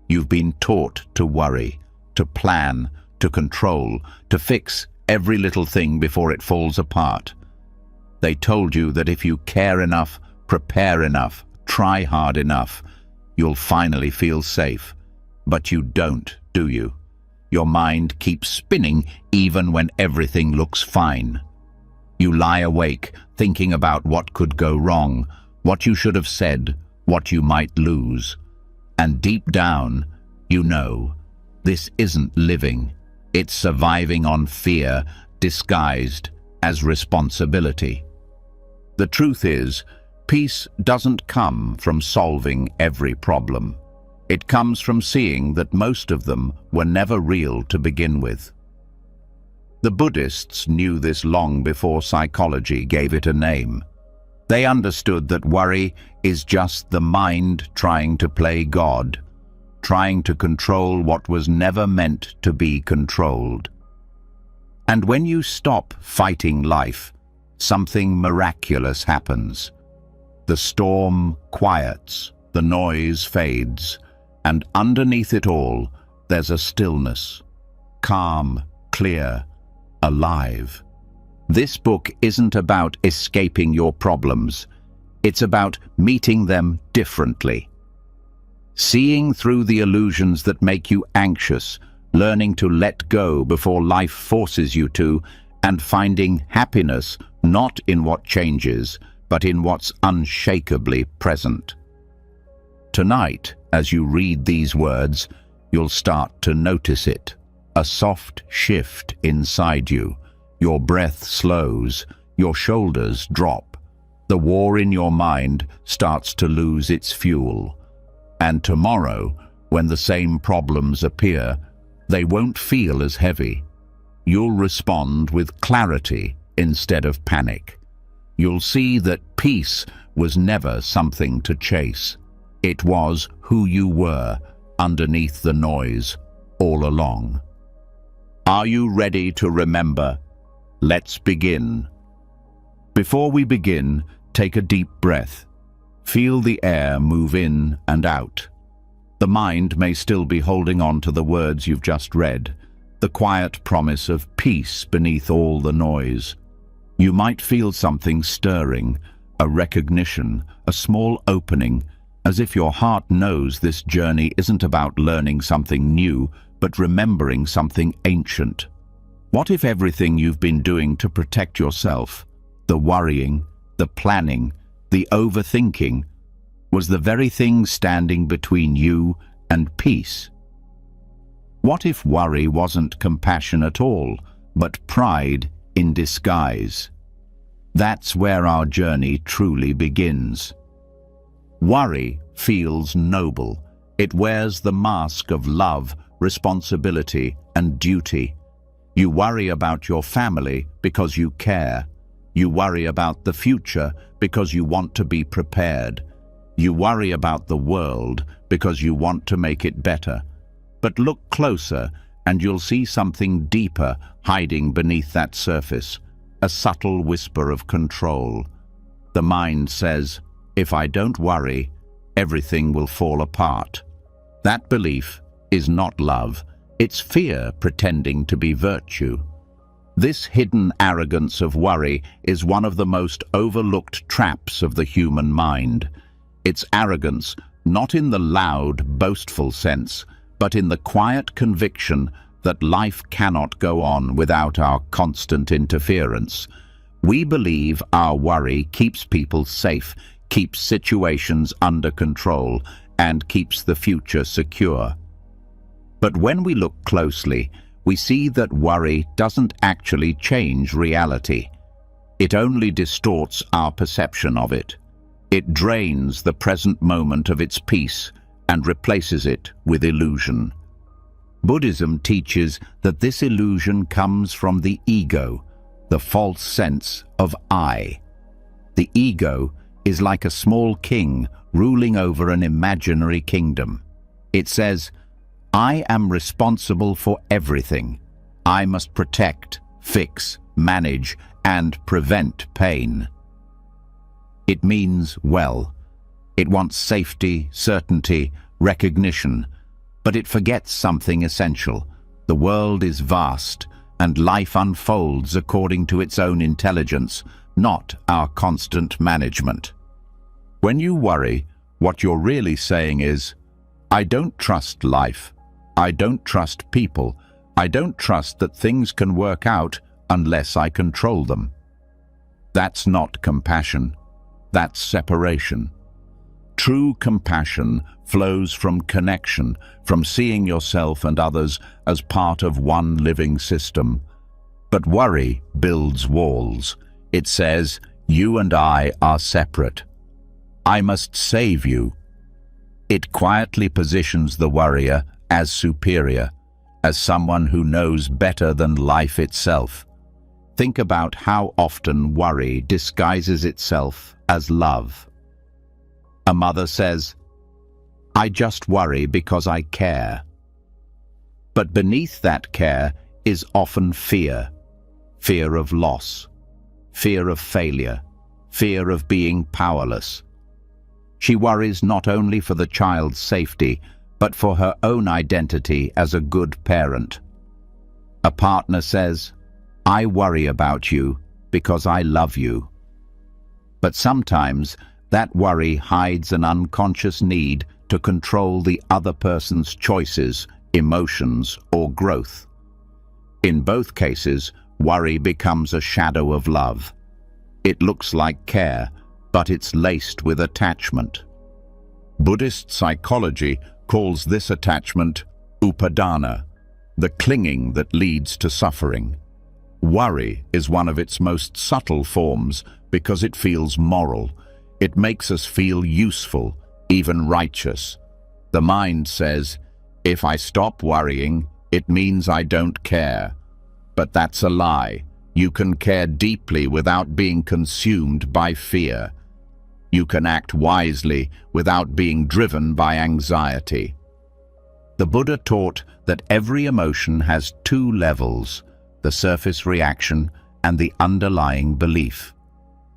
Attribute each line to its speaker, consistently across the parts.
Speaker 1: You've been taught to worry, to plan, to control, to fix every little thing before it falls apart. They told you that if you care enough, prepare enough, try hard enough, you'll finally feel safe. But you don't, do you? Your mind keeps spinning even when everything looks fine. You lie awake, thinking about what could go wrong, what you should have said, what you might lose. And deep down, you know, this isn't living. It's surviving on fear, disguised as responsibility. The truth is, peace doesn't come from solving every problem. It comes from seeing that most of them were never real to begin with. The Buddhists knew this long before psychology gave it a name. They understood that worry is just the mind trying to play God, trying to control what was never meant to be controlled. And when you stop fighting life, something miraculous happens. The storm quiets, the noise fades, and underneath it all, there's a stillness, calm, clear, alive. This book isn't about escaping your problems. It's about meeting them differently. Seeing through the illusions that make you anxious, learning to let go before life forces you to, and finding happiness not in what changes, but in what's unshakably present. Tonight, as you read these words, you'll start to notice it. A soft shift inside you. Your breath slows, your shoulders drop. The war in your mind starts to lose its fuel. And tomorrow, when the same problems appear, they won't feel as heavy. You'll respond with clarity instead of panic. You'll see that peace was never something to chase. It was who you were underneath the noise all along. Are you ready to remember? Let's begin. Before we begin, take a deep breath. Feel the air move in and out. The mind may still be holding on to the words you've just read, the quiet promise of peace beneath all the noise. You might feel something stirring, a recognition, a small opening, as if your heart knows this journey isn't about learning something new, but remembering something ancient. What if everything you've been doing to protect yourself, the worrying, the planning, the overthinking, was the very thing standing between you and peace? What if worry wasn't compassion at all, but pride in disguise? That's where our journey truly begins. Worry feels noble. It wears the mask of love, responsibility, and duty. You worry about your family because you care. You worry about the future because you want to be prepared. You worry about the world because you want to make it better. But look closer and you'll see something deeper hiding beneath that surface, a subtle whisper of control. The mind says, if I don't worry, everything will fall apart. That belief is not love. It's fear pretending to be virtue. This hidden arrogance of worry is one of the most overlooked traps of the human mind. It's arrogance not in the loud, boastful sense, but in the quiet conviction that life cannot go on without our constant interference. We believe our worry keeps people safe, keeps situations under control, and keeps the future secure. But when we look closely, we see that worry doesn't actually change reality. It only distorts our perception of it. It drains the present moment of its peace and replaces it with illusion. Buddhism teaches that this illusion comes from the ego, the false sense of I. The ego is like a small king ruling over an imaginary kingdom. It says, I am responsible for everything. I must protect, fix, manage, and prevent pain. It means well. It wants safety, certainty, recognition. But it forgets something essential. The world is vast, and life unfolds according to its own intelligence, not our constant management. When you worry, what you're really saying is, I don't trust life. I don't trust people. I don't trust that things can work out unless I control them. That's not compassion. That's separation. True compassion flows from connection, from seeing yourself and others as part of one living system. But worry builds walls. It says, you and I are separate. I must save you. It quietly positions the worrier as superior, as someone who knows better than life itself. Think about how often worry disguises itself as love. A mother says, I just worry because I care. But beneath that care is often fear. Fear of loss, fear of failure, fear of being powerless. She worries not only for the child's safety, but for her own identity as a good parent. A partner says, I worry about you because I love you. But sometimes that worry hides an unconscious need to control the other person's choices, emotions, or growth. In both cases, worry becomes a shadow of love. It looks like care, but it's laced with attachment. Buddhist psychology calls this attachment upadana, the clinging that leads to suffering. Worry is one of its most subtle forms because it feels moral. It makes us feel useful, even righteous. The mind says, if I stop worrying, it means I don't care. But that's a lie. You can care deeply without being consumed by fear. You can act wisely without being driven by anxiety. The Buddha taught that every emotion has two levels, the surface reaction and the underlying belief.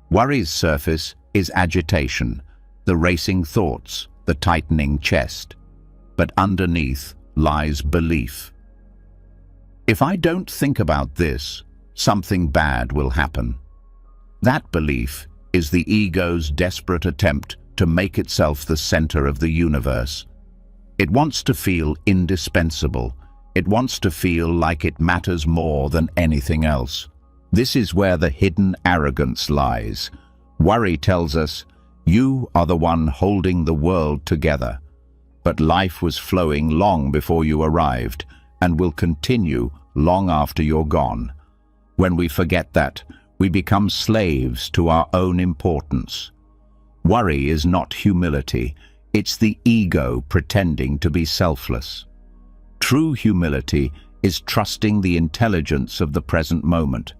Speaker 1: Worry's surface is agitation, the racing thoughts, the tightening chest. But underneath lies belief. If I don't think about this, something bad will happen. That belief is the ego's desperate attempt to make itself the center of the universe. It wants to feel indispensable. It wants to feel like it matters more than anything else. This is where the hidden arrogance lies. Worry tells us, you are the one holding the world together. But life was flowing long before you arrived and will continue long after you're gone. When we forget that, we become slaves to our own importance. Worry is not humility. It's the ego pretending to be selfless. True humility is trusting the intelligence of the present moment,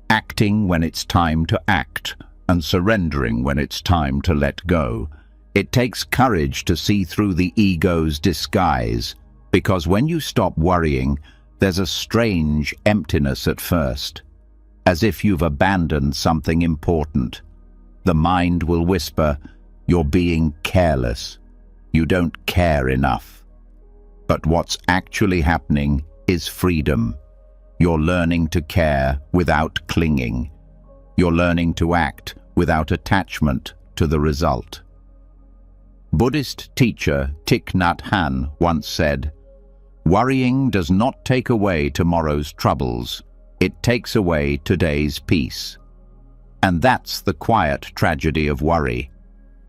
Speaker 1: acting when it's time to act, and surrendering when it's time to let go. It takes courage to see through the ego's disguise, because when you stop worrying, there's a strange emptiness at first, as if you've abandoned something important. The mind will whisper, you're being careless. You don't care enough. But what's actually happening is freedom. You're learning to care without clinging. You're learning to act without attachment to the result. Buddhist teacher Thich Nhat Hanh once said, worrying does not take away tomorrow's troubles. It takes away today's peace. And that's the quiet tragedy of worry.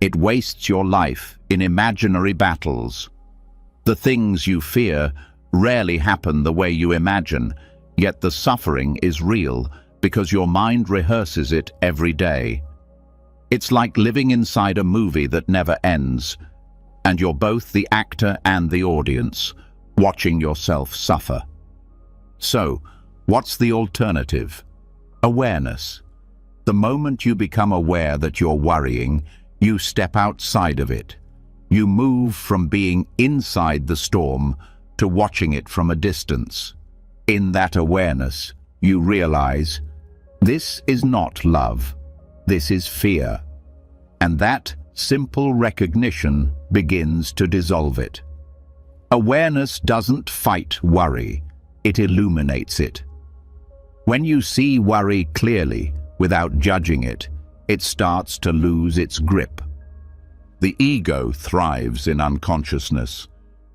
Speaker 1: It wastes your life in imaginary battles. The things you fear rarely happen the way you imagine, yet the suffering is real because your mind rehearses it every day. It's like living inside a movie that never ends, and you're both the actor and the audience, watching yourself suffer. So, what's the alternative? Awareness. The moment you become aware that you're worrying, you step outside of it. You move from being inside the storm to watching it from a distance. In that awareness, you realize, this is not love, this is fear. And that simple recognition begins to dissolve it. Awareness doesn't fight worry, it illuminates it. When you see worry clearly, without judging it, it starts to lose its grip. The ego thrives in unconsciousness.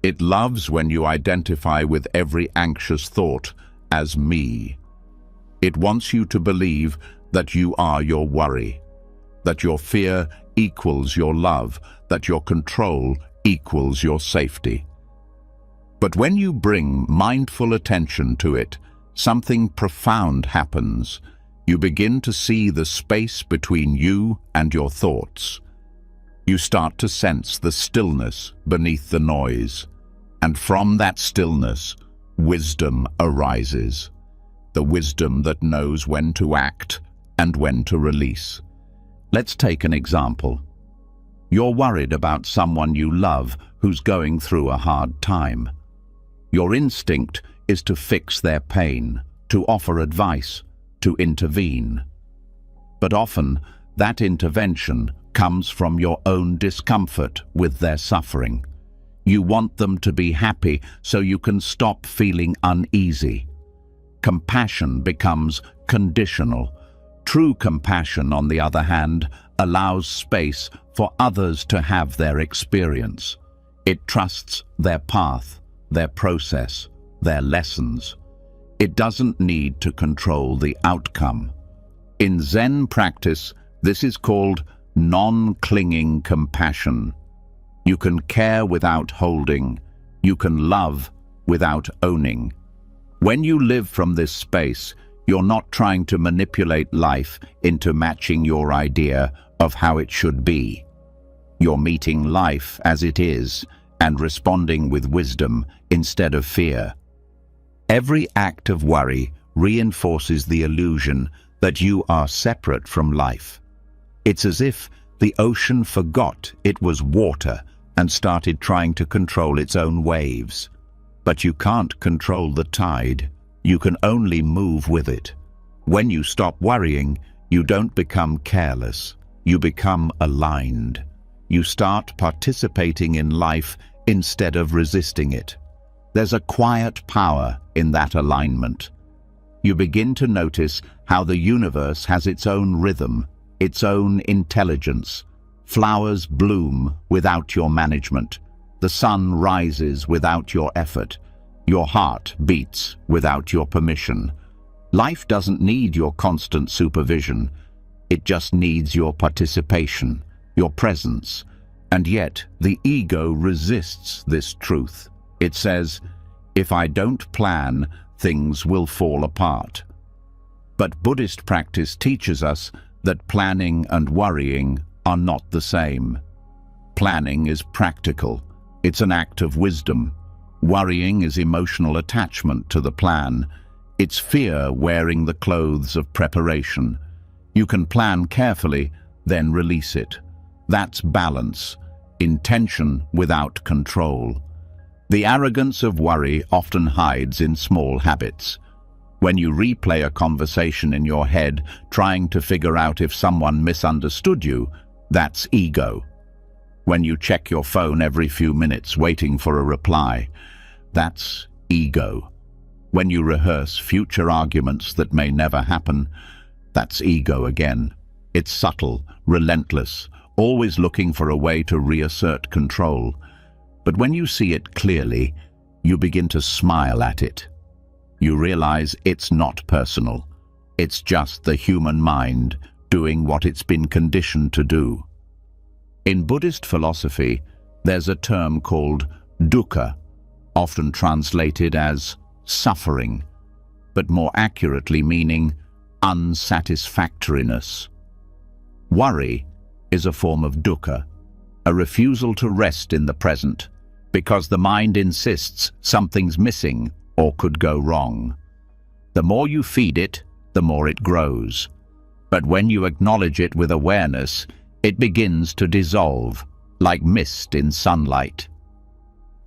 Speaker 1: It loves when you identify with every anxious thought as me. It wants you to believe that you are your worry, that your fear equals your love, that your control equals your safety. But when you bring mindful attention to it, something profound happens. You begin to see the space between you and your thoughts. You start to sense the stillness beneath the noise. And from that stillness, wisdom arises. The wisdom that knows when to act and when to release. Let's take an example. You're worried about someone you love who's going through a hard time. Your instinct is to fix their pain, to offer advice, to intervene. But often, that intervention comes from your own discomfort with their suffering. You want them to be happy so you can stop feeling uneasy. Compassion becomes conditional. True compassion, on the other hand, allows space for others to have their experience. It trusts their path, their process, their lessons. It doesn't need to control the outcome. In Zen practice, this is called non-clinging compassion. You can care without holding. You can love without owning. When you live from this space, you're not trying to manipulate life into matching your idea of how it should be. You're meeting life as it is and responding with wisdom instead of fear. Every act of worry reinforces the illusion that you are separate from life. It's as if the ocean forgot it was water and started trying to control its own waves. But you can't control the tide. You can only move with it. When you stop worrying, you don't become careless. You become aligned. You start participating in life instead of resisting it. There's a quiet power in that alignment. You begin to notice how the universe has its own rhythm, its own intelligence. Flowers bloom without your management. The sun rises without your effort. Your heart beats without your permission. Life doesn't need your constant supervision. It just needs your participation, your presence. And yet, the ego resists this truth. It says, if I don't plan, things will fall apart. But Buddhist practice teaches us that planning and worrying are not the same. Planning is practical. It's an act of wisdom. Worrying is emotional attachment to the plan. It's fear wearing the clothes of preparation. You can plan carefully, then release it. That's balance, intention without control. The arrogance of worry often hides in small habits. When you replay a conversation in your head, trying to figure out if someone misunderstood you, that's ego. When you check your phone every few minutes waiting for a reply, that's ego. When you rehearse future arguments that may never happen, that's ego again. It's subtle, relentless, always looking for a way to reassert control. But when you see it clearly, you begin to smile at it. You realize it's not personal. It's just the human mind doing what it's been conditioned to do. In Buddhist philosophy, there's a term called dukkha, often translated as suffering, but more accurately meaning unsatisfactoriness. Worry is a form of dukkha, a refusal to rest in the present, because the mind insists something's missing or could go wrong. The more you feed it, the more it grows. But when you acknowledge it with awareness, it begins to dissolve, like mist in sunlight.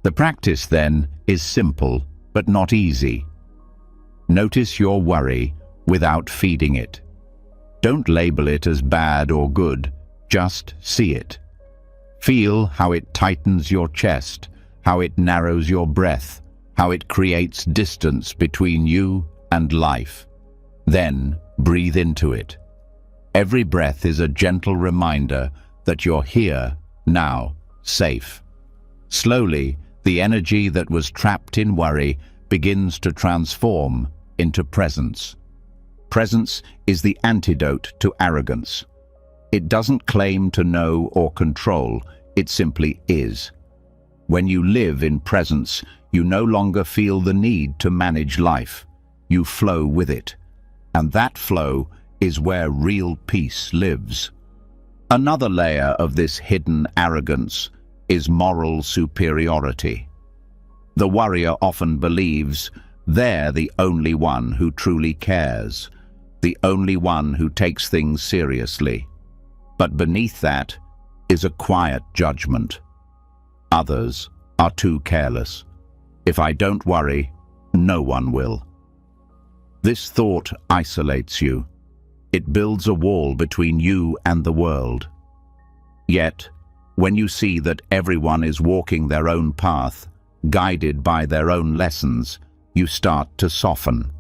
Speaker 1: The practice, then, is simple, but not easy. Notice your worry without feeding it. Don't label it as bad or good, just see it. Feel how it tightens your chest, how it narrows your breath, how it creates distance between you and life. Then breathe into it. Every breath is a gentle reminder that you're here, now, safe. Slowly, the energy that was trapped in worry begins to transform into presence. Presence is the antidote to arrogance. It doesn't claim to know or control, it simply is. When you live in presence, you no longer feel the need to manage life. You flow with it. And that flow is where real peace lives. Another layer of this hidden arrogance is moral superiority. The warrior often believes they're the only one who truly cares, the only one who takes things seriously. But beneath that is a quiet judgment. Others are too careless. If I don't worry, no one will. This thought isolates you. It builds a wall between you and the world. Yet, when you see that everyone is walking their own path, guided by their own lessons, you start to soften.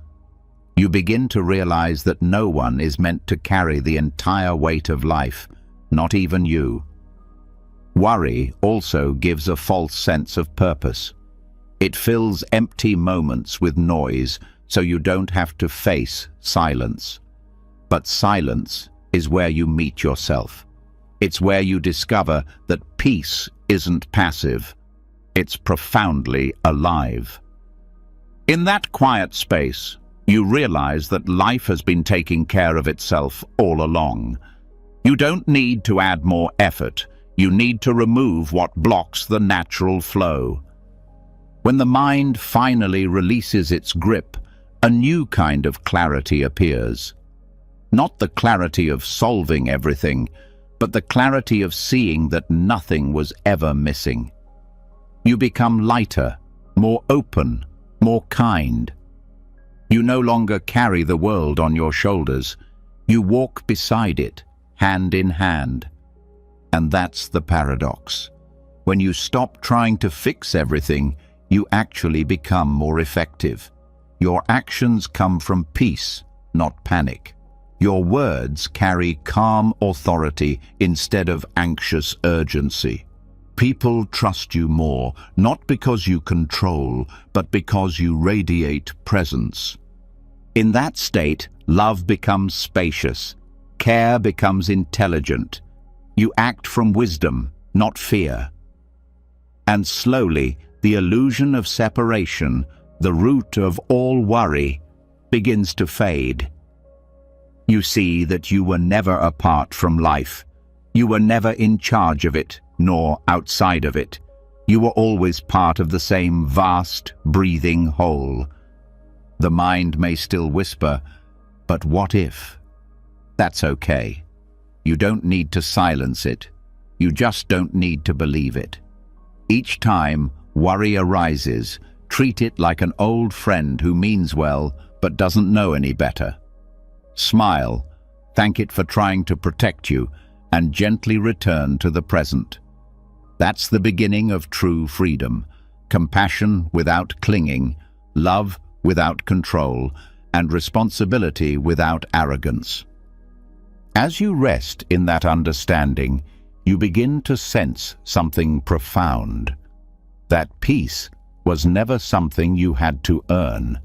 Speaker 1: You begin to realize that no one is meant to carry the entire weight of life, not even you. Worry also gives a false sense of purpose. It fills empty moments with noise, so you don't have to face silence. But silence is where you meet yourself. It's where you discover that peace isn't passive. It's profoundly alive. In that quiet space, you realize that life has been taking care of itself all along. You don't need to add more effort. You need to remove what blocks the natural flow. When the mind finally releases its grip, a new kind of clarity appears. Not the clarity of solving everything, but the clarity of seeing that nothing was ever missing. You become lighter, more open, more kind. You no longer carry the world on your shoulders. You walk beside it, hand in hand. And that's the paradox. When you stop trying to fix everything, you actually become more effective. Your actions come from peace, not panic. Your words carry calm authority instead of anxious urgency. People trust you more, not because you control, but because you radiate presence. In that state, love becomes spacious. Care becomes intelligent. You act from wisdom, not fear. And slowly, the illusion of separation, the root of all worry, begins to fade. You see that you were never apart from life. You were never in charge of it, nor outside of it. You were always part of the same vast, breathing whole. The mind may still whisper, but what if? That's okay. You don't need to silence it. You just don't need to believe it. Each time worry arises, treat it like an old friend who means well but doesn't know any better. Smile, thank it for trying to protect you, and gently return to the present. That's the beginning of true freedom. Compassion without clinging, love without control, and responsibility without arrogance. As you rest in that understanding, you begin to sense something profound. That peace was never something you had to earn.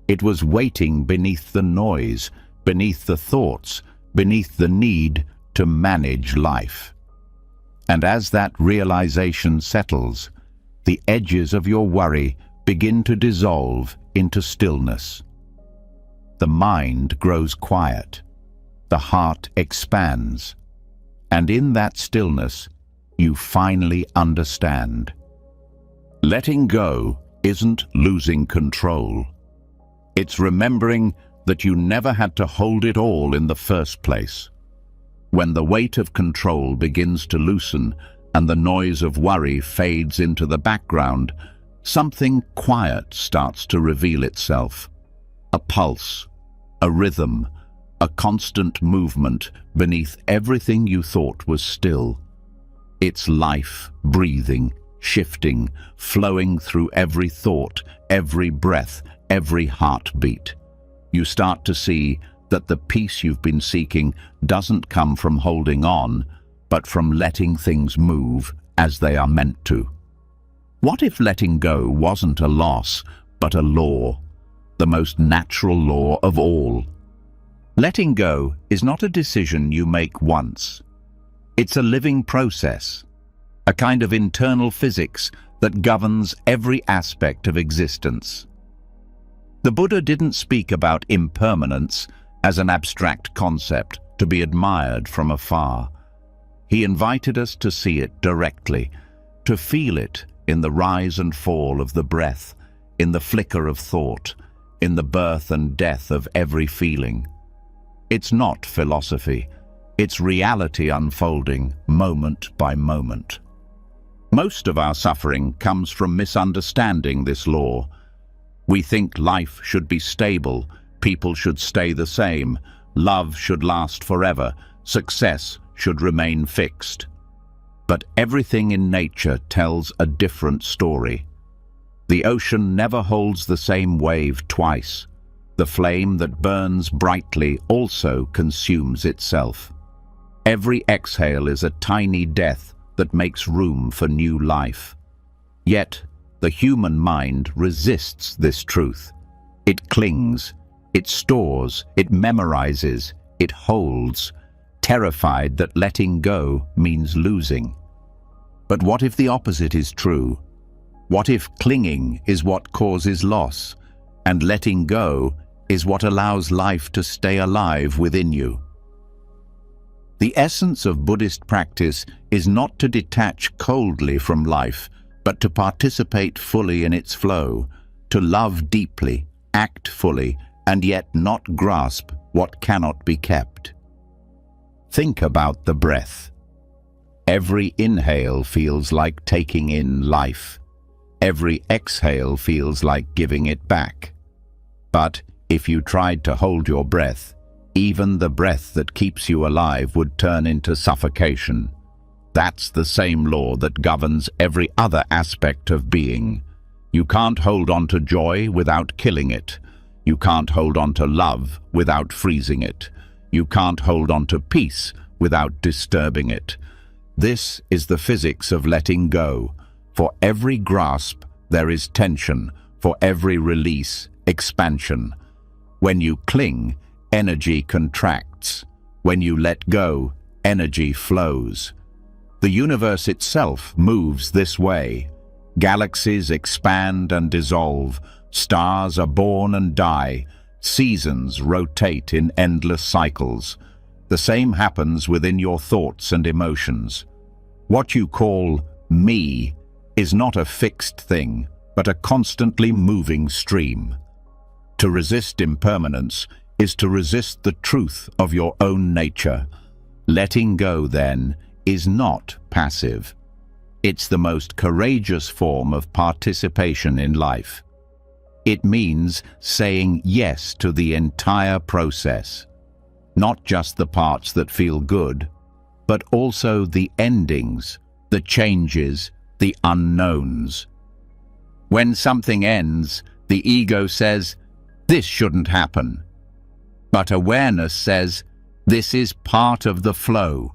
Speaker 1: It was waiting beneath the noise, beneath the thoughts, beneath the need to manage life. And as that realization settles, the edges of your worry begin to dissolve into stillness. The mind grows quiet. The heart expands. And in that stillness, you finally understand. Letting go isn't losing control. It's remembering that you never had to hold it all in the first place. When the weight of control begins to loosen and the noise of worry fades into the background, something quiet starts to reveal itself. A pulse, a rhythm, a constant movement beneath everything you thought was still. It's life breathing, shifting, flowing through every thought, every breath, every heartbeat. You start to see that the peace you've been seeking doesn't come from holding on, but from letting things move as they are meant to. What if letting go wasn't a loss, but a law, the most natural law of all? Letting go is not a decision you make once. It's a living process, a kind of internal physics that governs every aspect of existence. The Buddha didn't speak about impermanence as an abstract concept to be admired from afar. He invited us to see it directly, to feel it in the rise and fall of the breath, in the flicker of thought, in the birth and death of every feeling. It's not philosophy, it's reality unfolding moment by moment. Most of our suffering comes from misunderstanding this law. We think life should be stable, people should stay the same, love should last forever, success should remain fixed. But everything in nature tells a different story. The ocean never holds the same wave twice. The flame that burns brightly also consumes itself. Every exhale is a tiny death that makes room for new life. Yet, the human mind resists this truth. It clings, it stores, it memorizes, it holds, terrified that letting go means losing. But what if the opposite is true? What if clinging is what causes loss, and letting go is what allows life to stay alive within you? The essence of Buddhist practice is not to detach coldly from life, but to participate fully in its flow, to love deeply, act fully, and yet not grasp what cannot be kept. Think about the breath. Every inhale feels like taking in life. Every exhale feels like giving it back. But if you tried to hold your breath, even the breath that keeps you alive would turn into suffocation. That's the same law that governs every other aspect of being. You can't hold on to joy without killing it. You can't hold on to love without freezing it. You can't hold on to peace without disturbing it. This is the physics of letting go. For every grasp, there is tension. For every release, expansion. When you cling, energy contracts. When you let go, energy flows. The universe itself moves this way. Galaxies expand and dissolve. Stars are born and die. Seasons rotate in endless cycles. The same happens within your thoughts and emotions. What you call me is not a fixed thing, but a constantly moving stream. To resist impermanence is to resist the truth of your own nature. Letting go, then, is not passive. It's the most courageous form of participation in life. It means saying yes to the entire process, not just the parts that feel good, but also the endings, the changes, the unknowns. When something ends, the ego says, "This shouldn't happen." But awareness says, "This is part of the flow."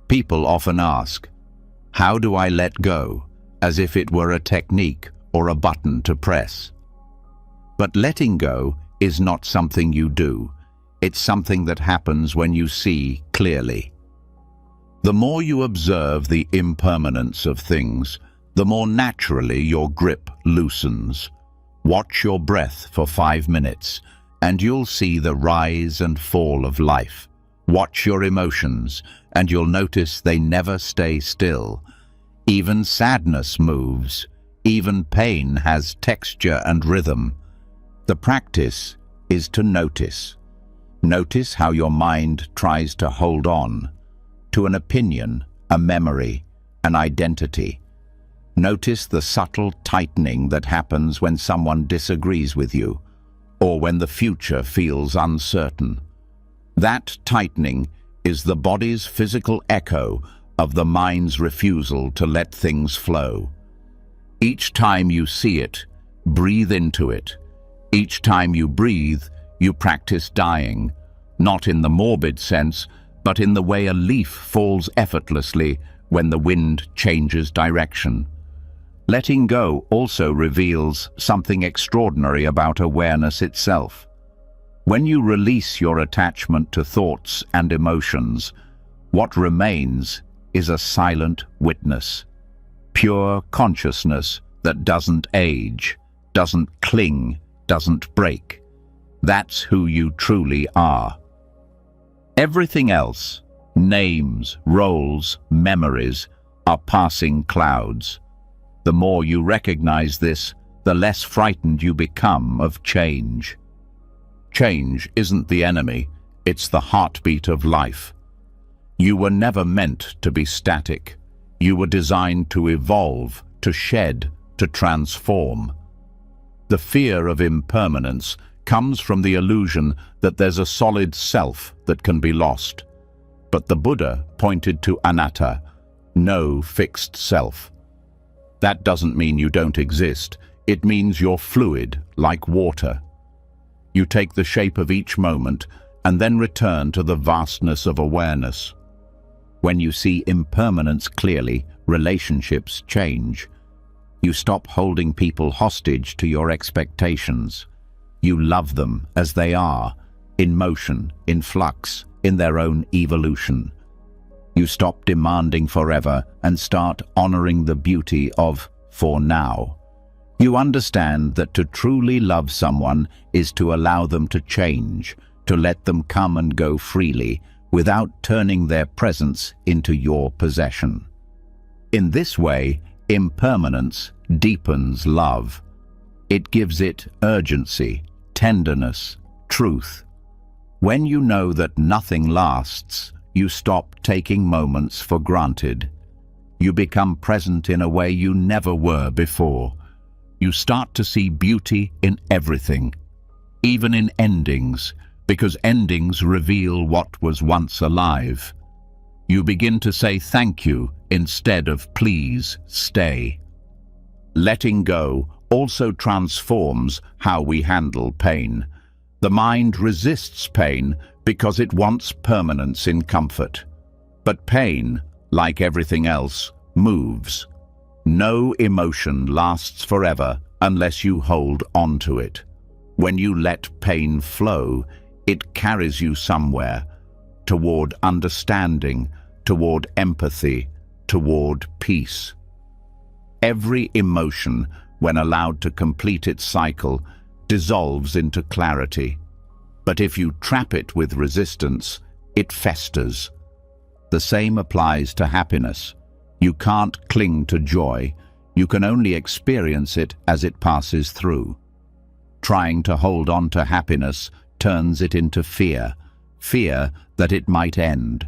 Speaker 1: People often ask, "How do I let go?" as if it were a technique or a button to press. But letting go is not something you do. It's something that happens when you see clearly. The more you observe the impermanence of things, the more naturally your grip loosens. Watch your breath for 5 minutes, and you'll see the rise and fall of life. Watch your emotions, and you'll notice they never stay still. Even sadness moves. Even pain has texture and rhythm. The practice is to notice. Notice how your mind tries to hold on to an opinion, a memory, an identity. Notice the subtle tightening that happens when someone disagrees with you, or when the future feels uncertain. That tightening is the body's physical echo of the mind's refusal to let things flow. Each time you see it, breathe into it. Each time you breathe, you practice dying, not in the morbid sense, but in the way a leaf falls effortlessly when the wind changes direction. Letting go also reveals something extraordinary about awareness itself. When you release your attachment to thoughts and emotions, what remains is a silent witness, pure consciousness that doesn't age, doesn't cling, doesn't break. That's who you truly are. Everything else, names, roles, memories, are passing clouds. The more you recognize this, the less frightened you become of change. Change isn't the enemy, it's the heartbeat of life. You were never meant to be static. You were designed to evolve, to shed, to transform. The fear of impermanence comes from the illusion that there's a solid self that can be lost. But the Buddha pointed to anatta, no fixed self. That doesn't mean you don't exist. It means you're fluid, like water. You take the shape of each moment and then return to the vastness of awareness. When you see impermanence clearly, relationships change. You stop holding people hostage to your expectations. You love them as they are, in motion, in flux, in their own evolution. You stop demanding forever and start honoring the beauty of for now. You understand that to truly love someone is to allow them to change, to let them come and go freely, without turning their presence into your possession. In this way, impermanence deepens love. It gives it urgency, tenderness, truth. When you know that nothing lasts, you stop taking moments for granted. You become present in a way you never were before. You start to see beauty in everything, even in endings, because endings reveal what was once alive. You begin to say thank you instead of please stay. Letting go also transforms how we handle pain. The mind resists pain because it wants permanence in comfort. But pain, like everything else, moves. No emotion lasts forever unless you hold on to it. When you let pain flow, it carries you somewhere, toward understanding, toward empathy, toward peace. Every emotion, when allowed to complete its cycle, dissolves into clarity. But if you trap it with resistance, it festers. The same applies to happiness. You can't cling to joy. You can only experience it as it passes through. Trying to hold on to happiness turns it into fear, fear that it might end.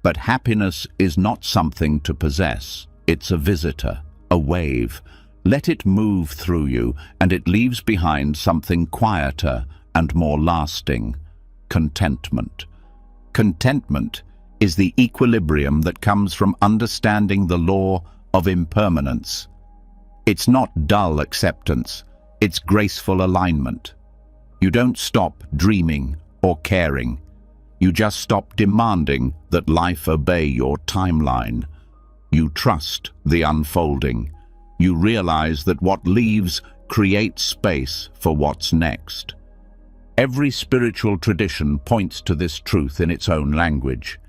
Speaker 1: But happiness is not something to possess. It's a visitor, a wave. Let it move through you, and it leaves behind something quieter and more lasting: contentment. Contentment is the equilibrium that comes from understanding the law of impermanence. It's not dull acceptance, it's graceful alignment. You don't stop dreaming or caring. You just stop demanding that life obey your timeline. You trust the unfolding. You realize that what leaves creates space for what's next. Every spiritual tradition points to this truth in its own language.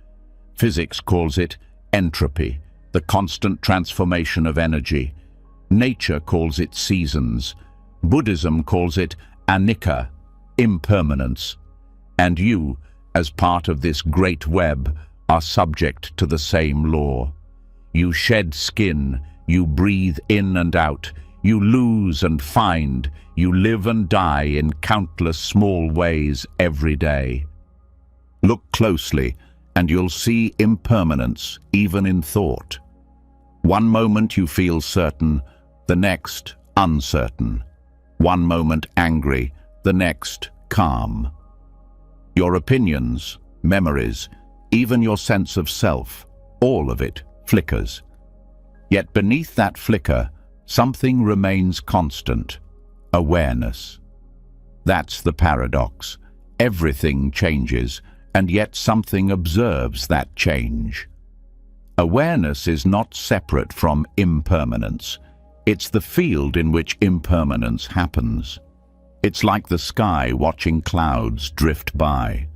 Speaker 1: Physics calls it entropy, the constant transformation of energy. Nature calls it seasons. Buddhism calls it anicca, impermanence. And you, as part of this great web, are subject to the same law. You shed skin, you breathe in and out, you lose and find, you live and die in countless small ways every day. Look closely, and you'll see impermanence even in thought. One moment you feel certain, the next uncertain. One moment angry, the next calm. Your opinions, memories, even your sense of self, all of it flickers. Yet beneath that flicker, something remains constant: awareness. That's the paradox. Everything changes, and yet something observes that change. Awareness is not separate from impermanence. It's the field in which impermanence happens. It's like the sky watching clouds drift by.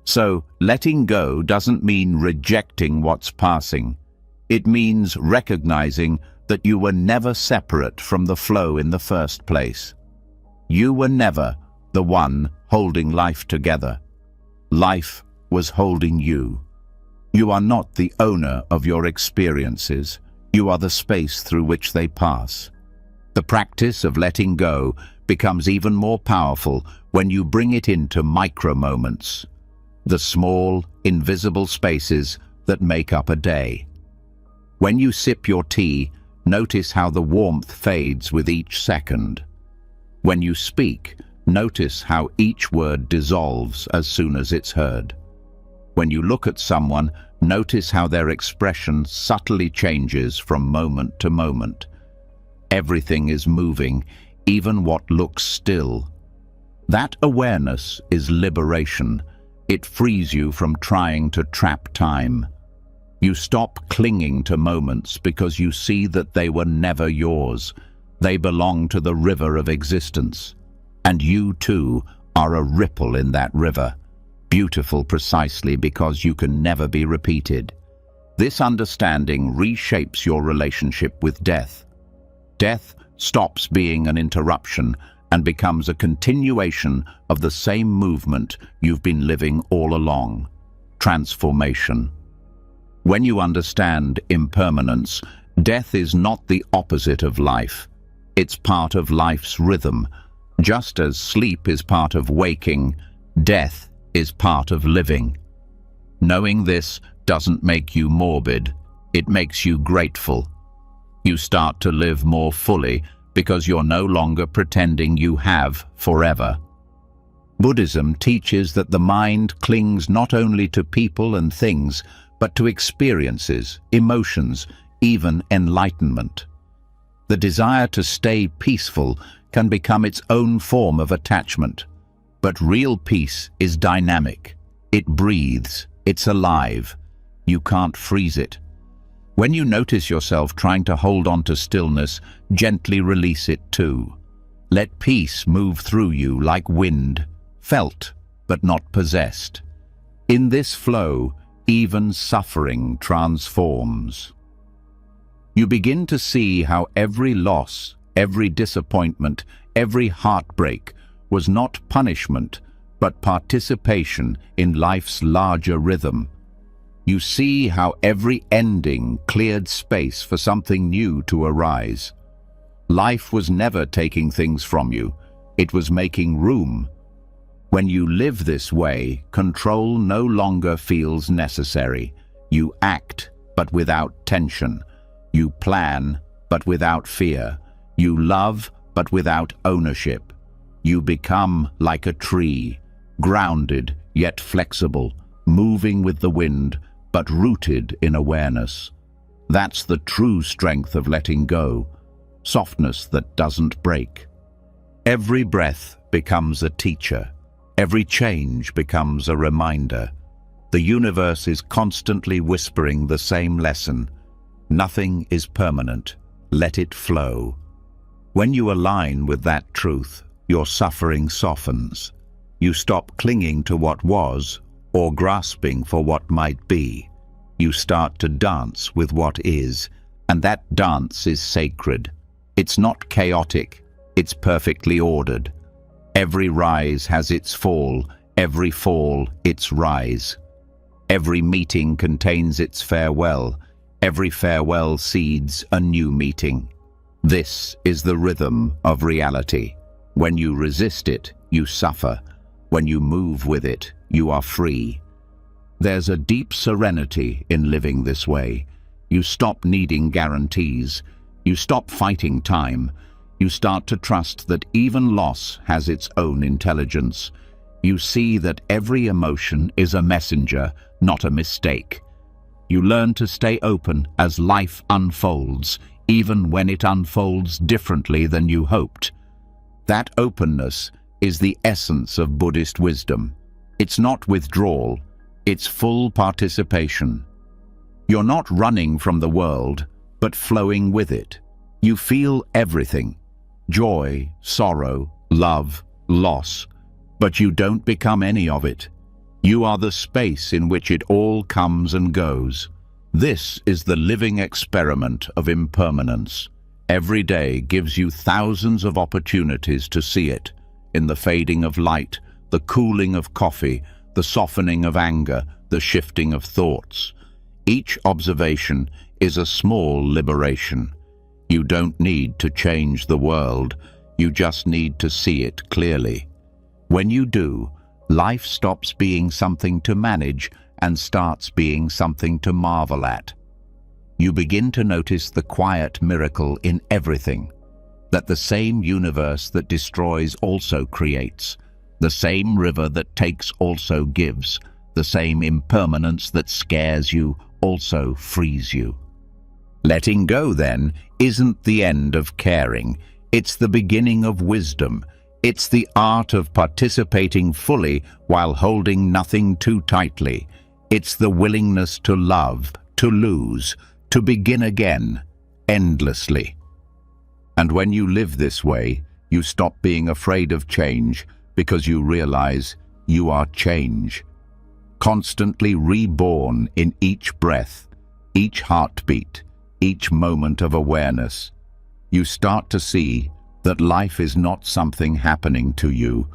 Speaker 1: So, letting go doesn't mean rejecting what's passing. It means recognizing that you were never separate from the flow in the first place. You were never the one holding life together. Life was holding you. You are not the owner of your experiences. You are the space through which they pass. The practice of letting go becomes even more powerful when you bring it into micro-moments, the small, invisible spaces that make up a day. When you sip your tea, notice how the warmth fades with each second. When you speak, notice how each word dissolves as soon as it's heard. When you look at someone, notice how their expression subtly changes from moment to moment. Everything is moving, even what looks still. That awareness is liberation. It frees you from trying to trap time. You stop clinging to moments because you see that they were never yours. They belong to the river of existence. And you, too, are a ripple in that river, beautiful precisely because you can never be repeated. This understanding reshapes your relationship with death. Death stops being an interruption and becomes a continuation of the same movement you've been living all along: transformation. When you understand impermanence, death is not the opposite of life. It's part of life's rhythm. Just as sleep is part of waking, death is part of living. Knowing this doesn't make you morbid. It makes you grateful. You start to live more fully because you're no longer pretending you have forever. Buddhism teaches that the mind clings not only to people and things, but to experiences, emotions, even enlightenment. The desire to stay peaceful can become its own form of attachment. But real peace is dynamic. It breathes. It's alive. You can't freeze it. When you notice yourself trying to hold on to stillness, gently release it too. Let peace move through you like wind, felt but not possessed. In this flow, even suffering transforms. You begin to see how every loss, every disappointment, every heartbreak was not punishment, but participation in life's larger rhythm. You see how every ending cleared space for something new to arise. Life was never taking things from you. It was making room. When you live this way, control no longer feels necessary. You act, but without tension. You plan, but without fear. You love, but without ownership. You become like a tree, grounded yet flexible, moving with the wind, but rooted in awareness. That's the true strength of letting go, softness that doesn't break. Every breath becomes a teacher. Every change becomes a reminder. The universe is constantly whispering the same lesson. Nothing is permanent. Let it flow. When you align with that truth, your suffering softens. You stop clinging to what was or grasping for what might be. You start to dance with what is, and that dance is sacred. It's not chaotic, it's perfectly ordered. Every rise has its fall, every fall its rise. Every meeting contains its farewell, every farewell seeds a new meeting. This is the rhythm of reality. When you resist it, you suffer. When you move with it, you are free. There's a deep serenity in living this way. You stop needing guarantees. You stop fighting time. You start to trust that even loss has its own intelligence. You see that every emotion is a messenger, not a mistake. You learn to stay open as life unfolds, even when it unfolds differently than you hoped. That openness is the essence of Buddhist wisdom. It's not withdrawal, it's full participation. You're not running from the world, but flowing with it. You feel everything: joy, sorrow, love, loss, but you don't become any of it. You are the space in which it all comes and goes. This is the living experiment of impermanence. Every day gives you thousands of opportunities to see it, in the fading of light, the cooling of coffee, the softening of anger, the shifting of thoughts. Each observation is a small liberation. You don't need to change the world, you just need to see it clearly. When you do, life stops being something to manage and starts being something to marvel at. You begin to notice the quiet miracle in everything, that the same universe that destroys also creates, the same river that takes also gives, the same impermanence that scares you also frees you. Letting go, then, isn't the end of caring. It's the beginning of wisdom. It's the art of participating fully while holding nothing too tightly. It's the willingness to love, to lose, to begin again, endlessly. And when you live this way, you stop being afraid of change because you realize you are change, constantly reborn in each breath, each heartbeat, each moment of awareness. You start to see that life is not something happening to you.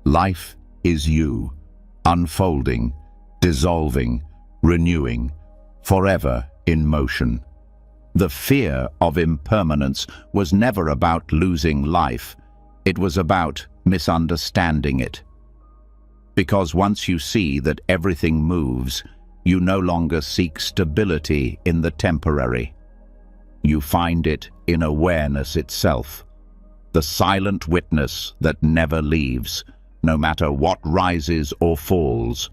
Speaker 1: Life is you, unfolding, dissolving, renewing, forever in motion. The fear of impermanence was never about losing life. It was about misunderstanding it. Because once you see that everything moves, you no longer seek stability in the temporary. You find it in awareness itself, the silent witness that never leaves, no matter what rises or falls.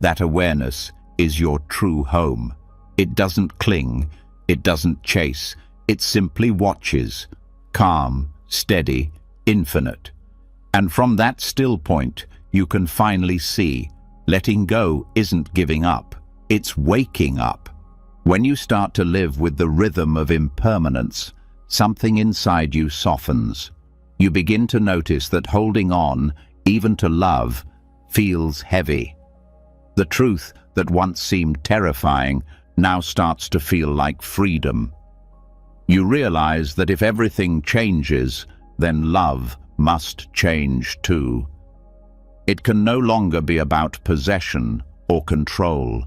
Speaker 1: That awareness is your true home. It doesn't cling, it doesn't chase, it simply watches, calm, steady, infinite. And from that still point, you can finally see, letting go isn't giving up, it's waking up. When you start to live with the rhythm of impermanence, something inside you softens. You begin to notice that holding on, even to love, feels heavy. The truth that once seemed terrifying now starts to feel like freedom. You realize that if everything changes, then love must change too. It can no longer be about possession or control.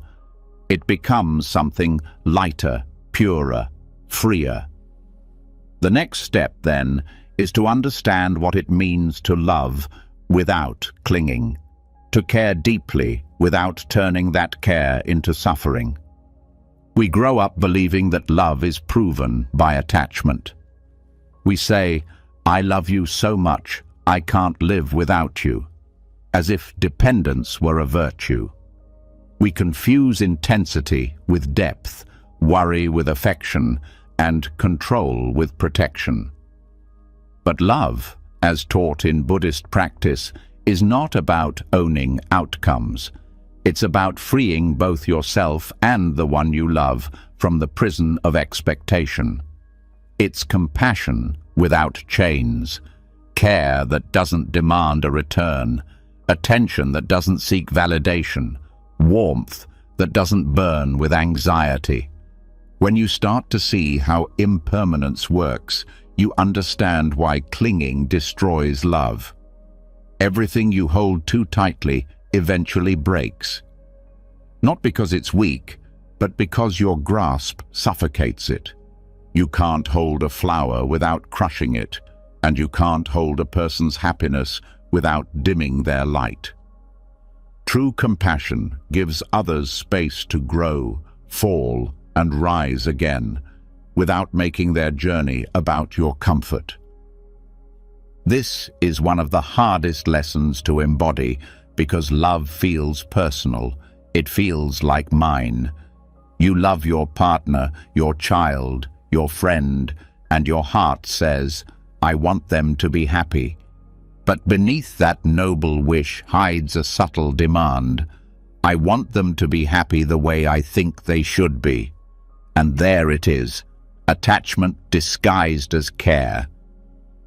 Speaker 1: It becomes something lighter, purer, freer. The next step, then, is to understand what it means to love without clinging, to care deeply without turning that care into suffering. We grow up believing that love is proven by attachment. We say, "I love you so much, I can't live without you," as if dependence were a virtue. We confuse intensity with depth, worry with affection, and control with protection. But love, as taught in Buddhist practice, is not about owning outcomes. It's about freeing both yourself and the one you love from the prison of expectation. It's compassion without chains, care that doesn't demand a return, attention that doesn't seek validation, warmth that doesn't burn with anxiety. When you start to see how impermanence works, you understand why clinging destroys love. Everything you hold too tightly eventually breaks. Not because it's weak, but because your grasp suffocates it. You can't hold a flower without crushing it, and you can't hold a person's happiness without dimming their light. True compassion gives others space to grow, fall, and rise again, without making their journey about your comfort. This is one of the hardest lessons to embody because love feels personal. It feels like mine. You love your partner, your child, your friend, and your heart says, "I want them to be happy." But beneath that noble wish hides a subtle demand. I want them to be happy the way I think they should be. And there it is, attachment disguised as care.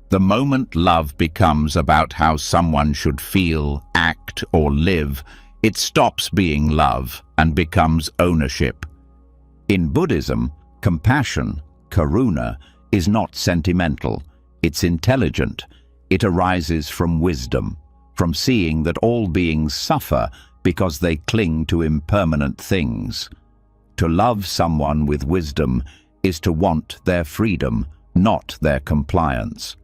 Speaker 1: The moment love becomes about how someone should feel, act, or live, it stops being love and becomes ownership. In Buddhism, compassion, karuna, is not sentimental, it's intelligent. It arises from wisdom, from seeing that all beings suffer because they cling to impermanent things. To love someone with wisdom is to want their freedom, not their compliance.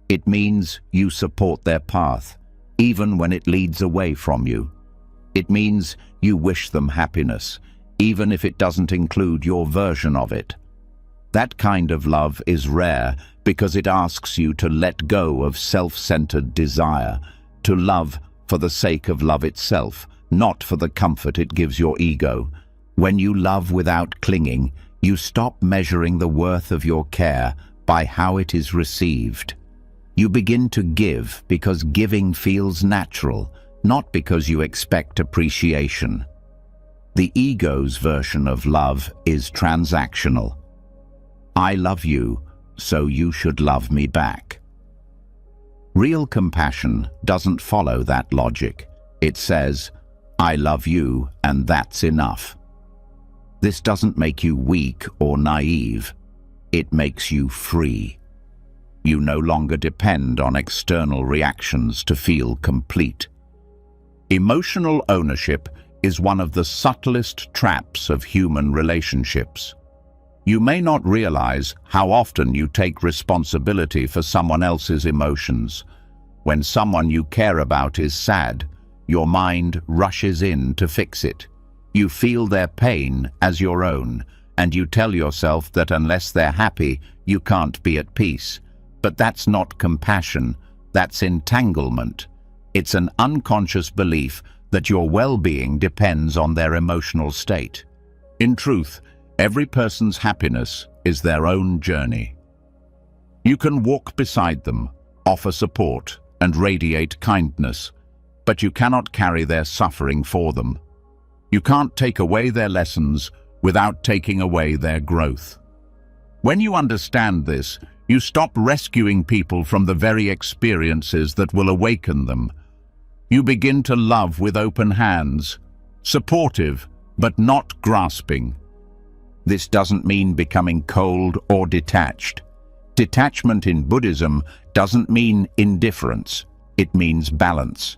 Speaker 1: It means you support their path, even when it leads away from you. It means you wish them happiness, even if it doesn't include your version of it. That kind of love is rare because it asks you to let go of self-centered desire, to love for the sake of love itself, not for the comfort it gives your ego. When you love without clinging, you stop measuring the worth of your care by how it is received. You begin to give because giving feels natural, not because you expect appreciation. The ego's version of love is transactional. I love you, so you should love me back. Real compassion doesn't follow that logic. It says, I love you, and that's enough. This doesn't make you weak or naive. It makes you free. You no longer depend on external reactions to feel complete. Emotional ownership is one of the subtlest traps of human relationships. You may not realize how often you take responsibility for someone else's emotions. When someone you care about is sad, your mind rushes in to fix it. You feel their pain as your own, and you tell yourself that unless they're happy, you can't be at peace. But that's not compassion, that's entanglement. It's an unconscious belief that your well-being depends on their emotional state. In truth, every person's happiness is their own journey. You can walk beside them, offer support, and radiate kindness, but you cannot carry their suffering for them. You can't take away their lessons without taking away their growth. When you understand this, you stop rescuing people from the very experiences that will awaken them. You begin to love with open hands, supportive but not grasping. This doesn't mean becoming cold or detached. Detachment in Buddhism doesn't mean indifference, it means balance.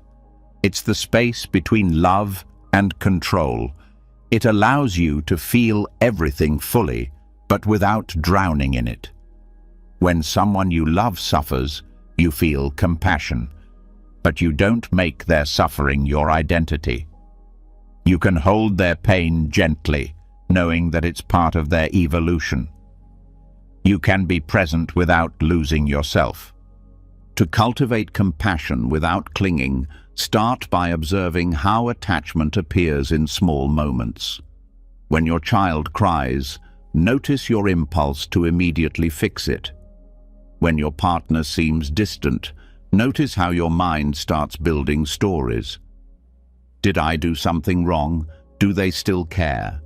Speaker 1: It's the space between love and control. It allows you to feel everything fully, but without drowning in it. When someone you love suffers, you feel compassion, but you don't make their suffering your identity. You can hold their pain gently, knowing that it's part of their evolution. You can be present without losing yourself. To cultivate compassion without clinging, start by observing how attachment appears in small moments. When your child cries, notice your impulse to immediately fix it. When your partner seems distant, notice how your mind starts building stories. Did I do something wrong? Do they still care?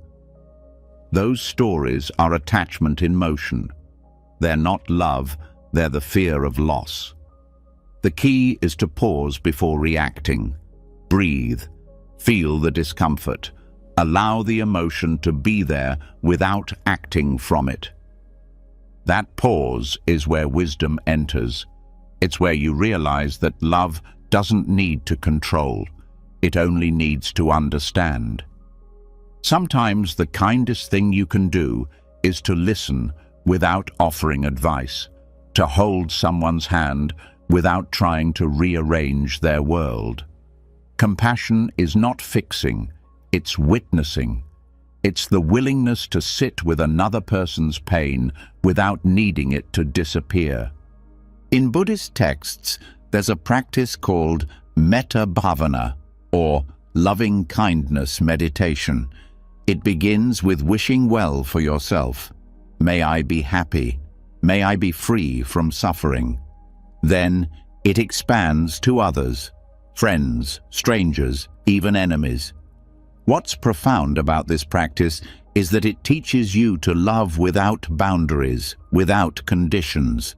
Speaker 1: Those stories are attachment in motion. They're not love, they're the fear of loss. The key is to pause before reacting. Breathe, feel the discomfort, allow the emotion to be there without acting from it. That pause is where wisdom enters. It's where you realize that love doesn't need to control. It only needs to understand. Sometimes the kindest thing you can do is to listen without offering advice, to hold someone's hand without trying to rearrange their world. Compassion is not fixing, it's witnessing. It's the willingness to sit with another person's pain without needing it to disappear. In Buddhist texts, there's a practice called metta bhavana, or loving kindness meditation. It begins with wishing well for yourself. May I be happy. May I be free from suffering. Then it expands to others, friends, strangers, even enemies. What's profound about this practice is that it teaches you to love without boundaries, without conditions.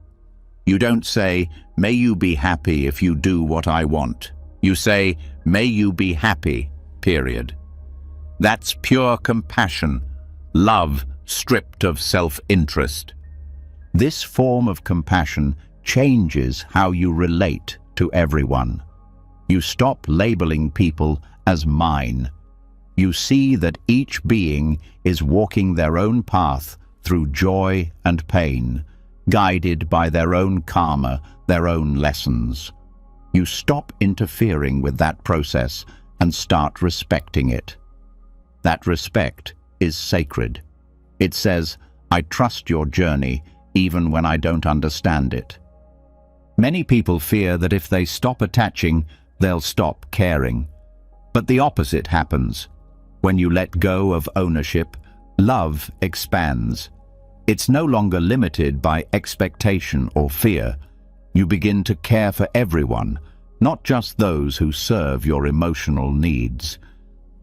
Speaker 1: You don't say, may you be happy if you do what I want. You say, may you be happy, period. That's pure compassion, love stripped of self-interest. This form of compassion changes how you relate to everyone. You stop labeling people as mine. You see that each being is walking their own path through joy and pain, guided by their own karma, their own lessons. You stop interfering with that process and start respecting it. That respect is sacred. It says, I trust your journey even when I don't understand it. Many people fear that if they stop attaching, they'll stop caring. But the opposite happens. When you let go of ownership, love expands. It's no longer limited by expectation or fear. You begin to care for everyone, not just those who serve your emotional needs.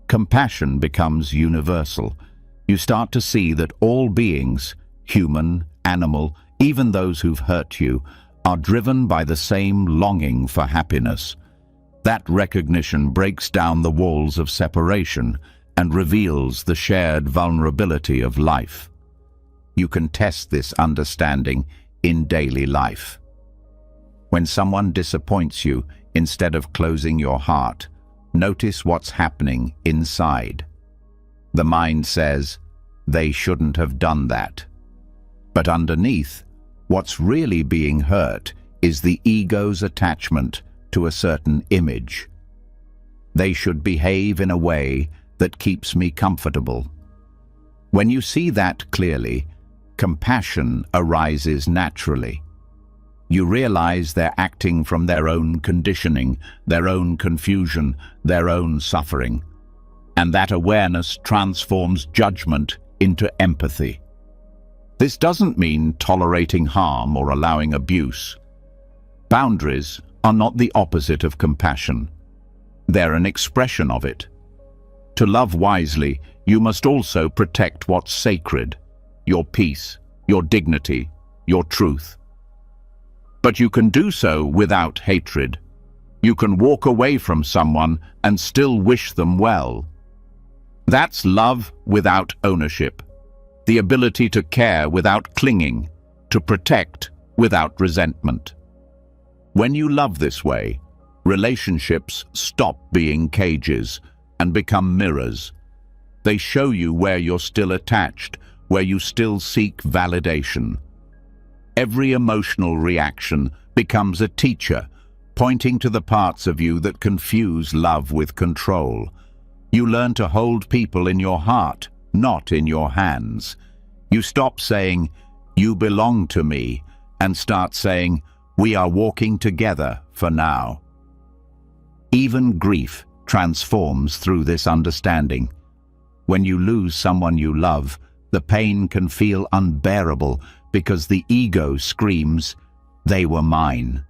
Speaker 1: Compassion becomes universal. You start to see that all beings, human, animal, even those who've hurt you, are driven by the same longing for happiness. That recognition breaks down the walls of separation and reveals the shared vulnerability of life. You can test this understanding in daily life. When someone disappoints you, instead of closing your heart, notice what's happening inside. The mind says, they shouldn't have done that. But underneath, what's really being hurt is the ego's attachment to a certain image. They should behave in a way that keeps me comfortable. When you see that clearly, compassion arises naturally. You realize they're acting from their own conditioning, their own confusion, their own suffering. And that awareness transforms judgment into empathy. This doesn't mean tolerating harm or allowing abuse. Boundaries are not the opposite of compassion. They're an expression of it. To love wisely, you must also protect what's sacred, your peace, your dignity, your truth. But you can do so without hatred. You can walk away from someone and still wish them well. That's love without ownership, the ability to care without clinging, to protect without resentment. When you love this way, relationships stop being cages and become mirrors. They show you where you're still attached, where you still seek validation. Every emotional reaction becomes a teacher, pointing to the parts of you that confuse love with control. You learn to hold people in your heart, not in your hands. You stop saying, you belong to me, and start saying, we are walking together for now. Even grief transforms through this understanding. When you lose someone you love, the pain can feel unbearable because the ego screams, they were mine.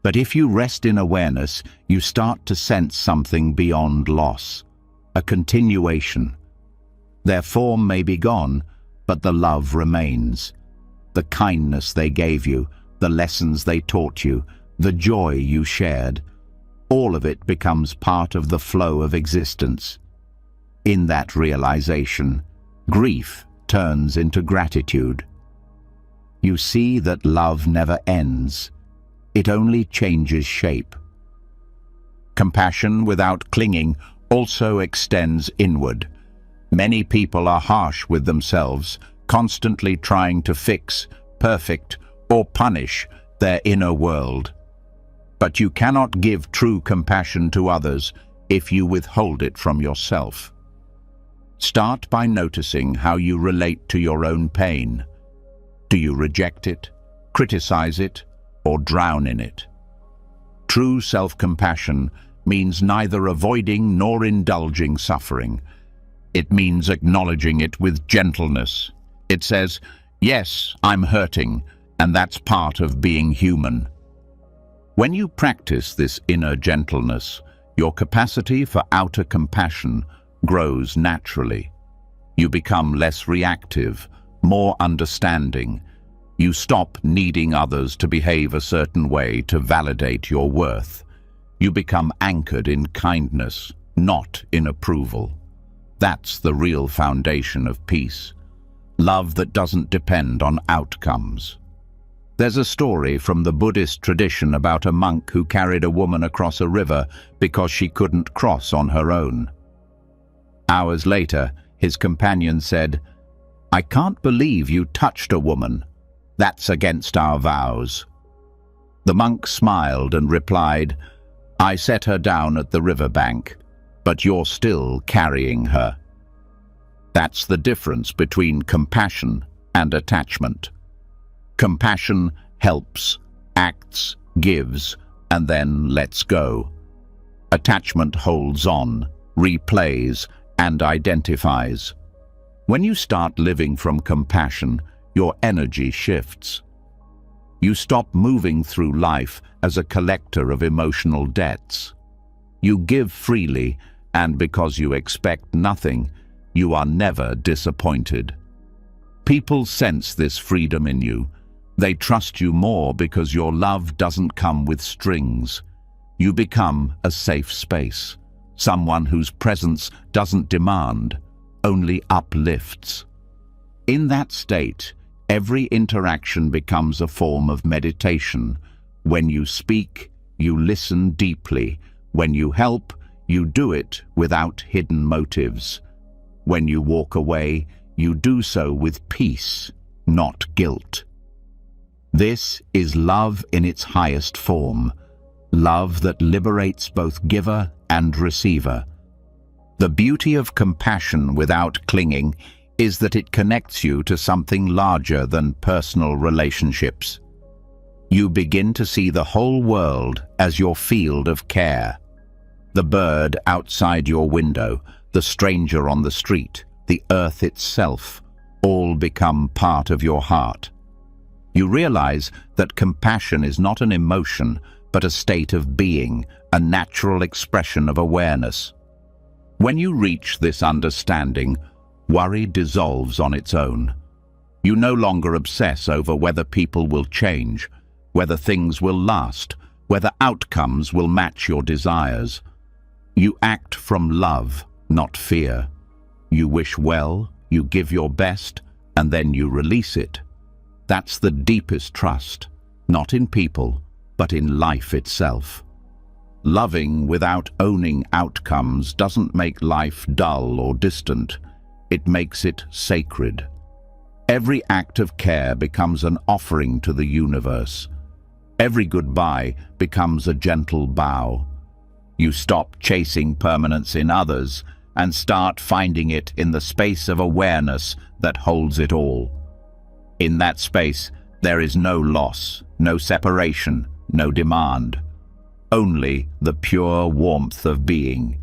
Speaker 1: But if you rest in awareness, you start to sense something beyond loss, a continuation. Their form may be gone, but the love remains. The kindness they gave you, the lessons they taught you, the joy you shared, all of it becomes part of the flow of existence. In that realization, grief turns into gratitude. You see that love never ends. It only changes shape. Compassion without clinging also extends inward. Many people are harsh with themselves, constantly trying to fix, perfect, or punish their inner world. But you cannot give true compassion to others if you withhold it from yourself. Start by noticing how you relate to your own pain. Do you reject it, criticize it, or drown in it? True self-compassion means neither avoiding nor indulging suffering. It means acknowledging it with gentleness. It says, yes, I'm hurting, and that's part of being human. When you practice this inner gentleness, your capacity for outer compassion grows naturally. You become less reactive, more understanding. You stop needing others to behave a certain way to validate your worth. You become anchored in kindness, not in approval. That's the real foundation of peace. Love that doesn't depend on outcomes. There's a story from the Buddhist tradition about a monk who carried a woman across a river because she couldn't cross on her own. Hours later, his companion said, "I can't believe you touched a woman. That's against our vows." The monk smiled and replied, "I set her down at the riverbank, but you're still carrying her." That's the difference between compassion and attachment. Compassion helps, acts, gives, and then lets go. Attachment holds on, replays, and identifies. When you start living from compassion, your energy shifts. You stop moving through life as a collector of emotional debts. You give freely, and because you expect nothing, you are never disappointed. People sense this freedom in you. They trust you more because your love doesn't come with strings. You become a safe space, someone whose presence doesn't demand, only uplifts. In that state, every interaction becomes a form of meditation. When you speak, you listen deeply. When you help, you do it without hidden motives. When you walk away, you do so with peace, not guilt. This is love in its highest form, love that liberates both giver and receiver. The beauty of compassion without clinging is that it connects you to something larger than personal relationships. You begin to see the whole world as your field of care. The bird outside your window, the stranger on the street, the earth itself, all become part of your heart. You realize that compassion is not an emotion, but a state of being, a natural expression of awareness. When you reach this understanding, worry dissolves on its own. You no longer obsess over whether people will change, whether things will last, whether outcomes will match your desires. You act from love, not fear. You wish well, you give your best, and then you release it. That's the deepest trust, not in people, but in life itself. Loving without owning outcomes doesn't make life dull or distant. It makes it sacred. Every act of care becomes an offering to the universe. Every goodbye becomes a gentle bow. You stop chasing permanence in others and start finding it in the space of awareness that holds it all. In that space, there is no loss, no separation, no demand. Only the pure warmth of being.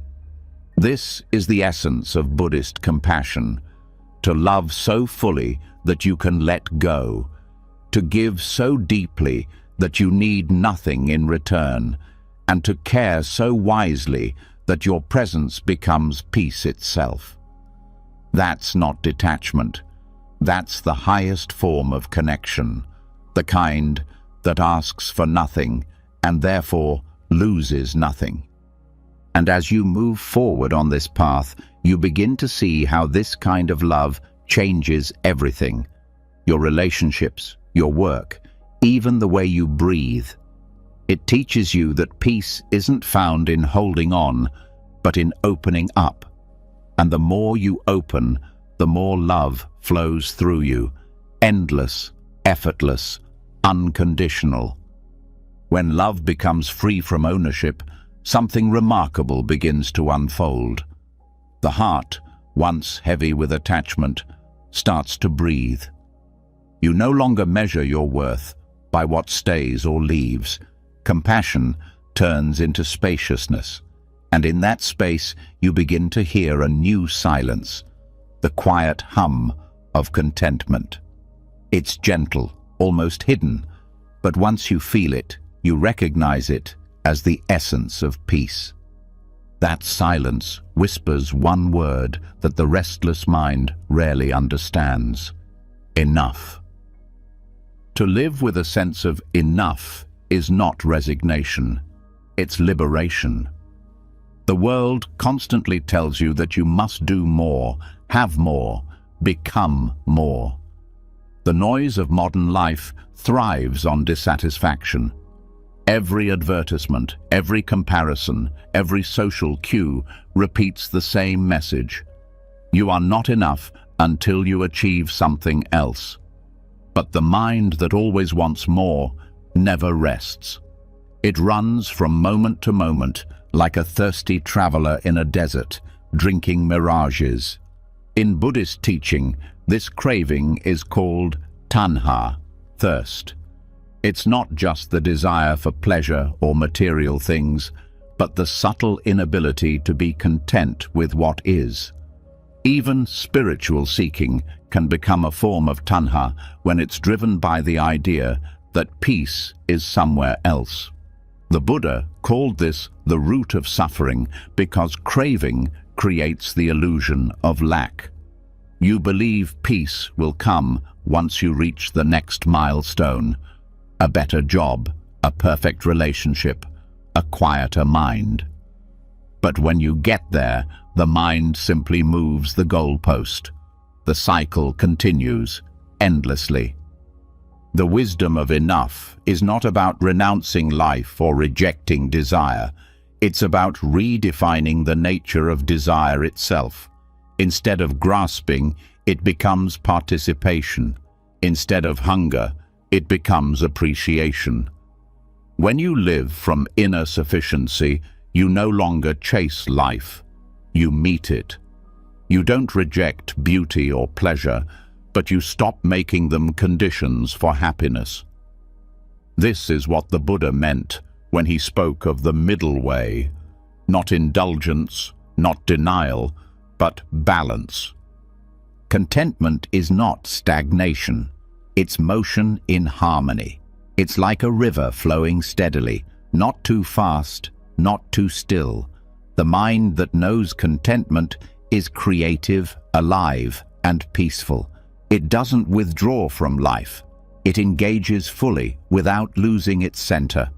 Speaker 1: This is the essence of Buddhist compassion. To love so fully that you can let go. To give so deeply that you need nothing in return. And to care so wisely that your presence becomes peace itself. That's not detachment. That's the highest form of connection, the kind that asks for nothing and therefore loses nothing. And as you move forward on this path, you begin to see how this kind of love changes everything. Your relationships, your work, even the way you breathe. It teaches you that peace isn't found in holding on, but in opening up. And the more you open, the more love flows through you, endless, effortless, unconditional. When love becomes free from ownership, something remarkable begins to unfold. The heart, once heavy with attachment, starts to breathe. You no longer measure your worth by what stays or leaves. Compassion turns into spaciousness, And in that space, you begin to hear a new silence, the quiet hum of contentment. It's gentle, almost hidden, but once you feel it, you recognize it as the essence of peace. That silence whispers one word that the restless mind rarely understands: enough. To live with a sense of enough is not resignation, it's liberation. The world constantly tells you that you must do more, have more, become more. The noise of modern life thrives on dissatisfaction. Every advertisement, every comparison, every social cue repeats the same message. You are not enough until you achieve something else. But the mind that always wants more never rests. It runs from moment to moment like a thirsty traveler in a desert, drinking mirages. In Buddhist teaching, this craving is called tanha, thirst. It's not just the desire for pleasure or material things, but the subtle inability to be content with what is. Even spiritual seeking can become a form of tanha when it's driven by the idea that peace is somewhere else. The Buddha called this the root of suffering because craving creates the illusion of lack. You believe peace will come once you reach the next milestone: a better job, a perfect relationship, a quieter mind. But when you get there, the mind simply moves the goalpost. The cycle continues endlessly. The wisdom of enough is not about renouncing life or rejecting desire. It's about redefining the nature of desire itself. Instead of grasping, it becomes participation. Instead of hunger, it becomes appreciation. When you live from inner sufficiency, you no longer chase life. You meet it. You don't reject beauty or pleasure, but you stop making them conditions for happiness. This is what the Buddha meant when he spoke of the middle way: not indulgence, not denial, but balance. Contentment is not stagnation. It's motion in harmony. It's like a river flowing steadily, not too fast, not too still. The mind that knows contentment is creative, alive, and peaceful. It doesn't withdraw from life. It engages fully without losing its center.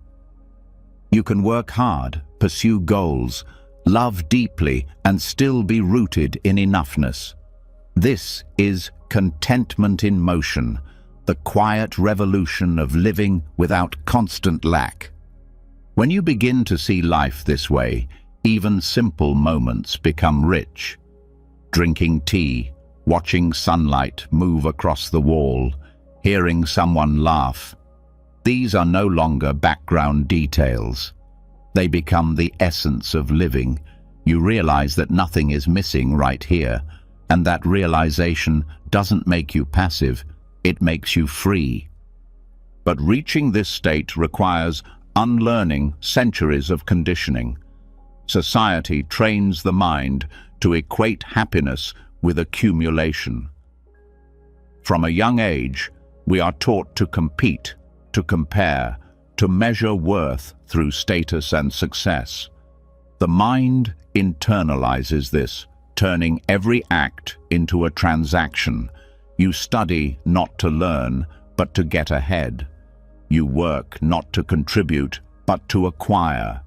Speaker 1: You can work hard, pursue goals, love deeply, and still be rooted in enoughness. This is contentment in motion, the quiet revolution of living without constant lack. When you begin to see life this way, even simple moments become rich. Drinking tea, watching sunlight move across the wall, hearing someone laugh. These are no longer background details. They become the essence of living. You realize that nothing is missing right here, and that realization doesn't make you passive, it makes you free. But reaching this state requires unlearning centuries of conditioning. Society trains the mind to equate happiness with accumulation. From a young age, we are taught to compete, to compare, to measure worth through status and success. The mind internalizes this, turning every act into a transaction. You study not to learn, but to get ahead. You work not to contribute, but to acquire.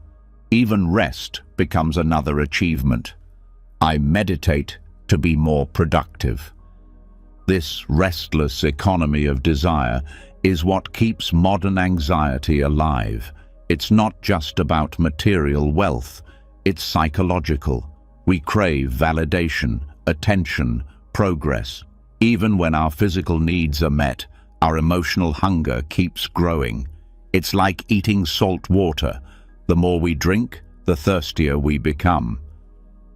Speaker 1: Even rest becomes another achievement. I meditate to be more productive. This restless economy of desire is what keeps modern anxiety alive. It's not just about material wealth, it's psychological. We crave validation, attention, progress. Even when our physical needs are met, our emotional hunger keeps growing. It's like eating salt water. The more we drink, the thirstier we become.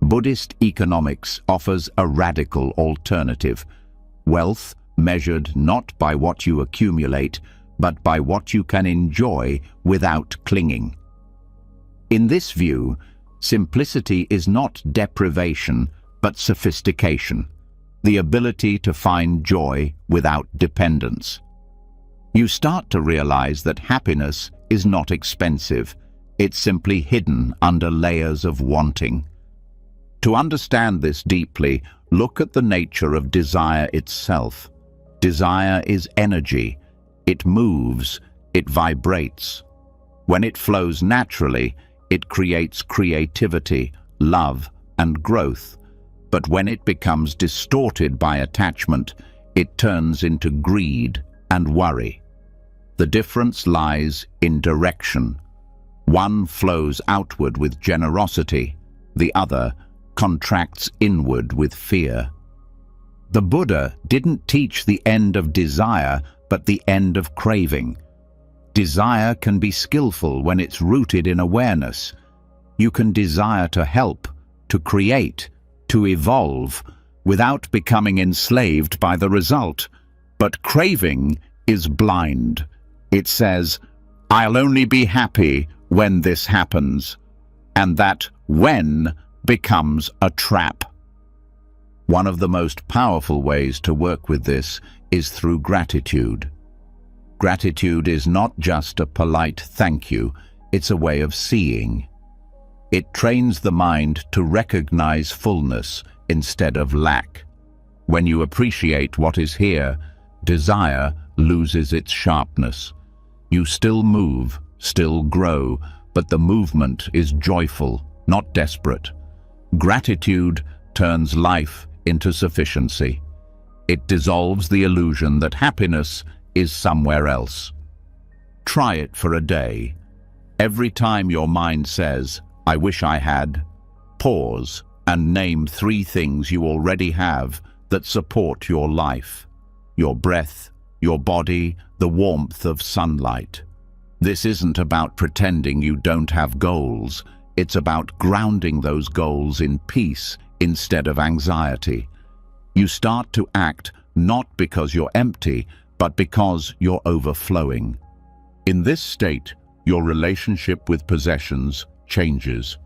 Speaker 1: Buddhist economics offers a radical alternative. Wealth measured not by what you accumulate, but by what you can enjoy without clinging. In this view, Simplicity is not deprivation, but sophistication, the ability to find joy without dependence. You start to realize that happiness is not expensive. It's simply hidden under layers of wanting. To understand this deeply, look at the nature of desire itself. Desire is energy. It moves, it vibrates. When it flows naturally, it creates creativity, love, and growth. But when it becomes distorted by attachment, it turns into greed and worry. The difference lies in direction. One flows outward with generosity, the other contracts inward with fear. The Buddha didn't teach the end of desire, but the end of craving. Desire can be skillful when it's rooted in awareness. You can desire to help, to create, to evolve, without becoming enslaved by the result. But craving is blind. It says, "I'll only be happy when this happens," and that "when" becomes a trap. One of the most powerful ways to work with this is through gratitude. Gratitude is not just a polite thank you, it's a way of seeing. It trains the mind to recognize fullness instead of lack. When you appreciate what is here, desire loses its sharpness. You still move, still grow, but the movement is joyful, not desperate. Gratitude turns life into sufficiency. It dissolves the illusion that happiness is somewhere else. Try it for a day. Every time your mind says, "I wish I had," pause and name 3 things you already have that support your life: your breath, your body, the warmth of sunlight. This isn't about pretending you don't have goals. It's about grounding those goals in peace instead of anxiety. You start to act not because you're empty, but because you're overflowing. In this state, your relationship with possessions changes.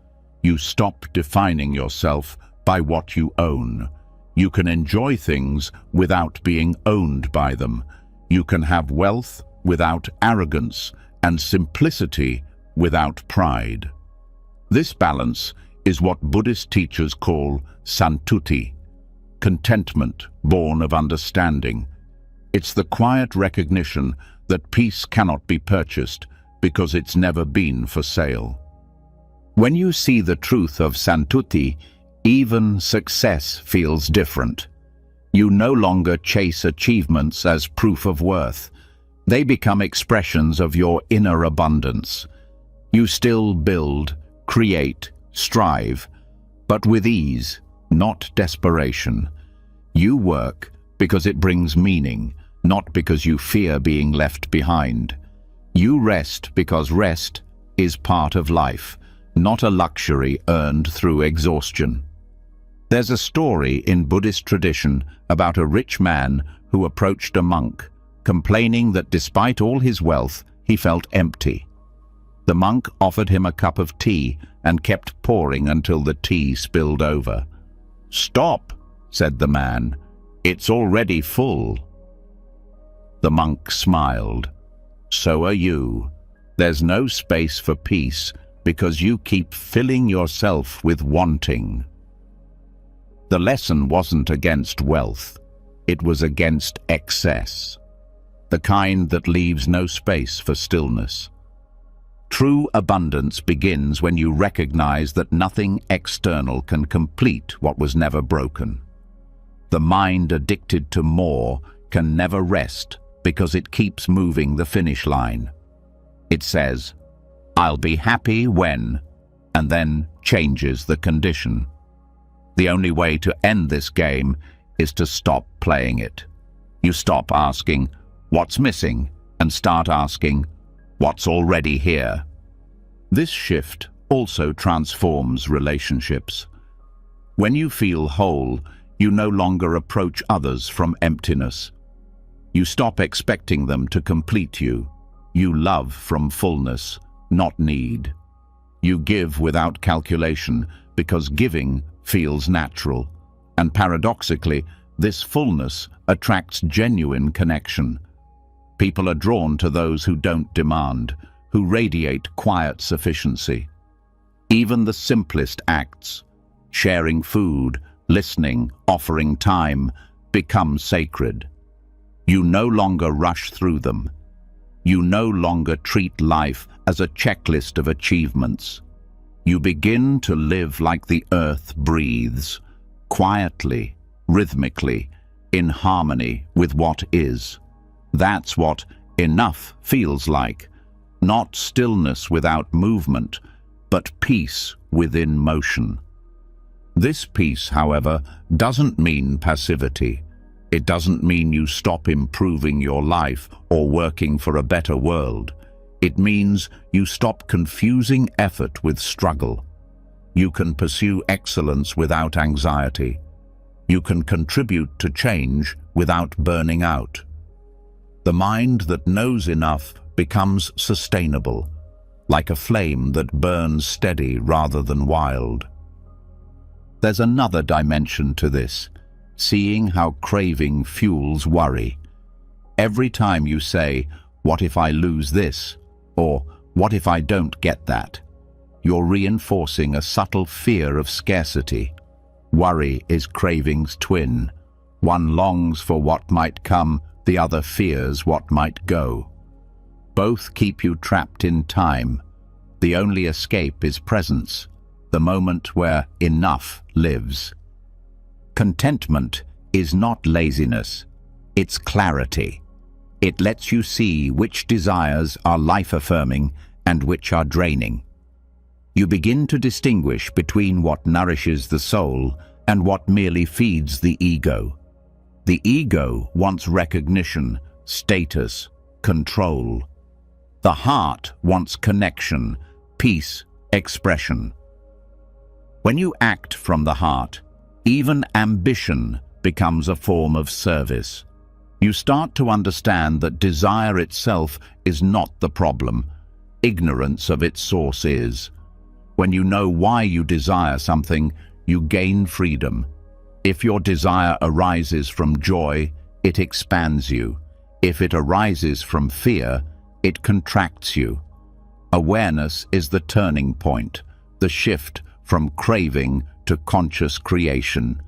Speaker 1: You stop defining yourself by what you own. You can enjoy things without being owned by them. You can have wealth without arrogance and simplicity without pride. This balance is what Buddhist teachers call santuti, contentment born of understanding. It's the quiet recognition that peace cannot be purchased because it's never been for sale. When you see the truth of santuti, even success feels different. You no longer chase achievements as proof of worth. They become expressions of your inner abundance. You still build, create, strive, but with ease, not desperation. You work because it brings meaning, not because you fear being left behind. You rest because rest is part of life, not a luxury earned through exhaustion. There's a story in Buddhist tradition about a rich man who approached a monk, complaining that despite all his wealth, he felt empty. The monk offered him a cup of tea and kept pouring until the tea spilled over. "Stop," said the man. "It's already full." The monk smiled. "So are you. There's no space for peace because you keep filling yourself with wanting." The lesson wasn't against wealth. It was against excess, the kind that leaves no space for stillness. True abundance begins when you recognize that nothing external can complete what was never broken. The mind addicted to more can never rest because it keeps moving the finish line. It says, "I'll be happy when," and then changes the condition. The only way to end this game is to stop playing it. You stop asking, "What's missing?" and start asking, "What's already here?" This shift also transforms relationships. When you feel whole, you no longer approach others from emptiness. You stop expecting them to complete you. You love from fullness, not need. You give without calculation because giving feels natural. And paradoxically, this fullness attracts genuine connection. People are drawn to those who don't demand, who radiate quiet sufficiency. Even the simplest acts, sharing food, listening, offering time, become sacred. You no longer rush through them. You no longer treat life as a checklist of achievements. You begin to live like the earth breathes, quietly, rhythmically, in harmony with what is. That's what enough feels like. Not stillness without movement, but peace within motion. This peace, however, doesn't mean passivity. It doesn't mean you stop improving your life or working for a better world. It means you stop confusing effort with struggle. You can pursue excellence without anxiety. You can contribute to change without burning out. The mind that knows enough becomes sustainable, like a flame that burns steady rather than wild. There's another dimension to this, seeing how craving fuels worry. Every time you say, "What if I lose this?" or "What if I don't get that?" you're reinforcing a subtle fear of scarcity. Worry is craving's twin. One longs for what might come, the other fears what might go. Both keep you trapped in time. The only escape is presence, the moment where enough lives. Contentment is not laziness, it's clarity. It lets you see which desires are life-affirming and which are draining. You begin to distinguish between what nourishes the soul and what merely feeds the ego. The ego wants recognition, status, control. The heart wants connection, peace, expression. When you act from the heart, even ambition becomes a form of service. You start to understand that desire itself is not the problem. Ignorance of its source is. When you know why you desire something, you gain freedom. If your desire arises from joy, it expands you. If it arises from fear, it contracts you. Awareness is the turning point, the shift from craving to conscious creation.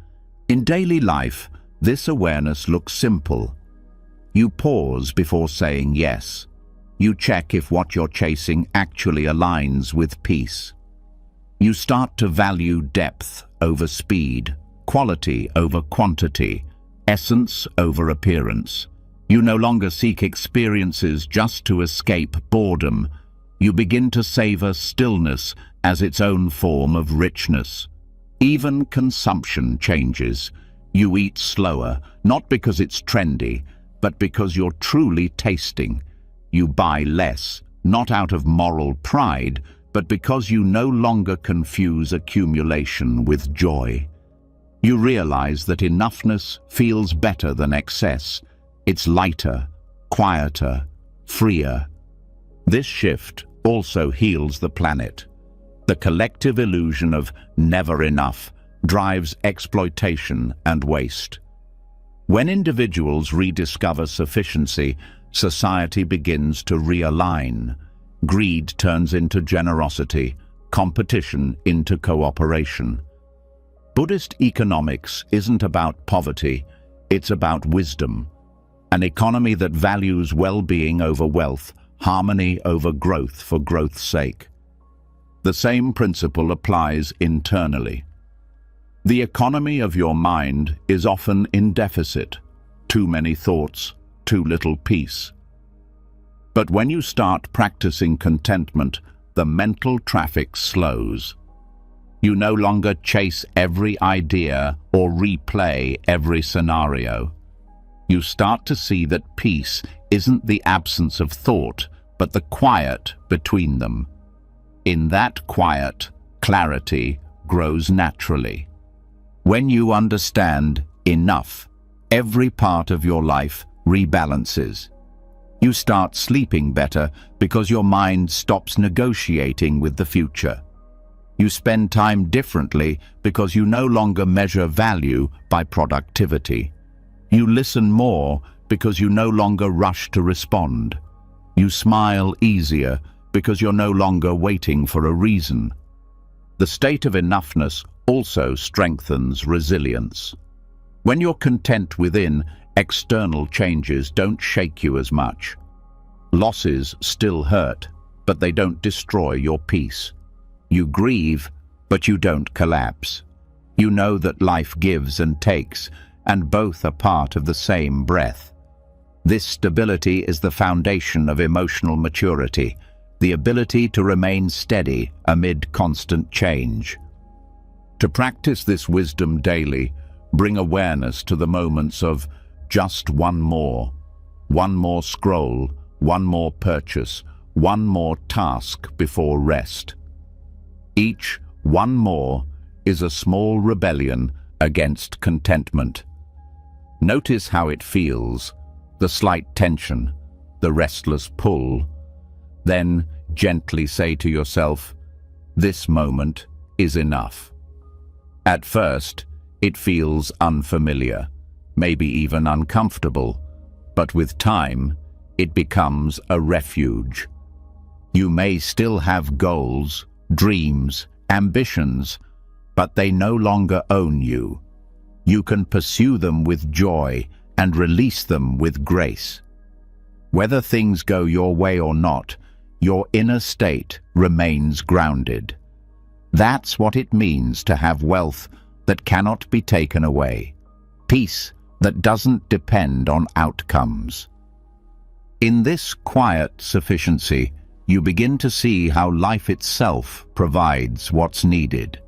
Speaker 1: In daily life, this awareness looks simple. You pause before saying yes. You check if what you're chasing actually aligns with peace. You start to value depth over speed, quality over quantity, essence over appearance. You no longer seek experiences just to escape boredom. You begin to savor stillness as its own form of richness. Even consumption changes. You eat slower, not because it's trendy, but because you're truly tasting. You buy less, not out of moral pride, but because you no longer confuse accumulation with joy. You realize that enoughness feels better than excess. It's lighter, quieter, freer. This shift also heals the planet. The collective illusion of never enough drives exploitation and waste. When individuals rediscover sufficiency, society begins to realign. Greed turns into generosity, competition into cooperation. Buddhist economics isn't about poverty, it's about wisdom. An economy that values well-being over wealth, harmony over growth for growth's sake. The same principle applies internally. The economy of your mind is often in deficit. Too many thoughts, too little peace. But when you start practicing contentment, the mental traffic slows. You no longer chase every idea or replay every scenario. You start to see that peace isn't the absence of thought, but the quiet between them. In that quiet, clarity grows naturally. When you understand enough, every part of your life rebalances. You start sleeping better because your mind stops negotiating with the future. You spend time differently because you no longer measure value by productivity. You listen more because you no longer rush to respond. You smile easier because you're no longer waiting for a reason. The state of enoughness also strengthens resilience. When you're content within, external changes don't shake you as much. Losses still hurt, but they don't destroy your peace. You grieve, but you don't collapse. You know that life gives and takes, and both are part of the same breath. This stability is the foundation of emotional maturity, the ability to remain steady amid constant change. To practice this wisdom daily, bring awareness to the moments of just one more scroll, one more purchase, one more task before rest. Each one more is a small rebellion against contentment. Notice how it feels, the slight tension, the restless pull. Then gently say to yourself, this moment is enough. At first, it feels unfamiliar, maybe even uncomfortable, but with time, it becomes a refuge. You may still have goals, dreams, ambitions, but they no longer own you. You can pursue them with joy and release them with grace. Whether things go your way or not, your inner state remains grounded. That's what it means to have wealth that cannot be taken away, peace that doesn't depend on outcomes. In this quiet sufficiency, you begin to see how life itself provides what's needed.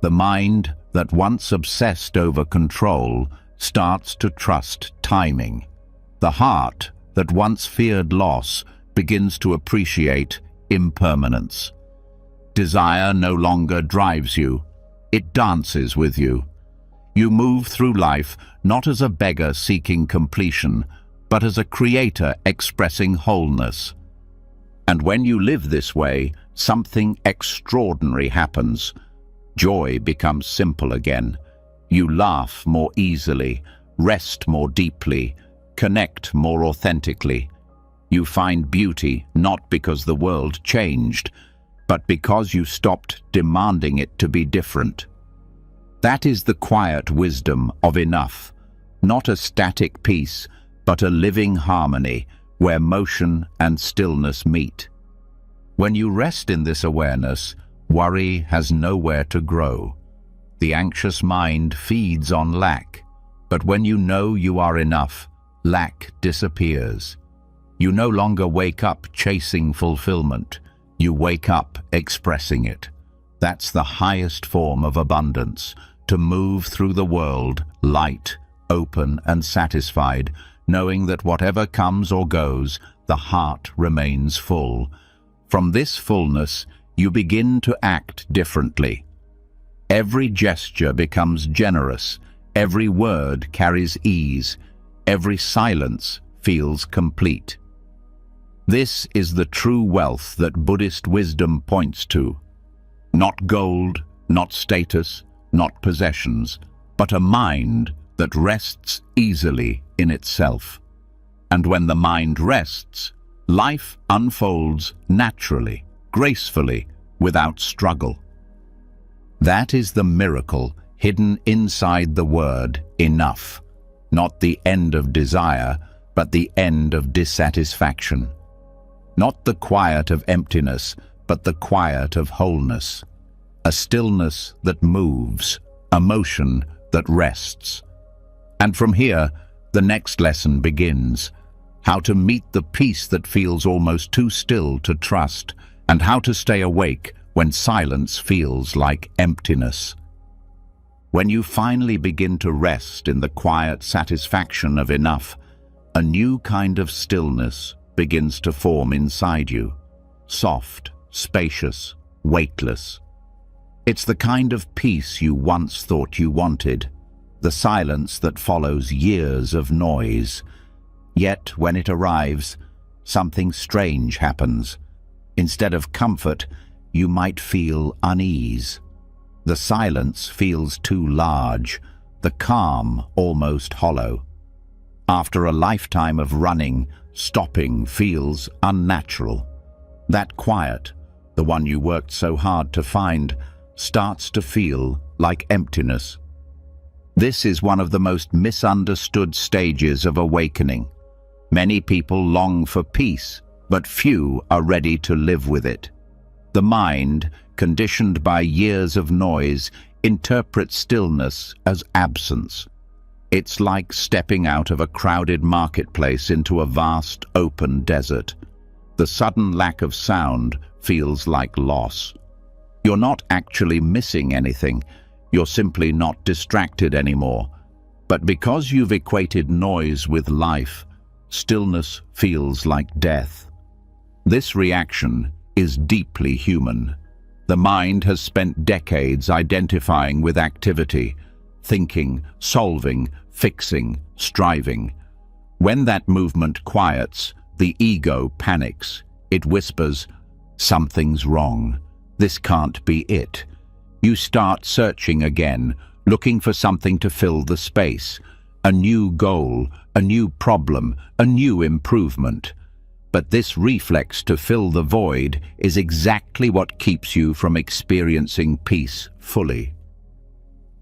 Speaker 1: The mind that once obsessed over control starts to trust timing. The heart that once feared loss begins to appreciate impermanence. Desire no longer drives you, it dances with you. You move through life not as a beggar seeking completion, but as a creator expressing wholeness. And when you live this way, something extraordinary happens. Joy becomes simple again. You laugh more easily, rest more deeply, connect more authentically. You find beauty not because the world changed, but because you stopped demanding it to be different. That is the quiet wisdom of enough, not a static peace, but a living harmony where motion and stillness meet. When you rest in this awareness, worry has nowhere to grow. The anxious mind feeds on lack, but when you know you are enough, lack disappears. You no longer wake up chasing fulfillment. You wake up expressing it. That's the highest form of abundance, to move through the world light, open and satisfied, knowing that whatever comes or goes, the heart remains full. From this fullness, you begin to act differently. Every gesture becomes generous, every word carries ease, every silence feels complete. This is the true wealth that Buddhist wisdom points to. Not gold, not status, not possessions, but a mind that rests easily in itself. And when the mind rests, life unfolds naturally, gracefully, without struggle. That is the miracle hidden inside the word enough, not the end of desire, but the end of dissatisfaction. Not the quiet of emptiness, but the quiet of wholeness. A stillness that moves, a motion that rests. And from here, the next lesson begins. How to meet the peace that feels almost too still to trust, and how to stay awake when silence feels like emptiness. When you finally begin to rest in the quiet satisfaction of enough, a new kind of stillness begins to form inside you. Soft, spacious, weightless. It's the kind of peace you once thought you wanted, the silence that follows years of noise. Yet when it arrives, something strange happens. Instead of comfort, you might feel unease. The silence feels too large, the calm almost hollow. After a lifetime of running, stopping feels unnatural. That quiet, the one you worked so hard to find, starts to feel like emptiness. This is one of the most misunderstood stages of awakening. Many people long for peace, but few are ready to live with it. The mind, conditioned by years of noise, interprets stillness as absence. It's like stepping out of a crowded marketplace into a vast, open desert. The sudden lack of sound feels like loss. You're not actually missing anything. You're simply not distracted anymore. But because you've equated noise with life, stillness feels like death. This reaction is deeply human. The mind has spent decades identifying with activity, thinking, solving, fixing, striving. When that movement quiets, the ego panics. It whispers, "Something's wrong. This can't be it." You start searching again, looking for something to fill the space. A new goal, a new problem, a new improvement. But this reflex to fill the void is exactly what keeps you from experiencing peace fully.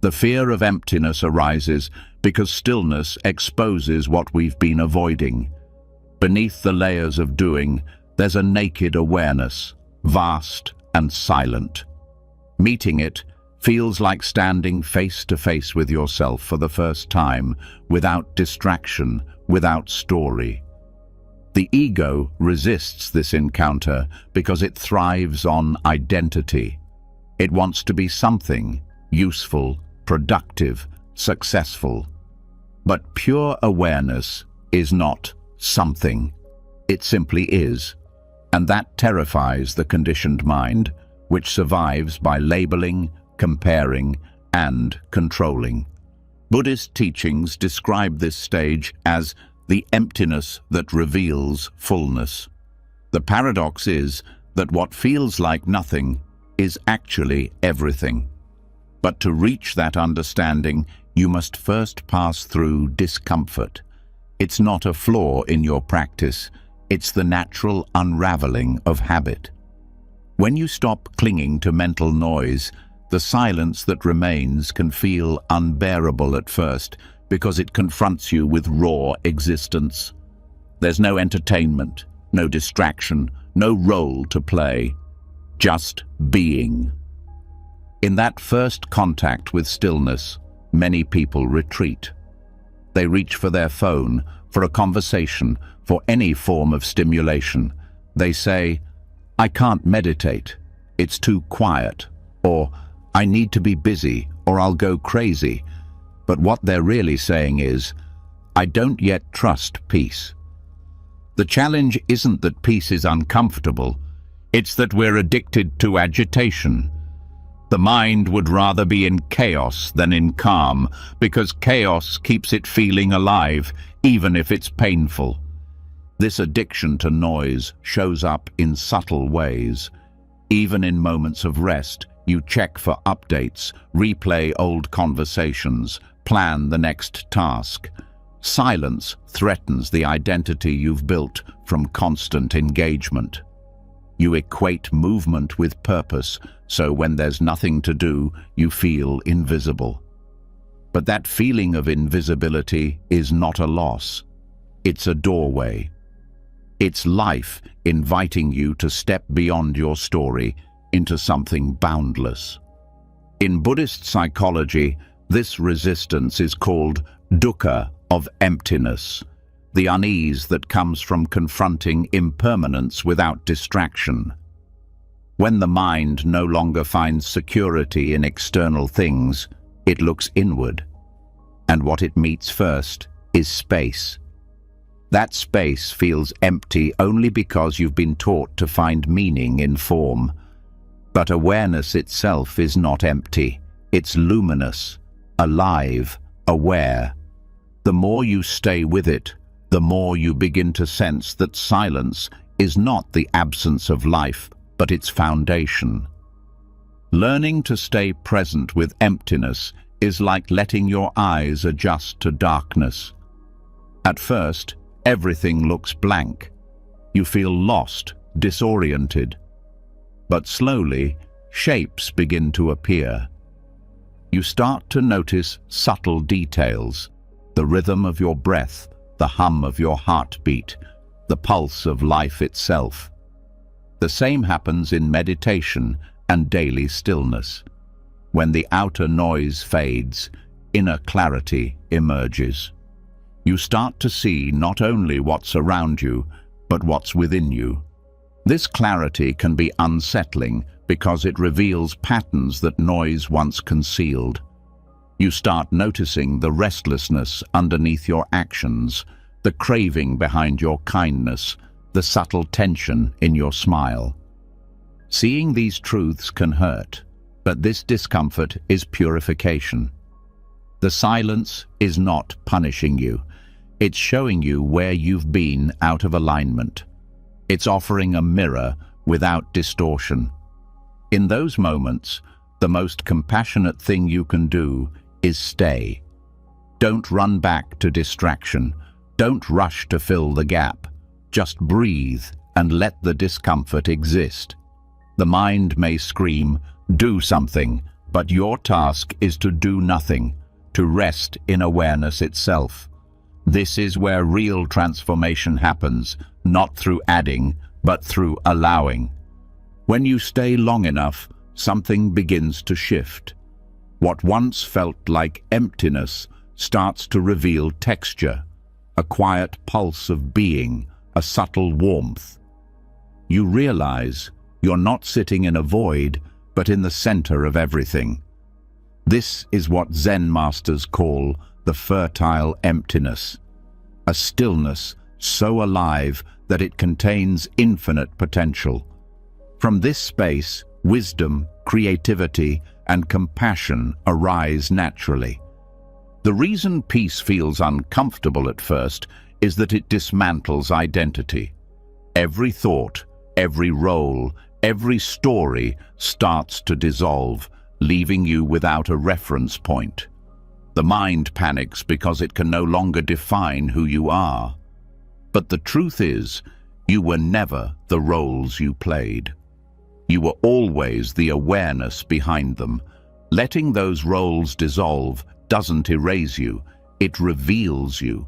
Speaker 1: The fear of emptiness arises because stillness exposes what we've been avoiding. Beneath the layers of doing, there's a naked awareness, vast and silent. Meeting it feels like standing face to face with yourself for the first time, without distraction, without story. The ego resists this encounter because it thrives on identity. It wants to be something, useful, productive, successful. But pure awareness is not something. It simply is. And that terrifies the conditioned mind, which survives by labeling, comparing, and controlling. Buddhist teachings describe this stage as the emptiness that reveals fullness. The paradox is that what feels like nothing is actually everything. But to reach that understanding, you must first pass through discomfort. It's not a flaw in your practice, it's the natural unraveling of habit. When you stop clinging to mental noise, the silence that remains can feel unbearable at first, because it confronts you with raw existence. There's no entertainment, no distraction, no role to play, just being. In that first contact with stillness, many people retreat. They reach for their phone, for a conversation, for any form of stimulation. They say, "I can't meditate, it's too quiet," or "I need to be busy or I'll go crazy." But what they're really saying is, "I don't yet trust peace." The challenge isn't that peace is uncomfortable, it's that we're addicted to agitation. The mind would rather be in chaos than in calm, because chaos keeps it feeling alive, even if it's painful. This addiction to noise shows up in subtle ways. Even in moments of rest, you check for updates, replay old conversations, plan the next task. Silence threatens the identity you've built from constant engagement. You equate movement with purpose, so when there's nothing to do, you feel invisible. But that feeling of invisibility is not a loss. It's a doorway. It's life inviting you to step beyond your story into something boundless. In Buddhist psychology, this resistance is called dukkha of emptiness, the unease that comes from confronting impermanence without distraction. When the mind no longer finds security in external things, it looks inward. And what it meets first is space. That space feels empty only because you've been taught to find meaning in form. But awareness itself is not empty. It's luminous, alive, aware. The more you stay with it, the more you begin to sense that silence is not the absence of life, but its foundation. Learning to stay present with emptiness is like letting your eyes adjust to darkness. At first, everything looks blank. You feel lost, disoriented. But slowly, shapes begin to appear. You start to notice subtle details, the rhythm of your breath, the hum of your heartbeat, the pulse of life itself. The same happens in meditation and daily stillness. When the outer noise fades, inner clarity emerges. You start to see not only what's around you, but what's within you. This clarity can be unsettling because it reveals patterns that noise once concealed. You start noticing the restlessness underneath your actions, the craving behind your kindness, the subtle tension in your smile. Seeing these truths can hurt, but this discomfort is purification. The silence is not punishing you. It's showing you where you've been out of alignment. It's offering a mirror without distortion. In those moments, the most compassionate thing you can do is stay. Don't run back to distraction. Don't rush to fill the gap. Just breathe and let the discomfort exist. The mind may scream, "Do something," but your task is to do nothing, to rest in awareness itself. This is where real transformation happens, not through adding, but through allowing. When you stay long enough, something begins to shift. What once felt like emptiness starts to reveal texture, a quiet pulse of being, a subtle warmth. You realize you're not sitting in a void, but in the center of everything. This is what Zen masters call the fertile emptiness, a stillness so alive that it contains infinite potential. From this space, wisdom, creativity, and compassion arise naturally. The reason peace feels uncomfortable at first is that it dismantles identity. Every thought, every role, every story starts to dissolve, leaving you without a reference point. The mind panics because it can no longer define who you are. But the truth is, you were never the roles you played. You were always the awareness behind them. Letting those roles dissolve doesn't erase you, it reveals you.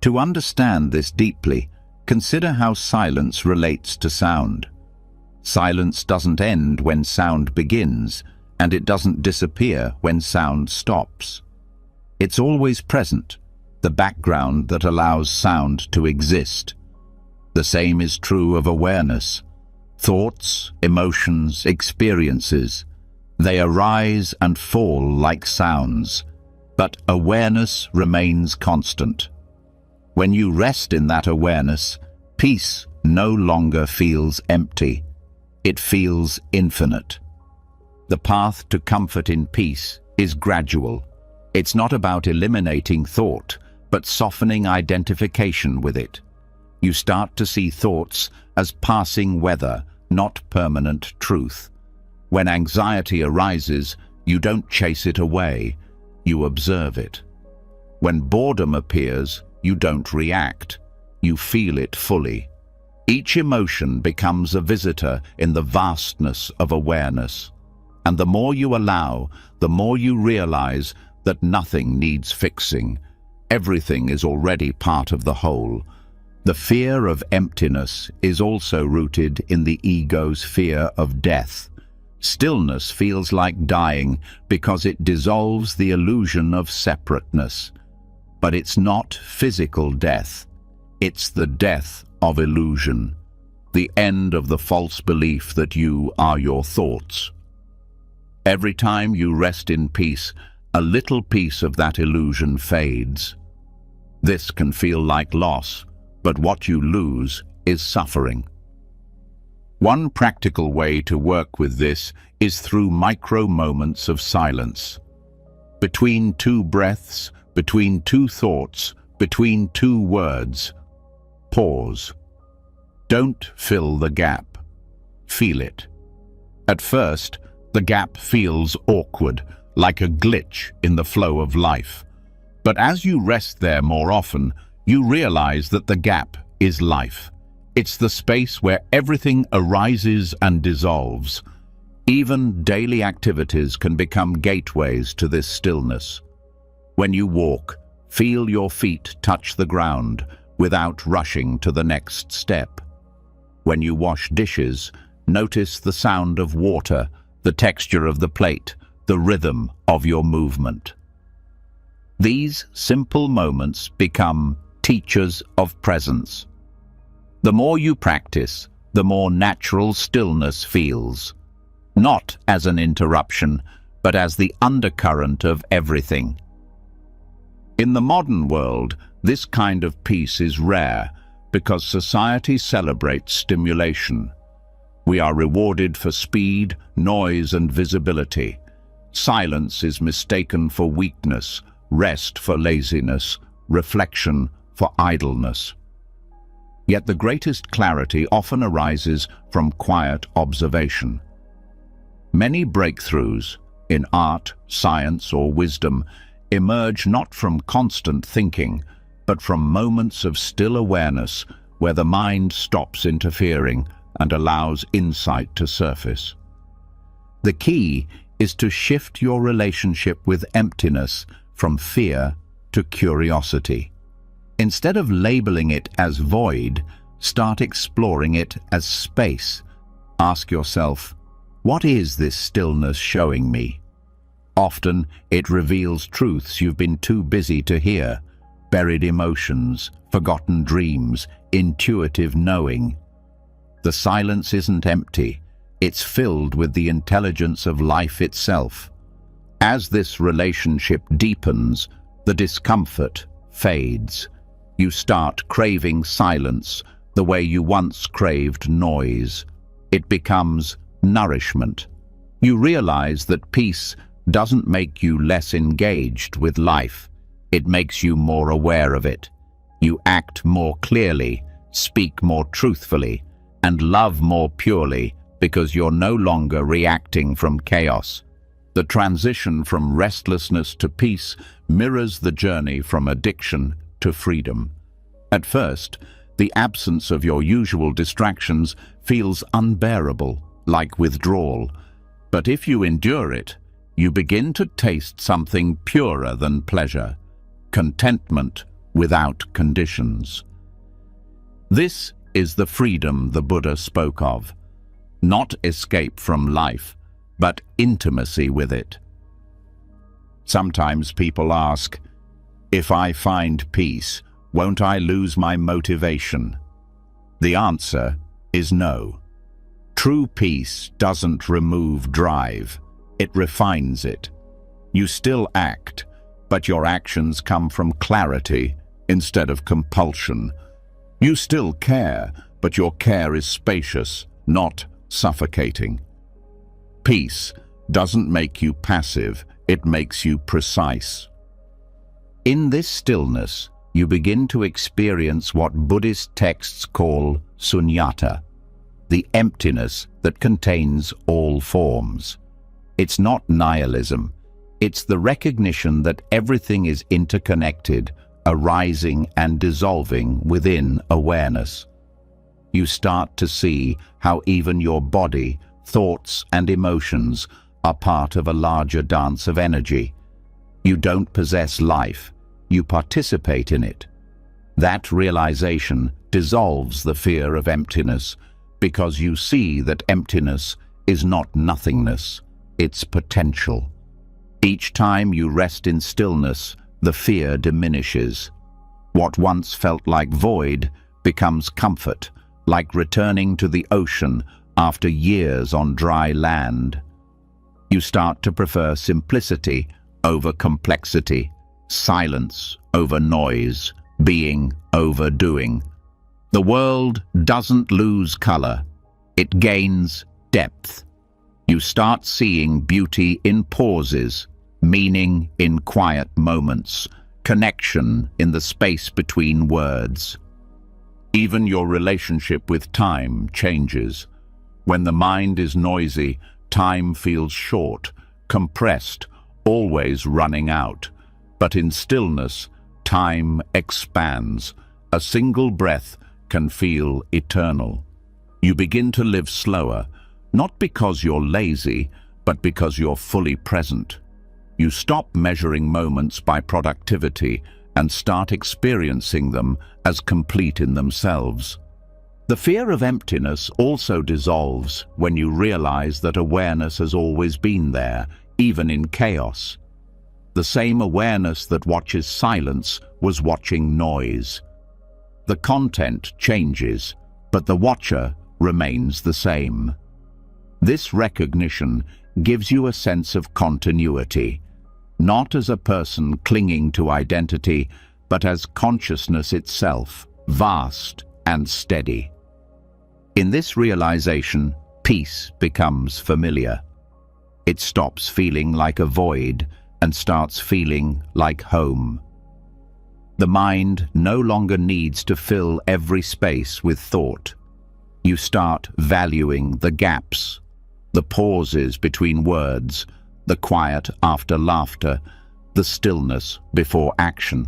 Speaker 1: To understand this deeply, consider how silence relates to sound. Silence doesn't end when sound begins, and it doesn't disappear when sound stops. It's always present, the background that allows sound to exist. The same is true of awareness. Thoughts, emotions, experiences, they arise and fall like sounds, but awareness remains constant. When you rest in that awareness, peace no longer feels empty. It feels infinite. The path to comfort in peace is gradual. It's not about eliminating thought, but softening identification with it. You start to see thoughts as passing weather, not permanent truth. When anxiety arises, you don't chase it away, you observe it. When boredom appears, you don't react, you feel it fully. Each emotion becomes a visitor in the vastness of awareness. And the more you allow, the more you realize that nothing needs fixing. Everything is already part of the whole. The fear of emptiness is also rooted in the ego's fear of death. Stillness feels like dying because it dissolves the illusion of separateness. But it's not physical death. It's the death of illusion, the end of the false belief that you are your thoughts. Every time you rest in peace, a little piece of that illusion fades. This can feel like loss, but what you lose is suffering. One practical way to work with this is through micro moments of silence. Between two breaths, between two thoughts, between two words. Pause. Don't fill the gap. Feel it. At first, the gap feels awkward, like a glitch in the flow of life. But as you rest there more often, you realize that the gap is life. It's the space where everything arises and dissolves. Even daily activities can become gateways to this stillness. When you walk, feel your feet touch the ground without rushing to the next step. When you wash dishes, notice the sound of water, the texture of the plate, the rhythm of your movement. These simple moments become teachers of presence. The more you practice, the more natural stillness feels, not as an interruption, but as the undercurrent of everything. In the modern world, this kind of peace is rare because society celebrates stimulation. We are rewarded for speed, noise, and visibility. Silence is mistaken for weakness, rest for laziness, reflection for idleness. Yet the greatest clarity often arises from quiet observation. Many breakthroughs in art, science, or wisdom emerge not from constant thinking, but from moments of still awareness where the mind stops interfering and allows insight to surface. The key is to shift your relationship with emptiness from fear to curiosity. Instead of labeling it as void, start exploring it as space. Ask yourself, what is this stillness showing me? Often, it reveals truths you've been too busy to hear, buried emotions, forgotten dreams, intuitive knowing. The silence isn't empty, it's filled with the intelligence of life itself. As this relationship deepens, the discomfort fades. You start craving silence the way you once craved noise. It becomes nourishment. You realize that peace doesn't make you less engaged with life. It makes you more aware of it. You act more clearly, speak more truthfully, and love more purely because you're no longer reacting from chaos. The transition from restlessness to peace mirrors the journey from addiction to freedom. At first, the absence of your usual distractions feels unbearable, like withdrawal. But if you endure it, you begin to taste something purer than pleasure, contentment without conditions. This is the freedom the Buddha spoke of, not escape from life, but intimacy with it. Sometimes people ask, if I find peace, won't I lose my motivation? The answer is no. True peace doesn't remove drive, it refines it. You still act, but your actions come from clarity instead of compulsion. You still care, but your care is spacious, not suffocating. Peace doesn't make you passive, it makes you precise. In this stillness, you begin to experience what Buddhist texts call sunyata, the emptiness that contains all forms. It's not nihilism, it's the recognition that everything is interconnected, arising and dissolving within awareness. You start to see how even your body, thoughts and emotions are part of a larger dance of energy. You don't possess life, you participate in it. That realization dissolves the fear of emptiness because you see that emptiness is not nothingness, it's potential. Each time you rest in stillness, the fear diminishes. What once felt like void becomes comfort, like returning to the ocean after years on dry land. You start to prefer simplicity over complexity, silence over noise, being over doing. The world doesn't lose color, it gains depth. You start seeing beauty in pauses, meaning in quiet moments, connection in the space between words. Even your relationship with time changes. When the mind is noisy, time feels short, compressed, always running out. But in stillness, time expands. A single breath can feel eternal. You begin to live slower, not because you're lazy, but because you're fully present. You stop measuring moments by productivity and start experiencing them as complete in themselves. The fear of emptiness also dissolves when you realize that awareness has always been there, even in chaos. The same awareness that watches silence was watching noise. The content changes, but the watcher remains the same. This recognition gives you a sense of continuity, not as a person clinging to identity, but as consciousness itself, vast and steady. In this realization, peace becomes familiar. It stops feeling like a void and starts feeling like home. The mind no longer needs to fill every space with thought. You start valuing the gaps, the pauses between words, the quiet after laughter, the stillness before action.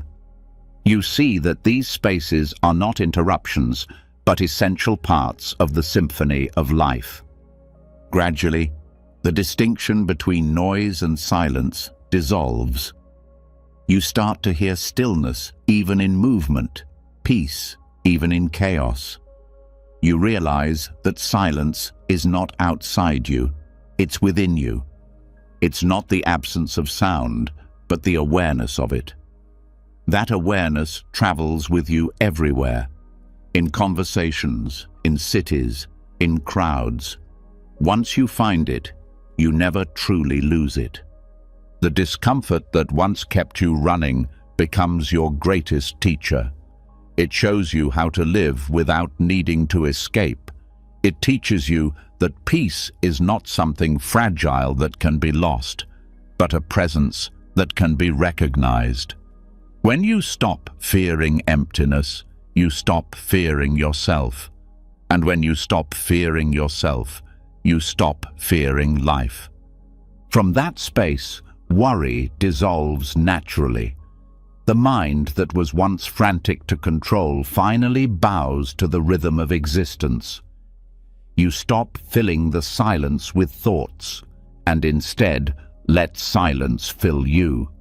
Speaker 1: You see that these spaces are not interruptions, but essential parts of the symphony of life. Gradually, the distinction between noise and silence dissolves. You start to hear stillness even in movement, peace even in chaos. You realize that silence is not outside you, it's within you. It's not the absence of sound, but the awareness of it. That awareness travels with you everywhere, in conversations, in cities, in crowds. Once you find it, you never truly lose it. The discomfort that once kept you running becomes your greatest teacher. It shows you how to live without needing to escape. It teaches you that peace is not something fragile that can be lost, but a presence that can be recognized. When you stop fearing emptiness, you stop fearing yourself. And when you stop fearing yourself, you stop fearing life. From that space, worry dissolves naturally. The mind that was once frantic to control finally bows to the rhythm of existence. You stop filling the silence with thoughts, and instead let silence fill you.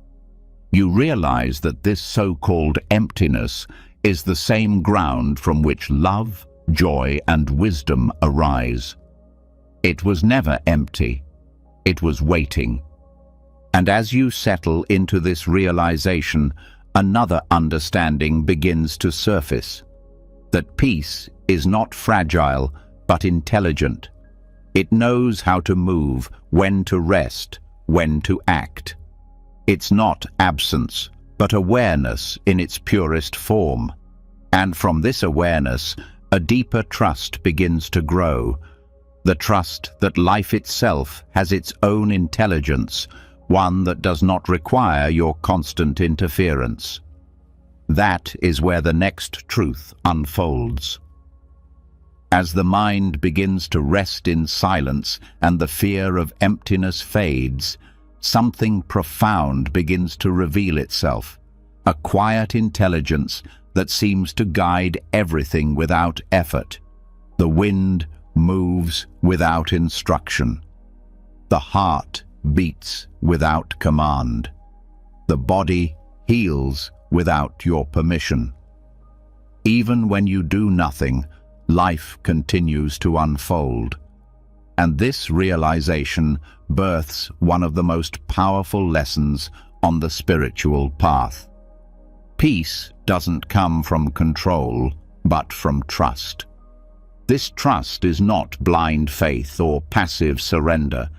Speaker 1: You realize that this so-called emptiness is the same ground from which love, joy, and wisdom arise. It was never empty. It was waiting. And as you settle into this realization, another understanding begins to surface. That peace is not fragile, but intelligent. It knows how to move, when to rest, when to act. It's not absence, but awareness in its purest form. And from this awareness, a deeper trust begins to grow. The trust that life itself has its own intelligence, one that does not require your constant interference. That is where the next truth unfolds. As the mind begins to rest in silence and the fear of emptiness fades, something profound begins to reveal itself, a quiet intelligence that seems to guide everything without effort. The wind moves without instruction. The heart beats without command. The body heals without your permission. Even when you do nothing, life continues to unfold. And this realization births one of the most powerful lessons on the spiritual path. Peace doesn't come from control, but from trust. This trust is not blind faith or passive surrender.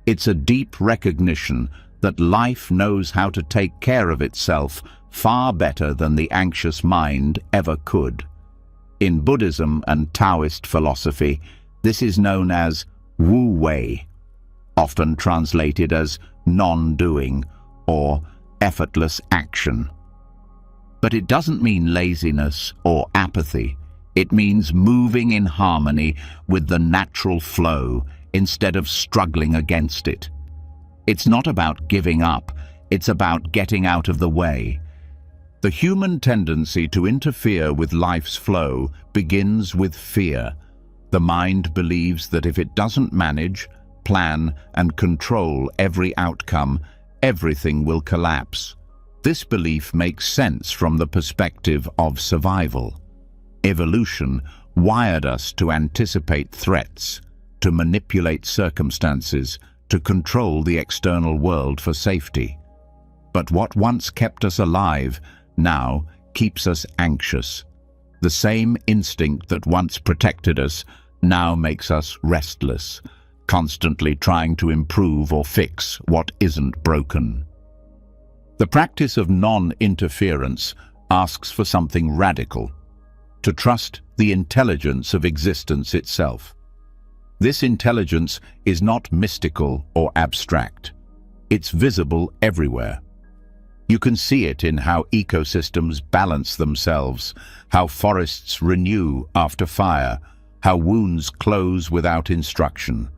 Speaker 1: It's a deep recognition that life knows how to take care of itself far better than the anxious mind ever could. In Buddhism and Taoist philosophy, this is known as Wu Wei, often translated as non-doing or effortless action. But it doesn't mean laziness or apathy. It means moving in harmony with the natural flow instead of struggling against it. It's not about giving up, it's about getting out of the way. The human tendency to interfere with life's flow begins with fear. The mind believes that if it doesn't manage, plan, and control every outcome, everything will collapse. This belief makes sense from the perspective of survival. Evolution wired us to anticipate threats, to manipulate circumstances, to control the external world for safety. But what once kept us alive now keeps us anxious. The same instinct that once protected us now makes us restless, constantly trying to improve or fix what isn't broken. The practice of non-interference asks for something radical: to trust the intelligence of existence itself. This intelligence is not mystical or abstract. It's visible everywhere. You can see it in how ecosystems balance themselves, how forests renew after fire, how wounds close without instruction.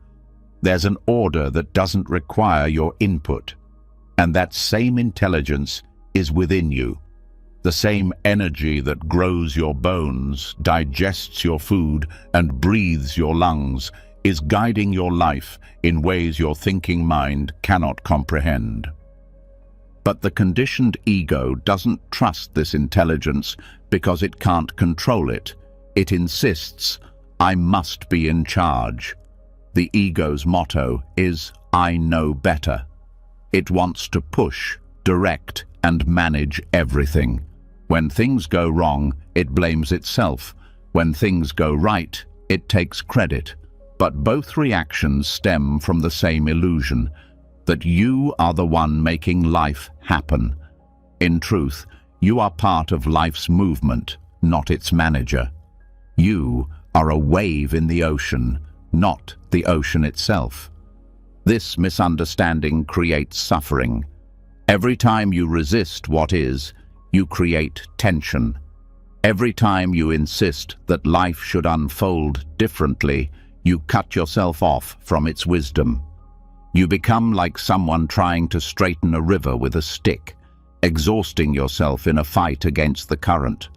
Speaker 1: There's an order that doesn't require your input, and that same intelligence is within you. The same energy that grows your bones, digests your food, and breathes your lungs is guiding your life in ways your thinking mind cannot comprehend. But the conditioned ego doesn't trust this intelligence because it can't control it. It insists, "I must be in charge." The ego's motto is, "I know better." It wants to push, direct, and manage everything. When things go wrong, it blames itself. When things go right, it takes credit. But both reactions stem from the same illusion, that you are the one making life happen. In truth, you are part of life's movement, not its manager. You are a wave in the ocean, not the ocean itself. This misunderstanding creates suffering. Every time you resist what is, you create tension. Every time you insist that life should unfold differently, you cut yourself off from its wisdom. You become like someone trying to straighten a river with a stick, exhausting yourself in a fight against the current.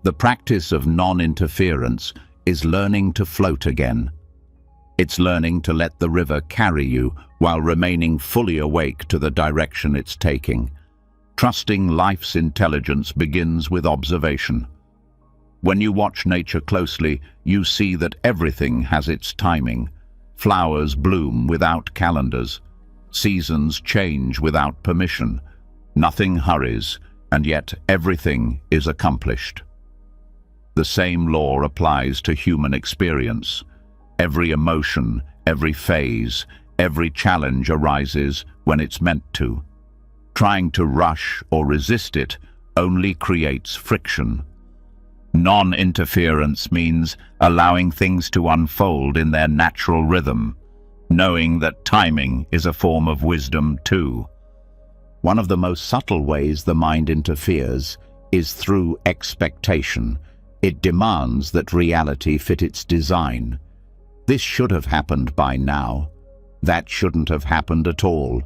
Speaker 1: The practice of non-interference is learning to float again. It's learning to let the river carry you while remaining fully awake to the direction it's taking. Trusting life's intelligence begins with observation. When you watch nature closely, you see that everything has its timing. Flowers bloom without calendars. Seasons change without permission. Nothing hurries, and yet everything is accomplished. The same law applies to human experience. Every emotion, every phase, every challenge arises when it's meant to. Trying to rush or resist it only creates friction. Non-interference means allowing things to unfold in their natural rhythm, knowing that timing is a form of wisdom too. One of the most subtle ways the mind interferes is through expectation. It demands that reality fit its design. This should have happened by now. That shouldn't have happened at all.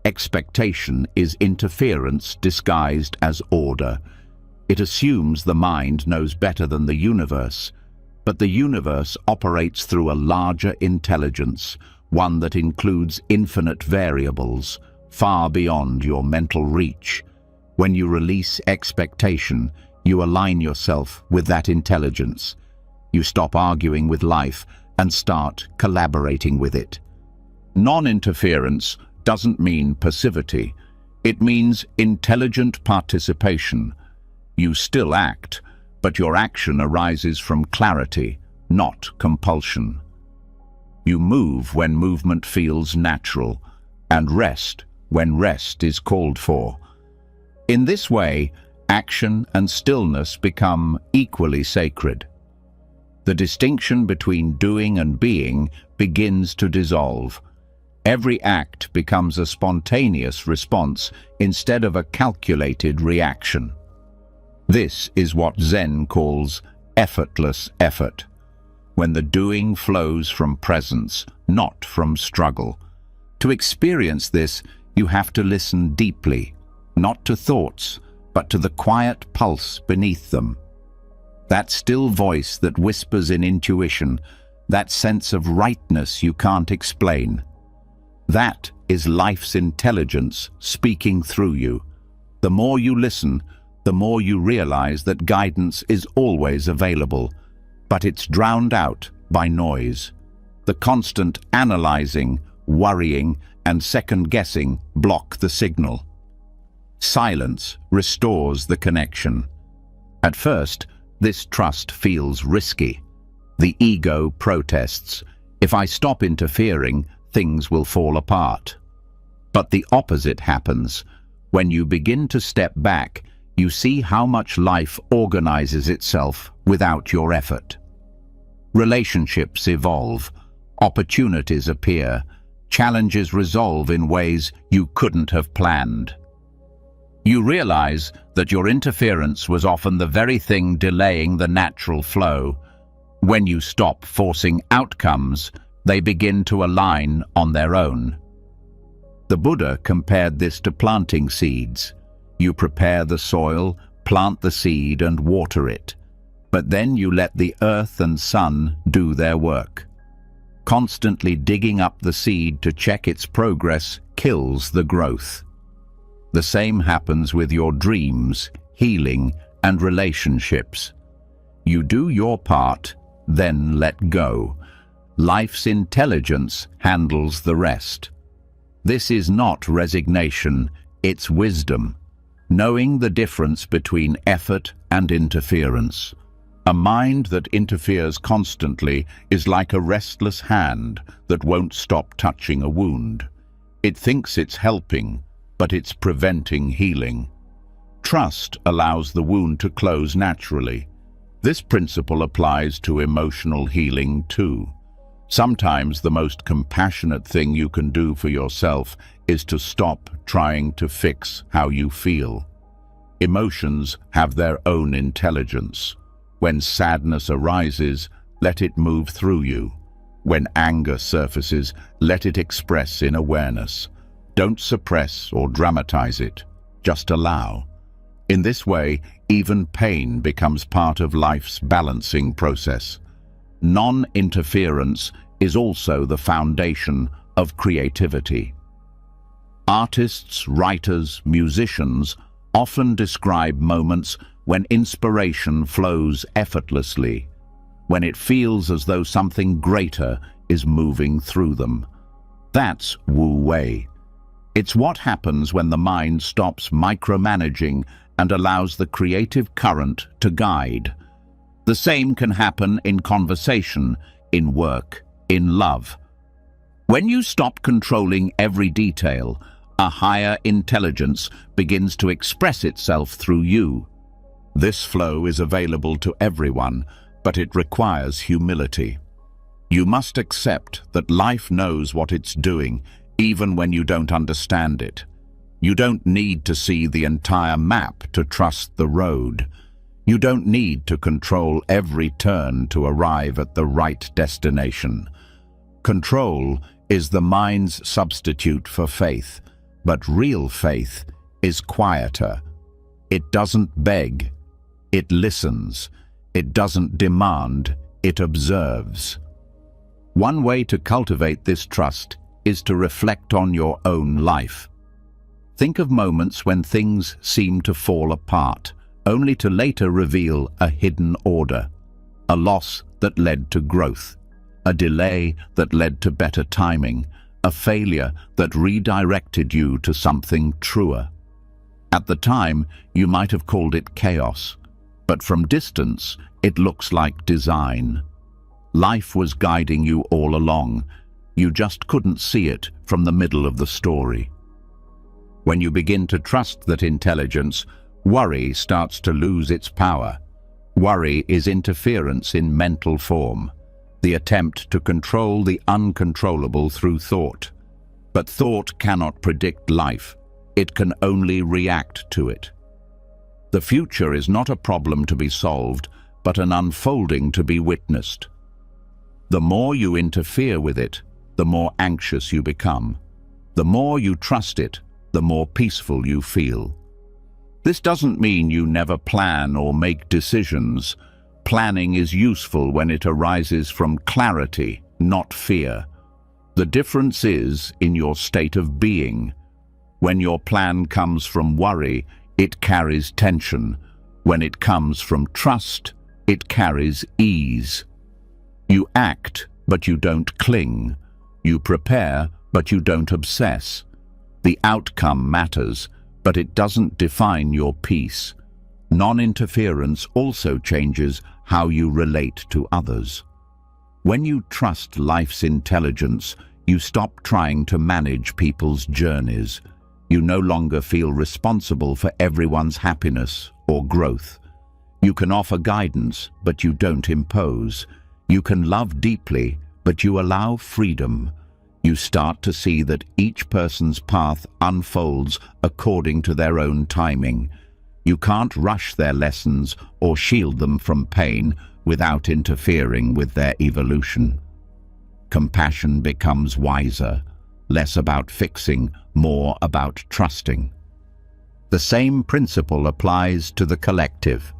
Speaker 1: Expectation is interference disguised as order. It assumes the mind knows better than the universe, but the universe operates through a larger intelligence, one that includes infinite variables, far beyond your mental reach. When you release expectation, you align yourself with that intelligence. You stop arguing with life and start collaborating with it. Non-interference doesn't mean passivity. It means intelligent participation. You still act, but your action arises from clarity, not compulsion. You move when movement feels natural, and rest when rest is called for. In this way, action and stillness become equally sacred. The distinction between doing and being begins to dissolve. Every act becomes a spontaneous response instead of a calculated reaction. This is what Zen calls effortless effort, when the doing flows from presence, not from struggle. To experience this, you have to listen deeply, not to thoughts, but to the quiet pulse beneath them. That still voice that whispers in intuition, that sense of rightness you can't explain. That is life's intelligence speaking through you. The more you listen, the more you realize that guidance is always available, but it's drowned out by noise. The constant analyzing, worrying, and second-guessing block the signal. Silence restores the connection. At first, this trust feels risky. The ego protests. If I stop interfering, things will fall apart. But the opposite happens. When you begin to step back, you see how much life organizes itself without your effort. Relationships evolve, opportunities appear, challenges resolve in ways you couldn't have planned. You realize that your interference was often the very thing delaying the natural flow. When you stop forcing outcomes, they begin to align on their own. The Buddha compared this to planting seeds. You prepare the soil, plant the seed and water it, but then you let the earth and sun do their work. Constantly digging up the seed to check its progress kills the growth. The same happens with your dreams, healing, and relationships. You do your part, then let go. Life's intelligence handles the rest. This is not resignation, it's wisdom, knowing the difference between effort and interference. A mind that interferes constantly is like a restless hand that won't stop touching a wound. It thinks it's helping, but it's preventing healing. Trust allows the wound to close naturally. This principle applies to emotional healing too. Sometimes the most compassionate thing you can do for yourself is to stop trying to fix how you feel. Emotions have their own intelligence. When sadness arises, let it move through you. When anger surfaces, let it express in awareness. Don't suppress or dramatize it, just allow. In this way, even pain becomes part of life's balancing process. Non-interference is also the foundation of creativity. Artists, writers, musicians often describe moments when inspiration flows effortlessly, when it feels as though something greater is moving through them. That's Wu Wei. It's what happens when the mind stops micromanaging and allows the creative current to guide. The same can happen in conversation, in work, in love. When you stop controlling every detail, a higher intelligence begins to express itself through you. This flow is available to everyone, but it requires humility. You must accept that life knows what it's doing, even when you don't understand it. You don't need to see the entire map to trust the road. You don't need to control every turn to arrive at the right destination. Control is the mind's substitute for faith, but real faith is quieter. It doesn't beg, it listens. It doesn't demand, it observes. One way to cultivate this trust is to reflect on your own life. Think of moments when things seem to fall apart, only to later reveal a hidden order, a loss that led to growth, a delay that led to better timing, a failure that redirected you to something truer. At the time, you might have called it chaos, but from distance, it looks like design. Life was guiding you all along. You just couldn't see it from the middle of the story. When you begin to trust that intelligence, worry starts to lose its power. Worry is interference in mental form, the attempt to control the uncontrollable through thought. But thought cannot predict life. It can only react to it. The future is not a problem to be solved, but an unfolding to be witnessed. The more you interfere with it, the more anxious you become. The more you trust it, the more peaceful you feel. This doesn't mean you never plan or make decisions. Planning is useful when it arises from clarity, not fear. The difference is in your state of being. When your plan comes from worry, it carries tension. When it comes from trust, it carries ease. You act, but you don't cling. You prepare, but you don't obsess. The outcome matters, but it doesn't define your peace. Non-interference also changes how you relate to others. When you trust life's intelligence, you stop trying to manage people's journeys. You no longer feel responsible for everyone's happiness or growth. You can offer guidance, but you don't impose. You can love deeply, but you allow freedom. You start to see that each person's path unfolds according to their own timing. You can't rush their lessons or shield them from pain without interfering with their evolution. Compassion becomes wiser, less about fixing, more about trusting. The same principle applies to the collective.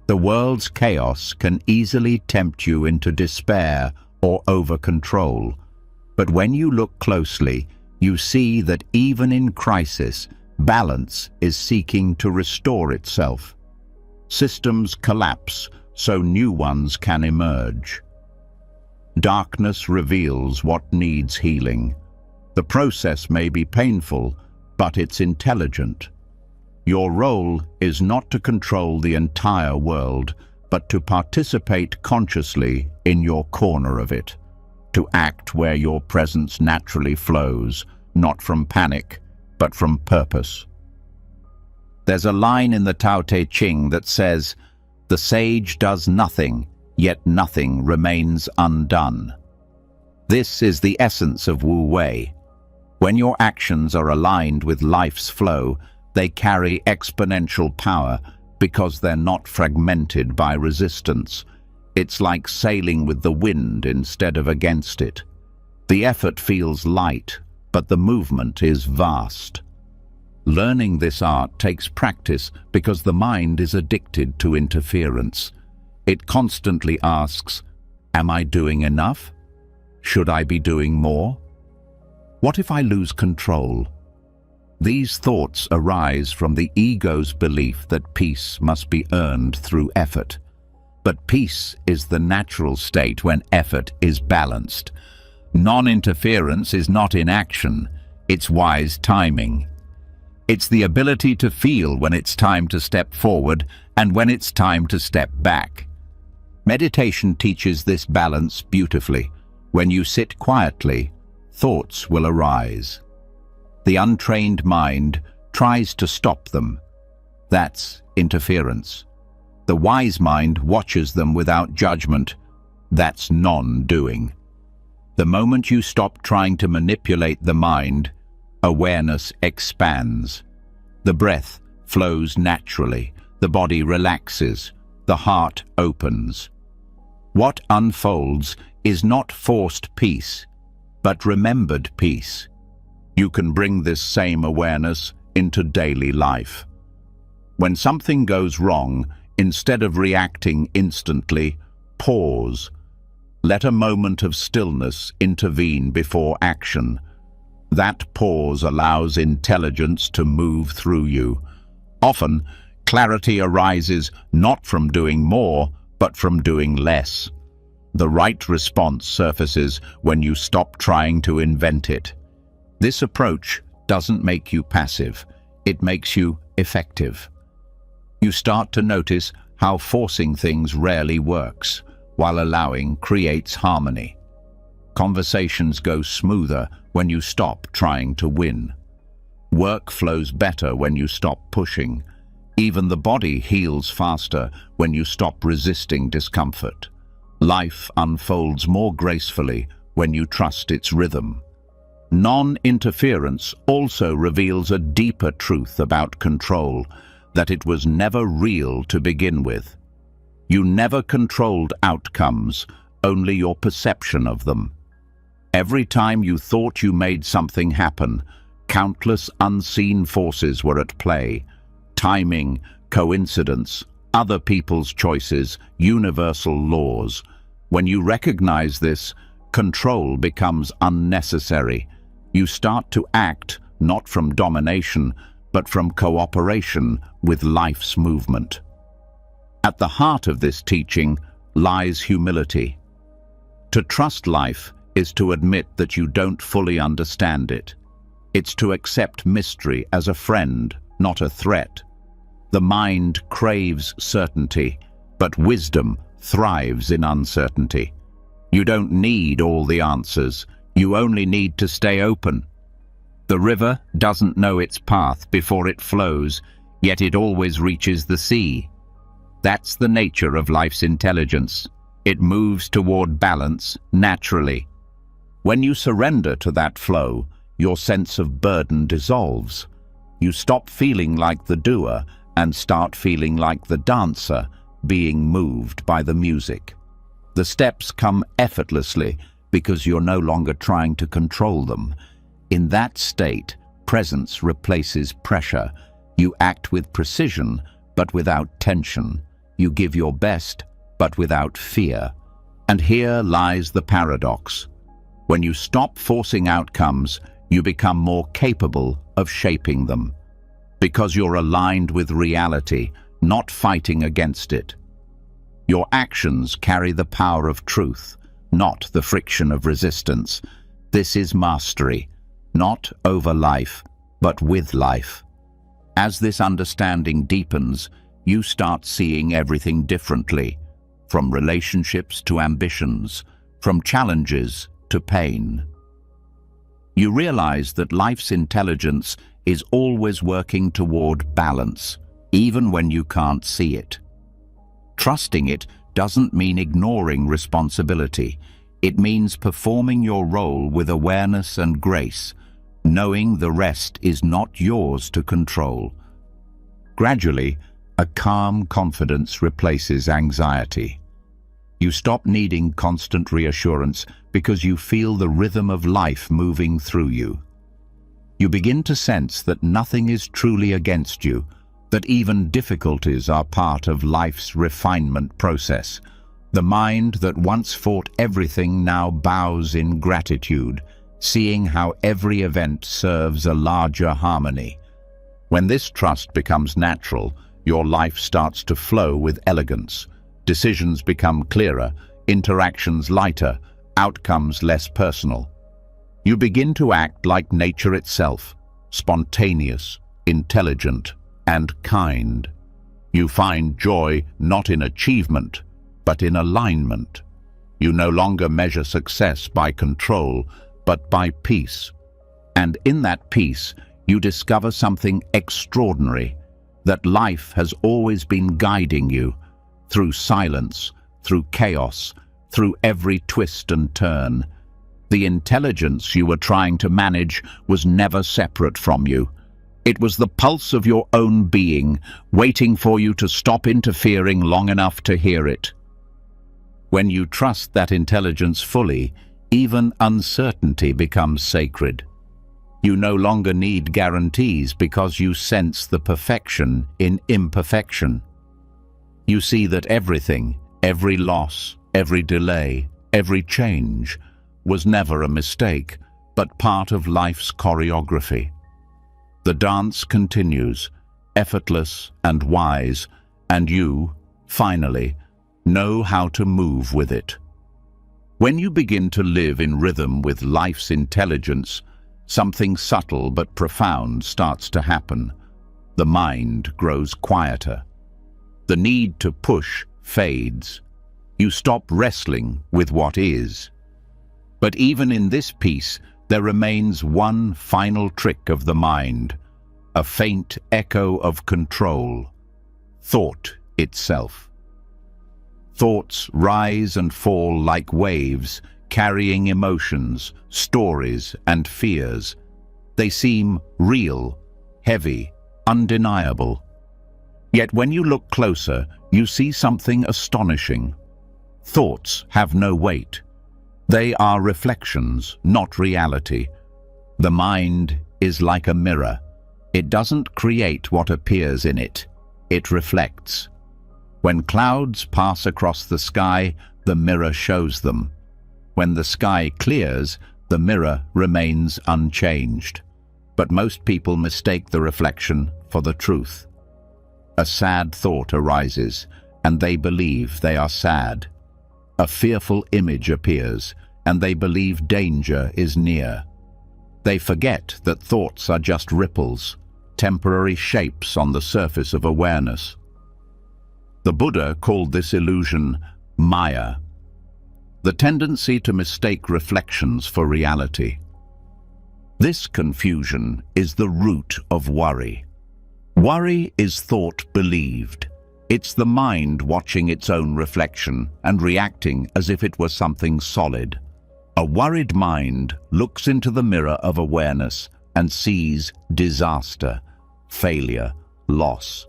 Speaker 1: The world's chaos can easily tempt you into despair or over-control. But when you look closely, you see that even in crisis, balance is seeking to restore itself. Systems collapse so new ones can emerge. Darkness reveals what needs healing. The process may be painful, but it's intelligent. Your role is not to control the entire world, but to participate consciously in your corner of it. To act where your presence naturally flows, not from panic, but from purpose. There's a line in the Tao Te Ching that says, "The sage does nothing, yet nothing remains undone." This is the essence of Wu Wei. When your actions are aligned with life's flow, they carry exponential power because they're not fragmented by resistance. It's like sailing with the wind instead of against it. The effort feels light, but the movement is vast. Learning this art takes practice because the mind is addicted to interference. It constantly asks, "Am I doing enough? Should I be doing more? What if I lose control?" These thoughts arise from the ego's belief that peace must be earned through effort. But peace is the natural state when effort is balanced. Non-interference is not inaction, it's wise timing. It's the ability to feel when it's time to step forward and when it's time to step back. Meditation teaches this balance beautifully. When you sit quietly, thoughts will arise. The untrained mind tries to stop them. That's interference. The wise mind watches them without judgment. That's non-doing. The moment you stop trying to manipulate the mind, awareness expands. The breath flows naturally. The body relaxes. The heart opens. What unfolds is not forced peace, but remembered peace. You can bring this same awareness into daily life. When something goes wrong, instead of reacting instantly, pause. Let a moment of stillness intervene before action. That pause allows intelligence to move through you. Often, clarity arises not from doing more, but from doing less. The right response surfaces when you stop trying to invent it. This approach doesn't make you passive, it makes you effective. You start to notice how forcing things rarely works, while allowing creates harmony. Conversations go smoother when you stop trying to win. Work flows better when you stop pushing. Even the body heals faster when you stop resisting discomfort. Life unfolds more gracefully when you trust its rhythm. Non-interference also reveals a deeper truth about control. that it was never real to begin with. You never controlled outcomes, only your perception of them. Every time you thought you made something happen, countless unseen forces were at play. Timing, coincidence, other people's choices, universal laws. When you recognize this, control becomes unnecessary. You start to act not from domination, but from cooperation with life's movement. At the heart of this teaching lies humility. To trust life is to admit that you don't fully understand it. It's to accept mystery as a friend, not a threat. The mind craves certainty, but wisdom thrives in uncertainty. You don't need all the answers, you only need to stay open. The river doesn't know its path before it flows, yet it always reaches the sea. That's the nature of life's intelligence. It moves toward balance naturally. When you surrender to that flow, your sense of burden dissolves. You stop feeling like the doer and start feeling like the dancer, being moved by the music. The steps come effortlessly because you're no longer trying to control them. In that state, presence replaces pressure. You act with precision, but without tension. You give your best, but without fear. And here lies the paradox. When you stop forcing outcomes, you become more capable of shaping them. Because you're aligned with reality, not fighting against it. Your actions carry the power of truth, not the friction of resistance. This is mastery, not over life, but with life. As this understanding deepens, you start seeing everything differently, from relationships to ambitions, from challenges to pain. You realize that life's intelligence is always working toward balance, even when you can't see it. Trusting it doesn't mean ignoring responsibility. It means performing your role with awareness and grace, knowing the rest is not yours to control. Gradually, a calm confidence replaces anxiety. You stop needing constant reassurance because you feel the rhythm of life moving through you. You begin to sense that nothing is truly against you, that even difficulties are part of life's refinement process. The mind that once fought everything now bows in gratitude, seeing how every event serves a larger harmony. When this trust becomes natural, your life starts to flow with elegance. Decisions become clearer, interactions lighter, outcomes less personal. You begin to act like nature itself, spontaneous, intelligent, and kind. You find joy not in achievement, but in alignment. You no longer measure success by control, but by peace. And in that peace, you discover something extraordinary, that life has always been guiding you, through silence, through chaos, through every twist and turn. The intelligence you were trying to manage was never separate from you. It was the pulse of your own being, waiting for you to stop interfering long enough to hear it. When you trust that intelligence fully, even uncertainty becomes sacred. You no longer need guarantees because you sense the perfection in imperfection. You see that everything, every loss, every delay, every change, was never a mistake, but part of life's choreography. The dance continues, effortless and wise, and you, finally, know how to move with it. When you begin to live in rhythm with life's intelligence, something subtle but profound starts to happen. The mind grows quieter. The need to push fades. You stop wrestling with what is. But even in this peace, there remains one final trick of the mind, a faint echo of control, thought itself. Thoughts rise and fall like waves, carrying emotions, stories, and fears. They seem real, heavy, undeniable. Yet when you look closer, you see something astonishing. Thoughts have no weight. They are reflections, not reality. The mind is like a mirror. It doesn't create what appears in it. It reflects. When clouds pass across the sky, the mirror shows them. When the sky clears, the mirror remains unchanged. But most people mistake the reflection for the truth. A sad thought arises, and they believe they are sad. A fearful image appears, and they believe danger is near. They forget that thoughts are just ripples, temporary shapes on the surface of awareness. The Buddha called this illusion Maya, the tendency to mistake reflections for reality. This confusion is the root of worry. Worry is thought believed. It's the mind watching its own reflection and reacting as if it were something solid. A worried mind looks into the mirror of awareness and sees disaster, failure, loss.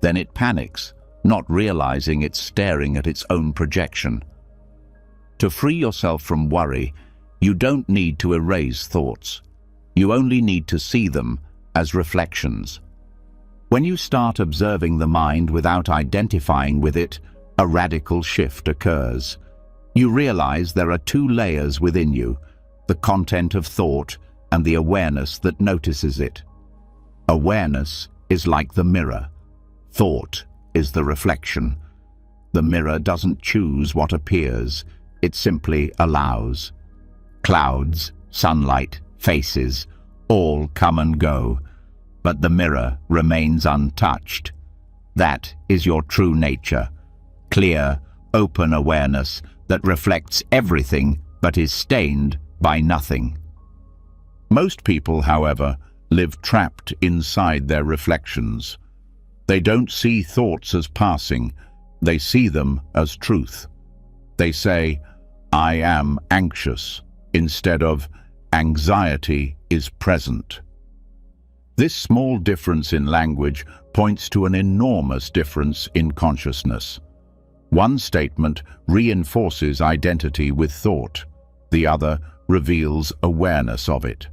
Speaker 1: Then it panics, not realizing it's staring at its own projection. To free yourself from worry, you don't need to erase thoughts. You only need to see them as reflections. When you start observing the mind without identifying with it, a radical shift occurs. You realize there are two layers within you, the content of thought and the awareness that notices it. Awareness is like the mirror. Thought is the reflection. The mirror doesn't choose what appears, it simply allows. Clouds, sunlight, faces, all come and go, but the mirror remains untouched. That is your true nature, clear, open awareness that reflects everything but is stained by nothing. Most people, however, live trapped inside their reflections. They don't see thoughts as passing, they see them as truth. They say, "I am anxious," instead of "anxiety is present." This small difference in language points to an enormous difference in consciousness. One statement reinforces identity with thought, the other reveals awareness of it.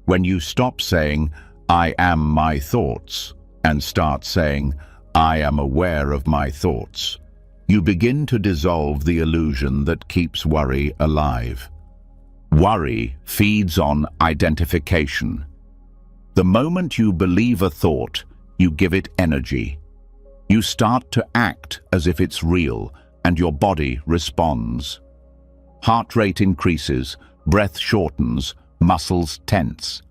Speaker 1: When you stop saying, "I am my thoughts," and start saying, "I am aware of my thoughts," you begin to dissolve the illusion that keeps worry alive. Worry feeds on identification. The moment you believe a thought, you give it energy. You start to act as if it's real, and your body responds. Heart rate increases, breath shortens, muscles tense.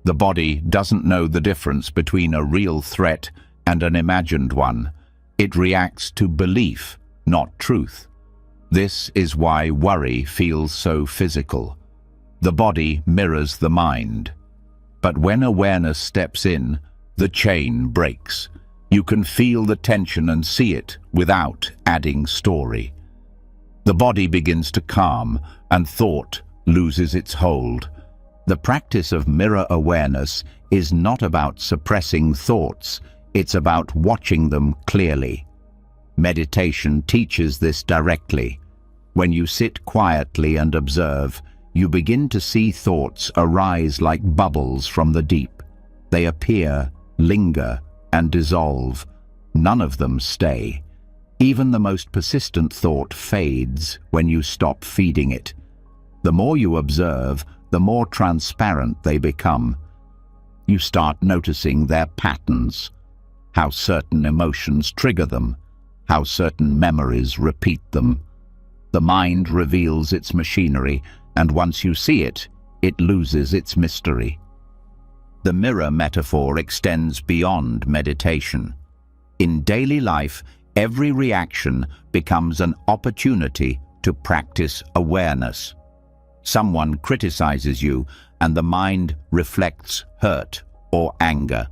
Speaker 1: The body doesn't know the difference between a real threat and an imagined one. It reacts to belief, not truth. This is why worry feels so physical. The body mirrors the mind. But when awareness steps in, the chain breaks. You can feel the tension and see it without adding story. The body begins to calm, and thought loses its hold. The practice of mirror awareness is not about suppressing thoughts, it's about watching them clearly. Meditation teaches this directly. When you sit quietly and observe, you begin to see thoughts arise like bubbles from the deep. They appear, linger, and dissolve. None of them stay. Even the most persistent thought fades when you stop feeding it. The more you observe, the more transparent they become. You start noticing their patterns, how certain emotions trigger them, how certain memories repeat them. The mind reveals its machinery, and once you see it, it loses its mystery. The mirror metaphor extends beyond meditation. In daily life, every reaction becomes an opportunity to practice awareness. Someone criticizes you, and the mind reflects hurt or anger.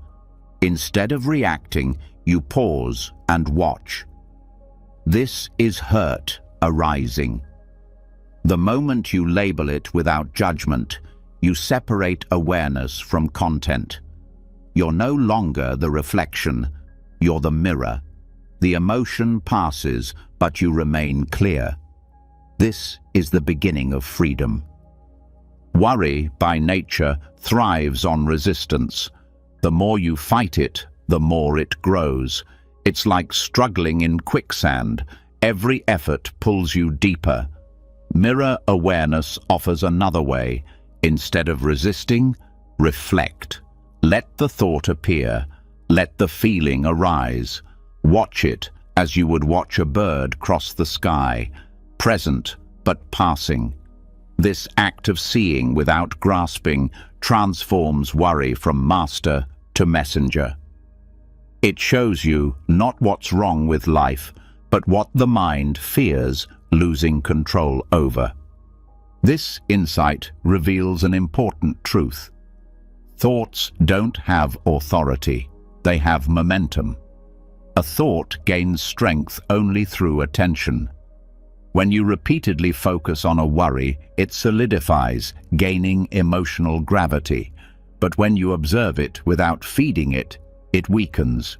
Speaker 1: Instead of reacting, you pause and watch. This is hurt arising. The moment you label it without judgment, you separate awareness from content. You're no longer the reflection, You're the mirror. The emotion passes, but you remain clear. This is the beginning of freedom. Worry, by nature, thrives on resistance. The more you fight it, the more it grows. It's like struggling in quicksand. Every effort pulls you deeper. Mirror awareness offers another way. Instead of resisting, reflect. Let the thought appear. Let the feeling arise. Watch it as you would watch a bird cross the sky, present but passing. This act of seeing without grasping transforms worry from master to messenger. It shows you not what's wrong with life, but what the mind fears losing control over. This insight reveals an important truth. Thoughts don't have authority, they have momentum. A thought gains strength only through attention. When you repeatedly focus on a worry, it solidifies, gaining emotional gravity. But when you observe it without feeding it, it weakens.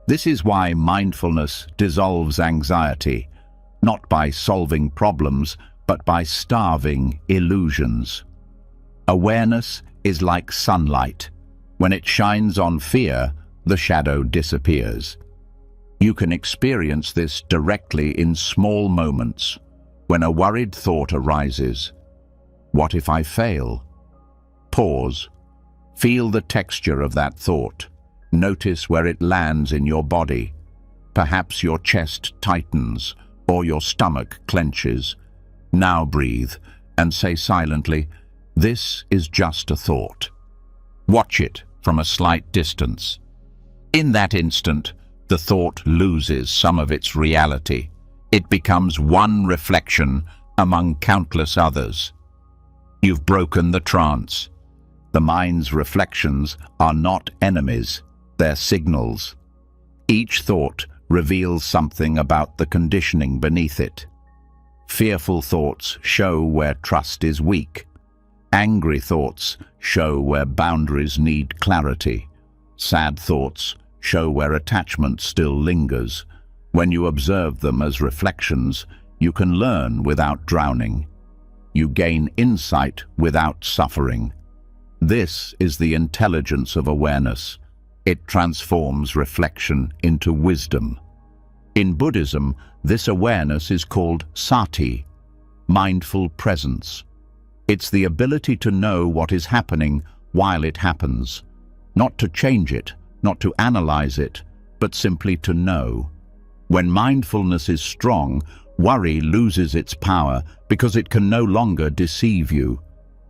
Speaker 1: This is why mindfulness dissolves anxiety, not by solving problems, but by starving illusions. Awareness is like sunlight. When it shines on fear, the shadow disappears. You can experience this directly in small moments. When a worried thought arises, what if I fail? Pause. Feel the texture of that thought. Notice where it lands in your body. Perhaps your chest tightens or your stomach clenches. Now breathe and say silently, "This is just a thought." Watch it from a slight distance. In that instant, the thought loses some of its reality. It becomes one reflection among countless others. You've broken the trance. The mind's reflections are not enemies, they're signals. Each thought reveals something about the conditioning beneath it. Fearful thoughts show where trust is weak. Angry thoughts show where boundaries need clarity. Sad thoughts show where attachment still lingers. When you observe them as reflections, you can learn without drowning. You gain insight without suffering. This is the intelligence of awareness. It transforms reflection into wisdom. In Buddhism, this awareness is called sati, mindful presence. It's the ability to know what is happening while it happens, not to change it, not to analyze it, but simply to know. When mindfulness is strong, worry loses its power because it can no longer deceive you.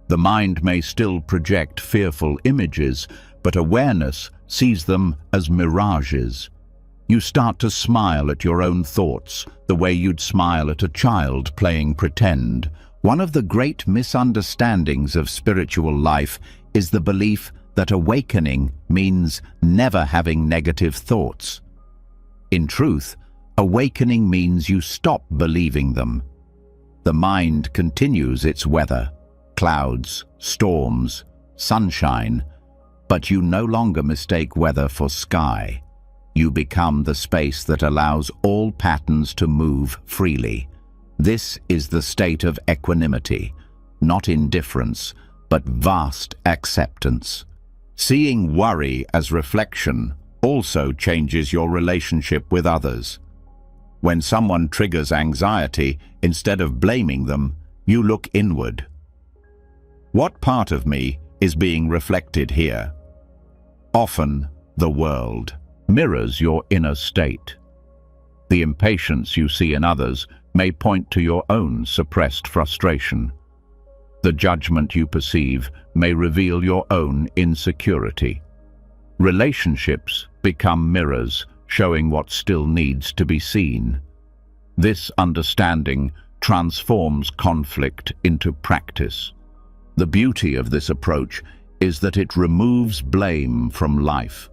Speaker 1: The mind may still project fearful images, but awareness sees them as mirages. You start to smile at your own thoughts, the way you'd smile at a child playing pretend. One of the great misunderstandings of spiritual life is the belief that awakening means never having negative thoughts. In truth, awakening means you stop believing them. The mind continues its weather, clouds, storms, sunshine, but you no longer mistake weather for sky. You become the space that allows all patterns to move freely. This is the state of equanimity, not indifference, but vast acceptance. Seeing worry as reflection also changes your relationship with others. When someone triggers anxiety, instead of blaming them, you look inward. What part of me is being reflected here? Often, the world mirrors your inner state. The impatience you see in others may point to your own suppressed frustration. The judgment you perceive may reveal your own insecurity. Relationships become mirrors, showing what still needs to be seen. This understanding transforms conflict into practice. The beauty of this approach is that it removes blame from life.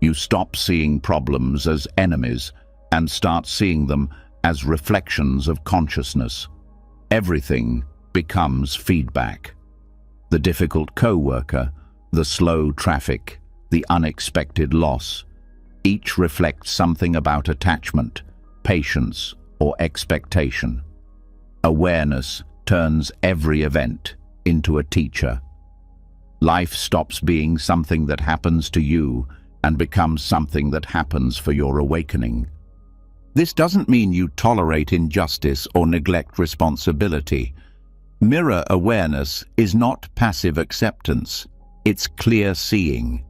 Speaker 1: You stop seeing problems as enemies and start seeing them as reflections of consciousness. Everything becomes feedback. The difficult co-worker, the slow traffic, the unexpected loss. Each reflects something about attachment, patience, or expectation. Awareness turns every event into a teacher. Life stops being something that happens to you and becomes something that happens for your awakening. This doesn't mean you tolerate injustice or neglect responsibility. Mirror awareness is not passive acceptance, it's clear seeing.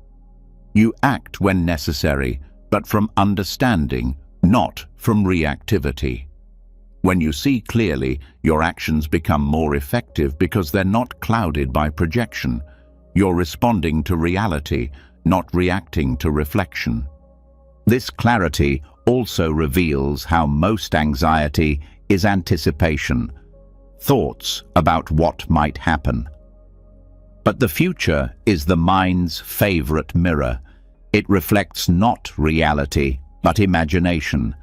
Speaker 1: You act when necessary, but from understanding, not from reactivity. When you see clearly, your actions become more effective because they're not clouded by projection. You're responding to reality, not reacting to reflection. This clarity also reveals how most anxiety is anticipation, thoughts about what might happen. But the future is the mind's favorite mirror. It reflects not reality, but imagination.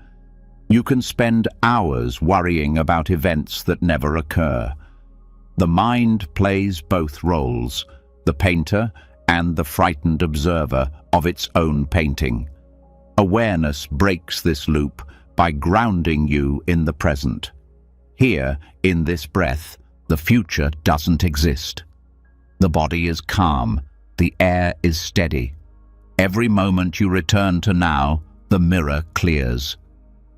Speaker 1: You can spend hours worrying about events that never occur. The mind plays both roles, the painter and the frightened observer of its own painting. Awareness breaks this loop by grounding you in the present. Here, in this breath, the future doesn't exist. The body is calm, the air is steady. Every moment you return to now, the mirror clears.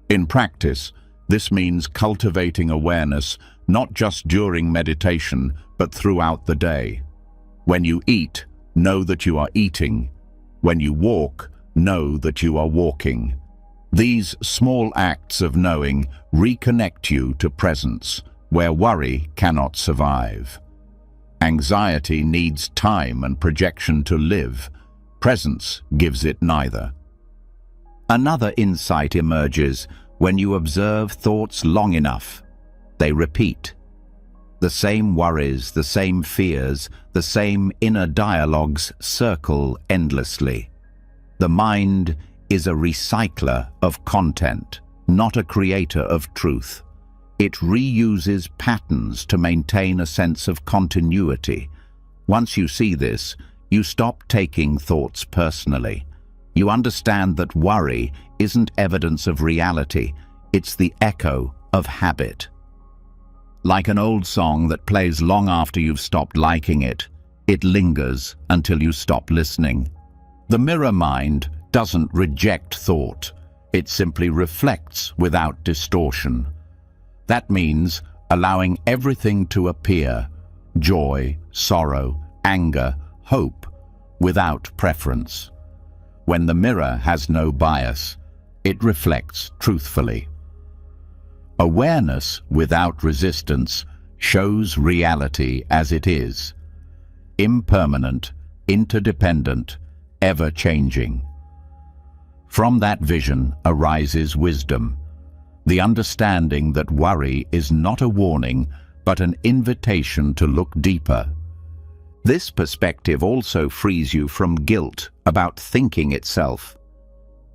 Speaker 1: In practice, this means cultivating awareness not just during meditation, but throughout the day. When you eat, know that you are eating. When you walk, know that you are walking. These small acts of knowing reconnect you to presence, where worry cannot survive. Anxiety needs time and projection to live. Presence gives it neither. Another insight emerges when you observe thoughts long enough. They repeat. The same worries, the same fears, the same inner dialogues circle endlessly. The mind is a recycler of content, not a creator of truth. It reuses patterns to maintain a sense of continuity. Once you see this, you stop taking thoughts personally. You understand that worry isn't evidence of reality, it's the echo of habit. Like an old song that plays long after you've stopped liking it, it lingers until you stop listening. The mirror mind doesn't reject thought, it simply reflects without distortion. That means allowing everything to appear, joy, sorrow, anger, hope, without preference. When the mirror has no bias, it reflects truthfully. Awareness without resistance shows reality as it is, impermanent, interdependent, ever-changing. From that vision arises wisdom, the understanding that worry is not a warning, but an invitation to look deeper. This perspective also frees you from guilt about thinking itself.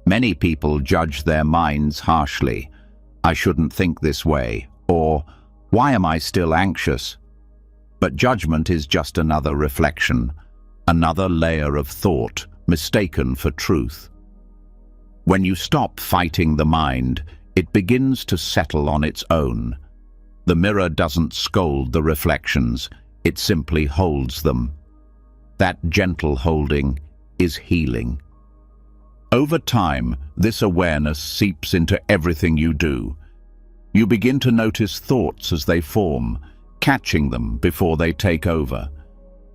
Speaker 1: Many people judge their minds harshly. I shouldn't think this way, or why am I still anxious? But judgment is just another reflection, another layer of thought mistaken for truth. When you stop fighting the mind, it begins to settle on its own. The mirror doesn't scold the reflections, it simply holds them. That gentle holding is healing. Over time, this awareness seeps into everything you do. You begin to notice thoughts as they form, catching them before they take over.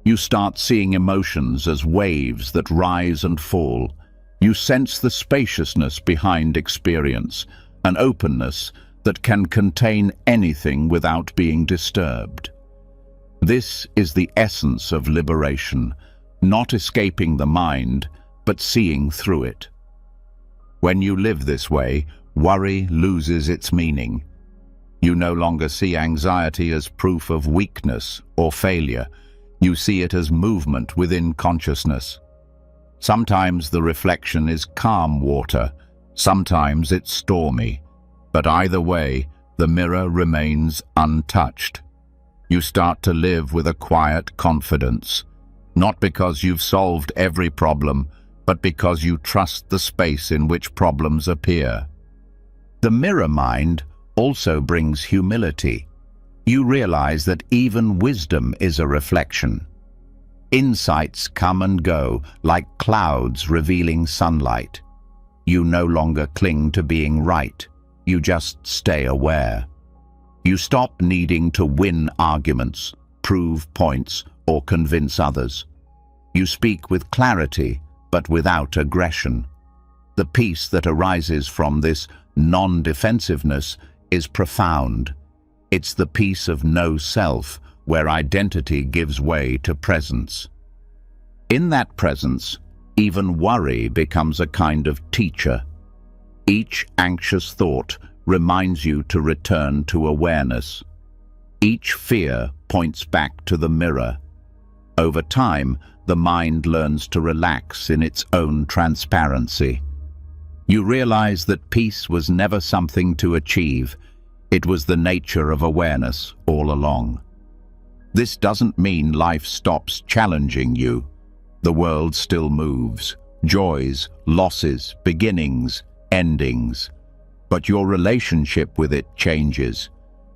Speaker 1: You start seeing emotions as waves that rise and fall. You sense the spaciousness behind experience, an openness that can contain anything without being disturbed. This is the essence of liberation, not escaping the mind, but seeing through it. When you live this way, worry loses its meaning. You no longer see anxiety as proof of weakness or failure. You see it as movement within consciousness. Sometimes the reflection is calm water, sometimes it's stormy, but either way, the mirror remains untouched. You start to live with a quiet confidence, not because you've solved every problem, but because you trust the space in which problems appear. The mirror mind also brings humility. You realize that even wisdom is a reflection. Insights come and go like clouds revealing sunlight. You no longer cling to being right. You just stay aware. You stop needing to win arguments, prove points, or convince others. You speak with clarity, but without aggression. The peace that arises from this non-defensiveness is profound. It's the peace of no self, where identity gives way to presence. In that presence, even worry becomes a kind of teacher. Each anxious thought reminds you to return to awareness. Each fear points back to the mirror. Over time, the mind learns to relax in its own transparency. You realize that peace was never something to achieve. It was the nature of awareness all along. This doesn't mean life stops challenging you. The world still moves. Joys, losses, beginnings, endings. But your relationship with it changes.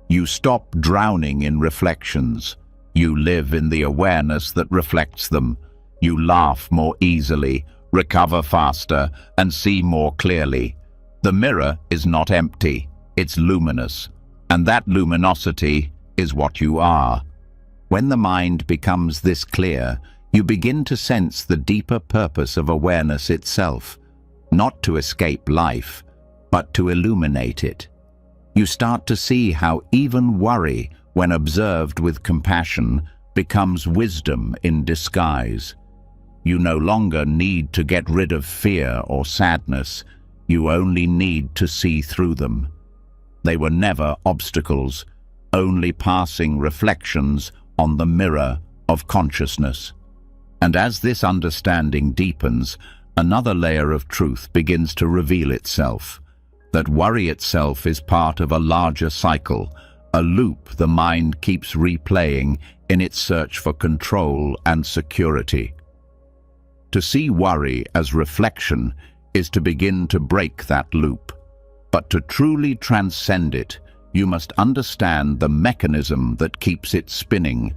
Speaker 1: You stop drowning in reflections. You live in the awareness that reflects them. You laugh more easily, recover faster, and see more clearly. The mirror is not empty, it's luminous. And that luminosity is what you are. When the mind becomes this clear, you begin to sense the deeper purpose of awareness itself, not to escape life, but to illuminate it. You start to see how even worry, when observed with compassion, becomes wisdom in disguise. You no longer need to get rid of fear or sadness. You only need to see through them. They were never obstacles, only passing reflections on the mirror of consciousness. And as this understanding deepens, another layer of truth begins to reveal itself. That worry itself is part of a larger cycle, a loop the mind keeps replaying in its search for control and security. To see worry as reflection is to begin to break that loop. But to truly transcend it, you must understand the mechanism that keeps it spinning,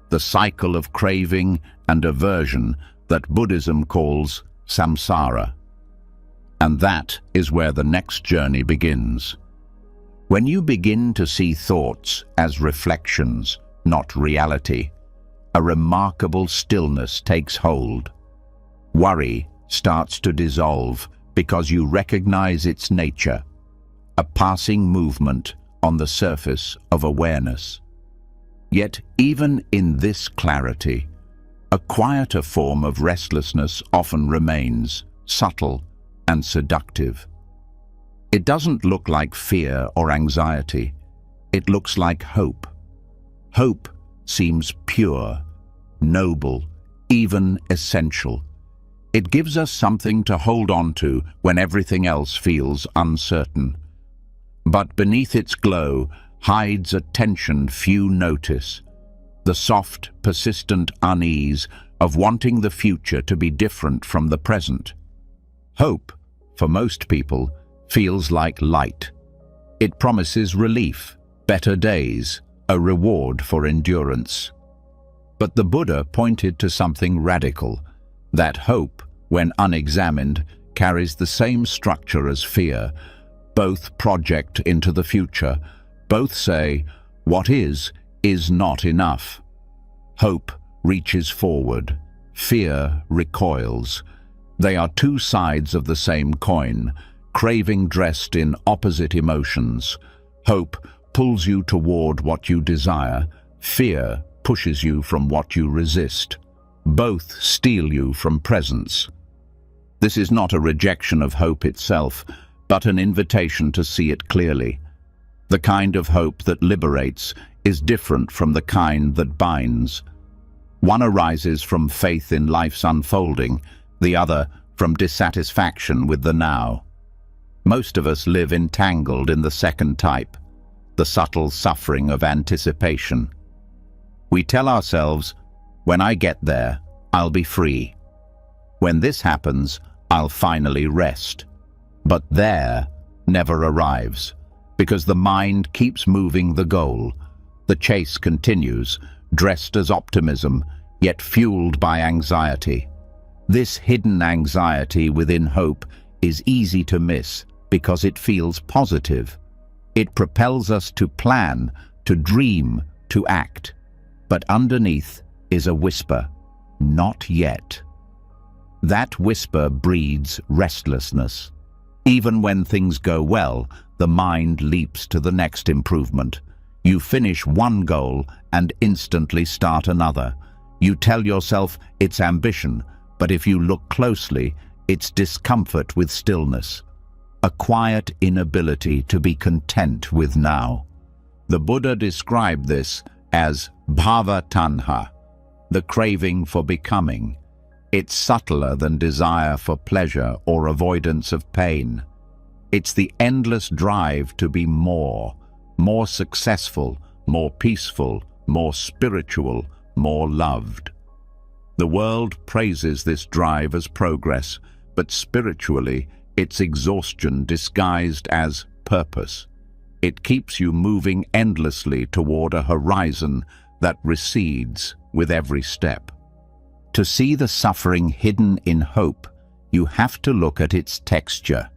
Speaker 1: the cycle of craving and aversion that Buddhism calls samsara. And that is where the next journey begins. When you begin to see thoughts as reflections, not reality, a remarkable stillness takes hold. Worry starts to dissolve because you recognize its nature, a passing movement on the surface of awareness. Yet even in this clarity, a quieter form of restlessness often remains, subtle and seductive. It doesn't look like fear or anxiety. It looks like hope. Hope seems pure, noble, even essential. It gives us something to hold on to when everything else feels uncertain. But beneath its glow hides a tension few notice, the soft, persistent unease of wanting the future to be different from the present. Hope, for most people, feels like light. It promises relief, better days, a reward for endurance. But the Buddha pointed to something radical, that hope, when unexamined, carries the same structure as fear. Both project into the future. Both say, what is not enough. Hope reaches forward. Fear recoils. They are two sides of the same coin, craving dressed in opposite emotions. Hope pulls you toward what you desire. Fear pushes you from what you resist. Both steal you from presence. This is not a rejection of hope itself, but an invitation to see it clearly. The kind of hope that liberates is different from the kind that binds. One arises from faith in life's unfolding, the other from dissatisfaction with the now. Most of us live entangled in the second type, the subtle suffering of anticipation. We tell ourselves, when I get there, I'll be free. When this happens, I'll finally rest. But there never arrives, because the mind keeps moving the goal. The chase continues, dressed as optimism, yet fueled by anxiety. This hidden anxiety within hope is easy to miss because it feels positive. It propels us to plan, to dream, to act. But underneath is a whisper, "Not yet." That whisper breeds restlessness. Even when things go well, the mind leaps to the next improvement. You finish one goal and instantly start another. You tell yourself it's ambition, but if you look closely, it's discomfort with stillness. A quiet inability to be content with now. The Buddha described this as bhava tanha, the craving for becoming. It's subtler than desire for pleasure or avoidance of pain. It's the endless drive to be more successful, more peaceful, more spiritual, more loved. The world praises this drive as progress, but spiritually, it's exhaustion disguised as purpose. It keeps you moving endlessly toward a horizon that recedes with every step. To see the suffering hidden in hope, you have to look at its texture.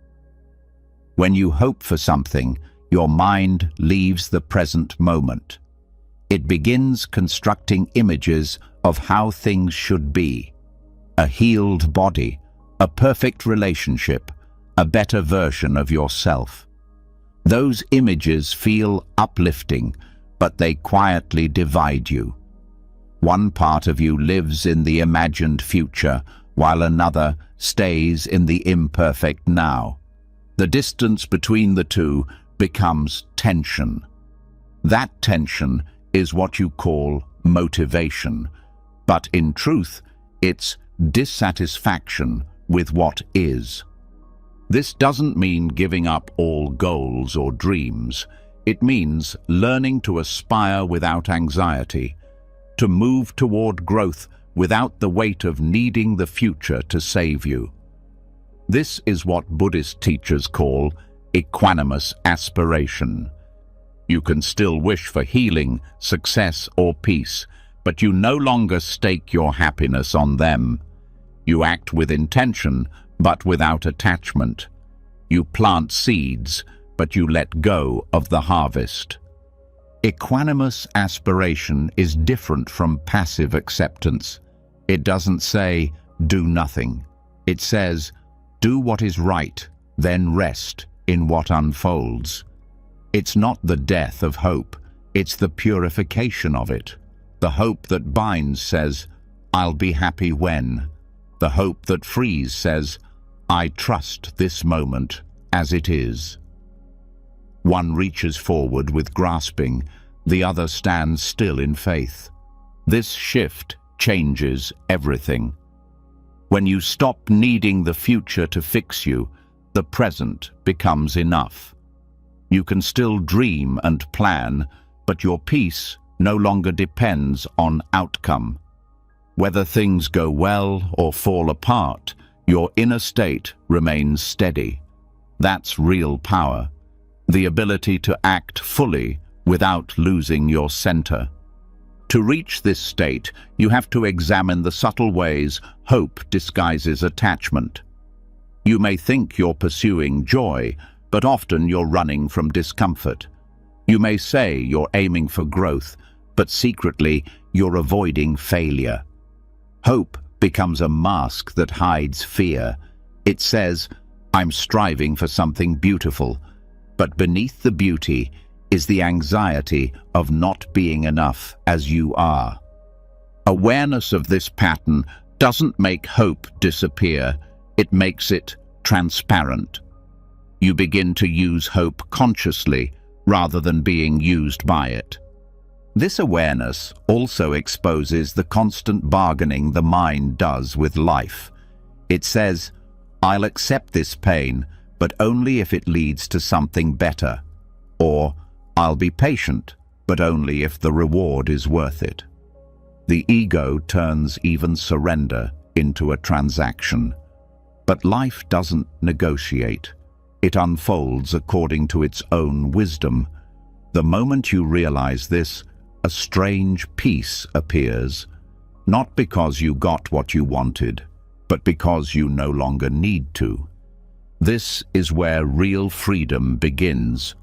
Speaker 1: When you hope for something, your mind leaves the present moment. It begins constructing images of how things should be. A healed body, a perfect relationship, a better version of yourself. Those images feel uplifting, but they quietly divide you. One part of you lives in the imagined future, while another stays in the imperfect now. The distance between the two becomes tension. That tension is what you call motivation, but in truth, it's dissatisfaction with what is. This doesn't mean giving up all goals or dreams. It means learning to aspire without anxiety, to move toward growth without the weight of needing the future to save you. This is what Buddhist teachers call equanimous aspiration. You can still wish for healing, success, or peace, but you no longer stake your happiness on them. You act with intention, but without attachment. You plant seeds, but you let go of the harvest. Equanimous aspiration is different from passive acceptance. It doesn't say, "Do nothing." It says, "Do what is right, then rest in what unfolds." It's not the death of hope, it's the purification of it. The hope that binds says, "I'll be happy when." The hope that frees says, "I trust this moment as it is." One reaches forward with grasping, the other stands still in faith. This shift changes everything. When you stop needing the future to fix you, the present becomes enough. You can still dream and plan, but your peace no longer depends on outcome. Whether things go well or fall apart, your inner state remains steady. That's real power, the ability to act fully without losing your center. To reach this state, you have to examine the subtle ways hope disguises attachment. You may think you're pursuing joy, but often you're running from discomfort. You may say you're aiming for growth, but secretly you're avoiding failure. Hope becomes a mask that hides fear. It says, "I'm striving for something beautiful," but beneath the beauty is the anxiety of not being enough as you are. Awareness of this pattern doesn't make hope disappear, it makes it transparent. You begin to use hope consciously rather than being used by it. This awareness also exposes the constant bargaining the mind does with life. It says, "I'll accept this pain, but only if it leads to something better," or "I'll be patient, but only if the reward is worth it." The ego turns even surrender into a transaction. But life doesn't negotiate. It unfolds according to its own wisdom. The moment you realize this, a strange peace appears, not because you got what you wanted, but because you no longer need to. This is where real freedom begins.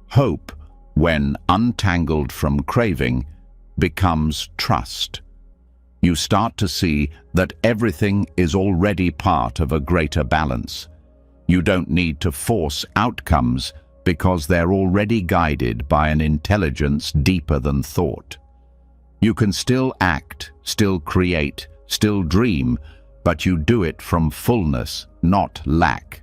Speaker 1: Hope, when untangled from craving, becomes trust. You start to see that everything is already part of a greater balance. You don't need to force outcomes because they're already guided by an intelligence deeper than thought. You can still act, still create, still dream, but you do it from fullness, not lack.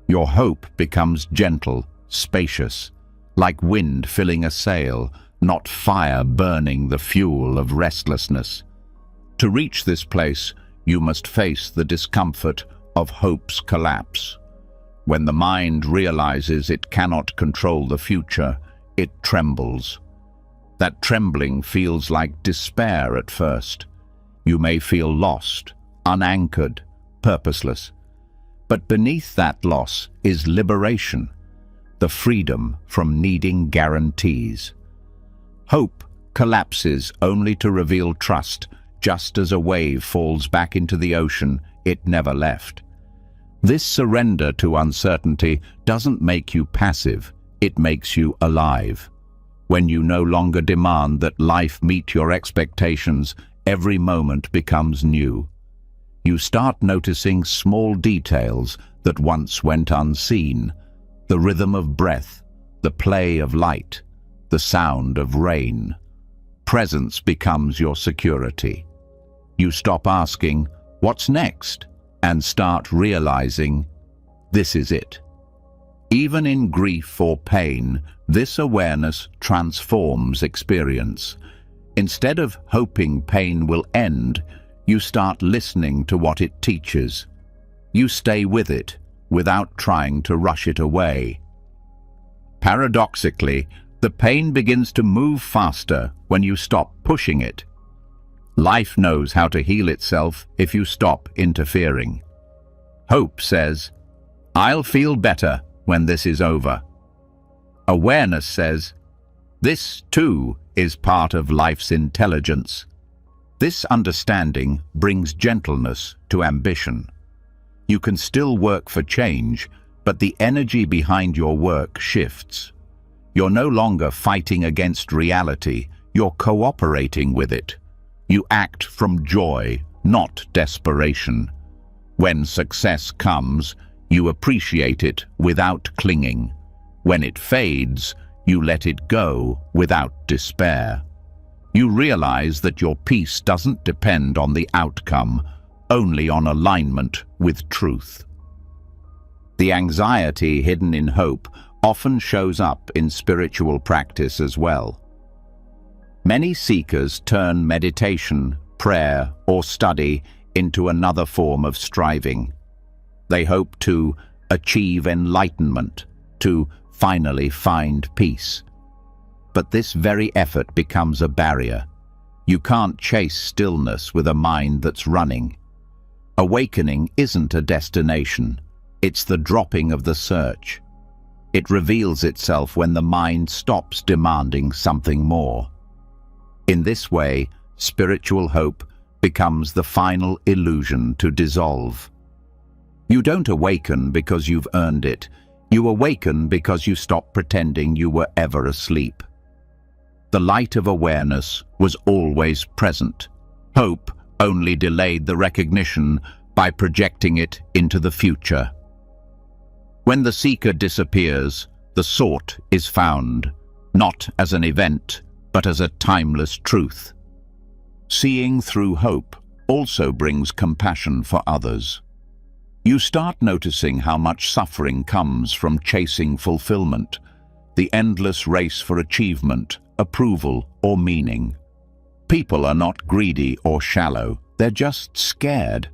Speaker 1: Your hope becomes gentle, spacious, like wind filling a sail, not fire burning the fuel of restlessness. To reach this place, you must face the discomfort of hope's collapse. When the mind realizes it cannot control the future, it trembles. That trembling feels like despair at first. You may feel lost, unanchored, purposeless. But beneath that loss is liberation, the freedom from needing guarantees. Hope collapses only to reveal trust, just as a wave falls back into the ocean it never left. This surrender to uncertainty doesn't make you passive, it makes you alive. When you no longer demand that life meet your expectations, every moment becomes new. You start noticing small details that once went unseen: the rhythm of breath, the play of light, the sound of rain. Presence becomes your security. You stop asking, "What's next?" and start realizing, this is it. Even in grief or pain, this awareness transforms experience. Instead of hoping pain will end, you start listening to what it teaches. You stay with it without trying to rush it away. Paradoxically, the pain begins to move faster when you stop pushing it. Life knows how to heal itself if you stop interfering. Hope says, "I'll feel better when this is over." Awareness says, "This too is part of life's intelligence." This understanding brings gentleness to ambition. You can still work for change, but the energy behind your work shifts. You're no longer fighting against reality, you're cooperating with it. You act from joy, not desperation. When success comes, you appreciate it without clinging. When it fades, you let it go without despair. You realize that your peace doesn't depend on the outcome, only on alignment with truth. The anxiety hidden in hope often shows up in spiritual practice as well. Many seekers turn meditation, prayer, or study into another form of striving. They hope to achieve enlightenment, to finally find peace. But this very effort becomes a barrier. You can't chase stillness with a mind that's running. Awakening isn't a destination, it's the dropping of the search. It reveals itself when the mind stops demanding something more. In this way, spiritual hope becomes the final illusion to dissolve. You don't awaken because you've earned it. You awaken because you stop pretending you were ever asleep. The light of awareness was always present. Hope only delayed the recognition by projecting it into the future. When the seeker disappears, the sought is found, not as an event, but as a timeless truth. Seeing through hope also brings compassion for others. You start noticing how much suffering comes from chasing fulfillment, the endless race for achievement, approval, or meaning. People are not greedy or shallow, they're just scared.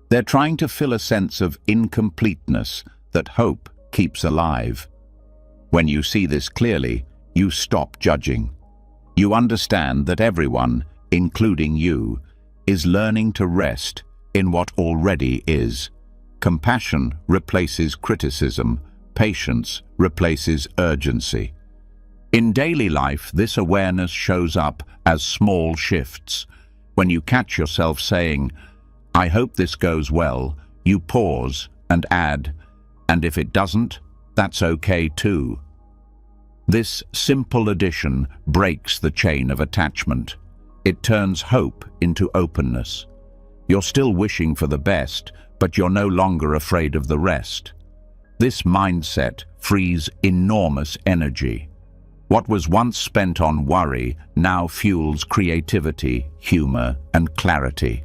Speaker 1: They're trying to fill a sense of incompleteness that hope keeps alive. When you see this clearly, you stop judging. You understand that everyone, including you, is learning to rest in what already is. Compassion replaces criticism. Patience replaces urgency. In daily life, this awareness shows up as small shifts. When you catch yourself saying, "I hope this goes well," you pause and add, "And if it doesn't, that's okay too." This simple addition breaks the chain of attachment. It turns hope into openness. You're still wishing for the best, but you're no longer afraid of the rest. This mindset frees enormous energy. What was once spent on worry now fuels creativity, humor, and clarity.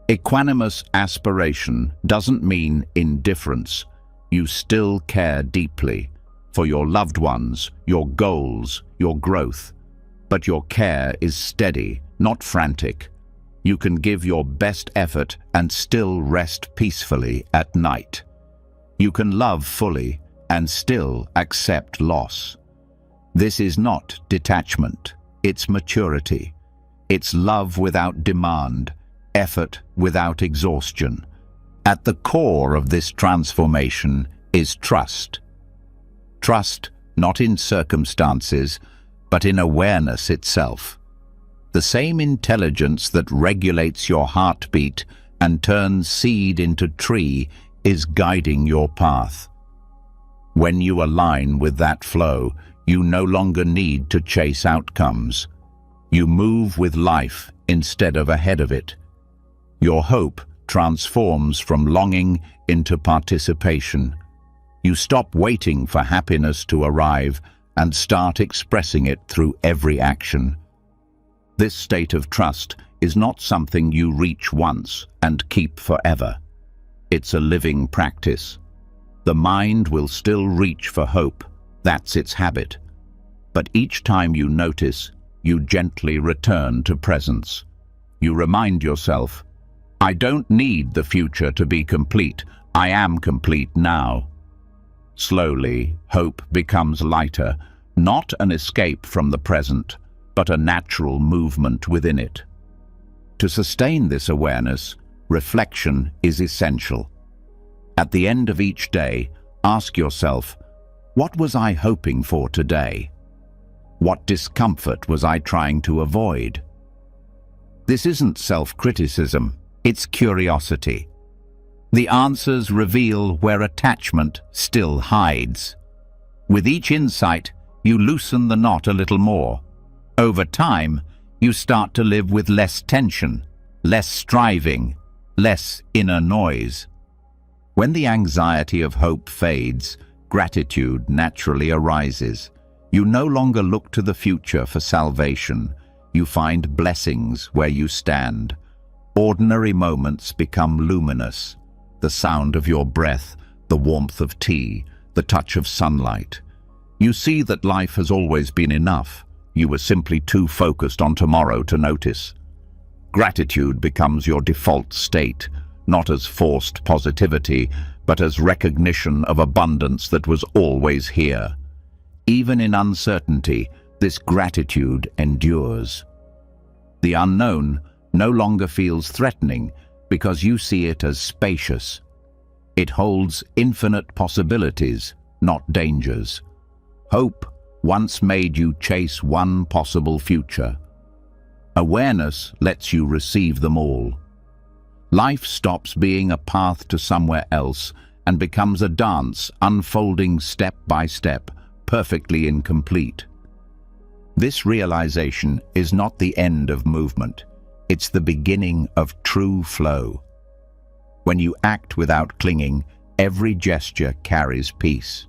Speaker 1: Equanimous aspiration doesn't mean indifference. You still care deeply for your loved ones, your goals, your growth. But your care is steady, not frantic. You can give your best effort and still rest peacefully at night. You can love fully and still accept loss. This is not detachment, it's maturity. It's love without demand, effort without exhaustion. At the core of this transformation is trust. Trust not in circumstances, but in awareness itself. The same intelligence that regulates your heartbeat and turns seed into tree is guiding your path. When you align with that flow, you no longer need to chase outcomes. You move with life instead of ahead of it. Your hope transforms from longing into participation. You stop waiting for happiness to arrive and start expressing it through every action. This state of trust is not something you reach once and keep forever. It's a living practice. The mind will still reach for hope. That's its habit. But each time you notice, you gently return to presence. You remind yourself, "I don't need the future to be complete. I am complete now." Slowly, hope becomes lighter, not an escape from the present, but a natural movement within it. To sustain this awareness, reflection is essential. At the end of each day, ask yourself, what was I hoping for today? What discomfort was I trying to avoid? This isn't self-criticism, it's curiosity. The answers reveal where attachment still hides. With each insight, you loosen the knot a little more. Over time, you start to live with less tension, less striving, less inner noise. When the anxiety of hope fades, gratitude naturally arises. You no longer look to the future for salvation. You find blessings where you stand. Ordinary moments become luminous. The sound of your breath, the warmth of tea, the touch of sunlight. You see that life has always been enough. You were simply too focused on tomorrow to notice. Gratitude becomes your default state, not as forced positivity, but as recognition of abundance that was always here. Even in uncertainty, this gratitude endures. The unknown no longer feels threatening because you see it as spacious. It holds infinite possibilities, not dangers. Hope once made you chase one possible future. Awareness lets you receive them all. Life stops being a path to somewhere else and becomes a dance unfolding step by step, perfectly incomplete. This realization is not the end of movement. It's the beginning of true flow. When you act without clinging, every gesture carries peace.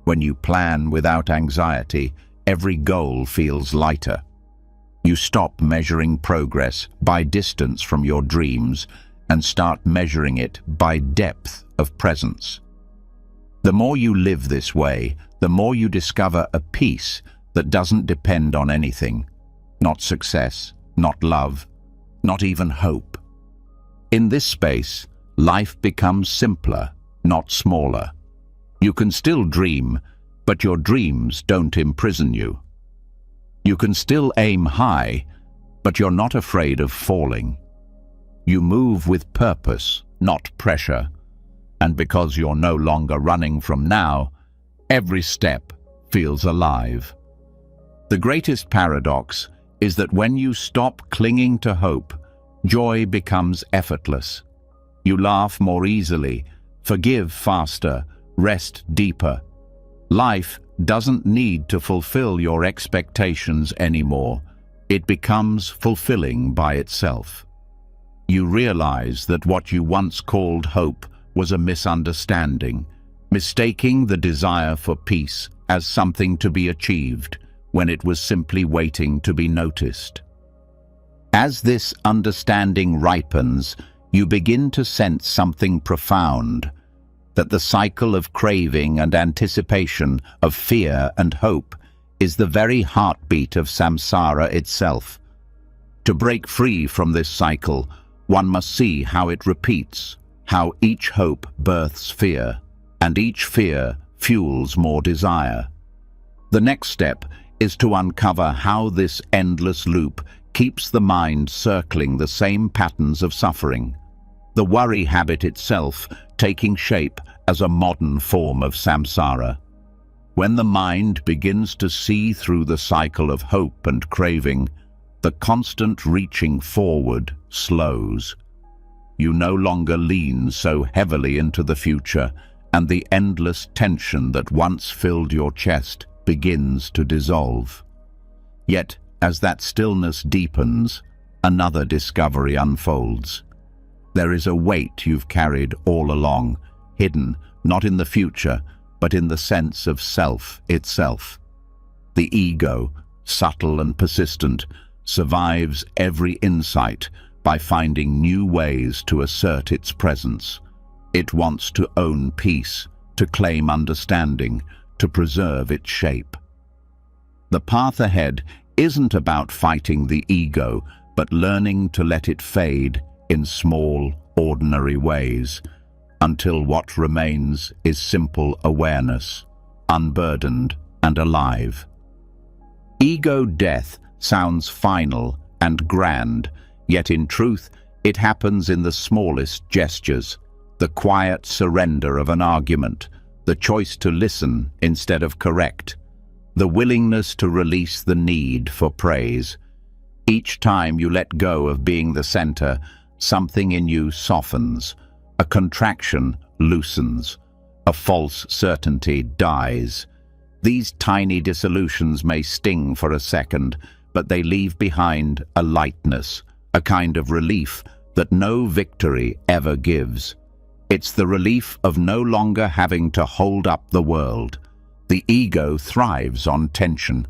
Speaker 1: When you plan without anxiety, every goal feels lighter. You stop measuring progress by distance from your dreams and start measuring it by depth of presence. The more you live this way, the more you discover a peace that doesn't depend on anything. Not success, not love, not even hope. In this space, life becomes simpler, not smaller. You can still dream, but your dreams don't imprison you. You can still aim high, but you're not afraid of falling. You move with purpose, not pressure. And because you're no longer running from now, every step feels alive. The greatest paradox is that when you stop clinging to hope, joy becomes effortless. You laugh more easily, forgive faster, rest deeper. Life doesn't need to fulfill your expectations anymore. It becomes fulfilling by itself. You realize that what you once called hope was a misunderstanding, mistaking the desire for peace as something to be achieved when it was simply waiting to be noticed. As this understanding ripens, you begin to sense something profound, that the cycle of craving and anticipation, of fear and hope, is the very heartbeat of samsara itself. To break free from this cycle, one must see how it repeats, how each hope births fear, and each fear fuels more desire. The next step is to uncover how this endless loop keeps the mind circling the same patterns of suffering, the worry habit itself taking shape as a modern form of samsara. When the mind begins to see through the cycle of hope and craving, the constant reaching forward slows. You no longer lean so heavily into the future, and the endless tension that once filled your chest begins to dissolve. Yet, as that stillness deepens, another discovery unfolds. There is a weight you've carried all along, hidden not in the future, but in the sense of self itself. The ego, subtle and persistent, survives every insight by finding new ways to assert its presence. It wants to own peace, to claim understanding, to preserve its shape. The path ahead isn't about fighting the ego, but learning to let it fade in small, ordinary ways, until what remains is simple awareness, unburdened and alive. Ego death sounds final and grand, yet in truth it happens in the smallest gestures, the quiet surrender of an argument, the choice to listen instead of correct, the willingness to release the need for praise. Each time you let go of being the center, something in you softens, a contraction loosens, a false certainty dies. These tiny dissolutions may sting for a second, but they leave behind a lightness, a kind of relief that no victory ever gives. It's the relief of no longer having to hold up the world. The ego thrives on tension.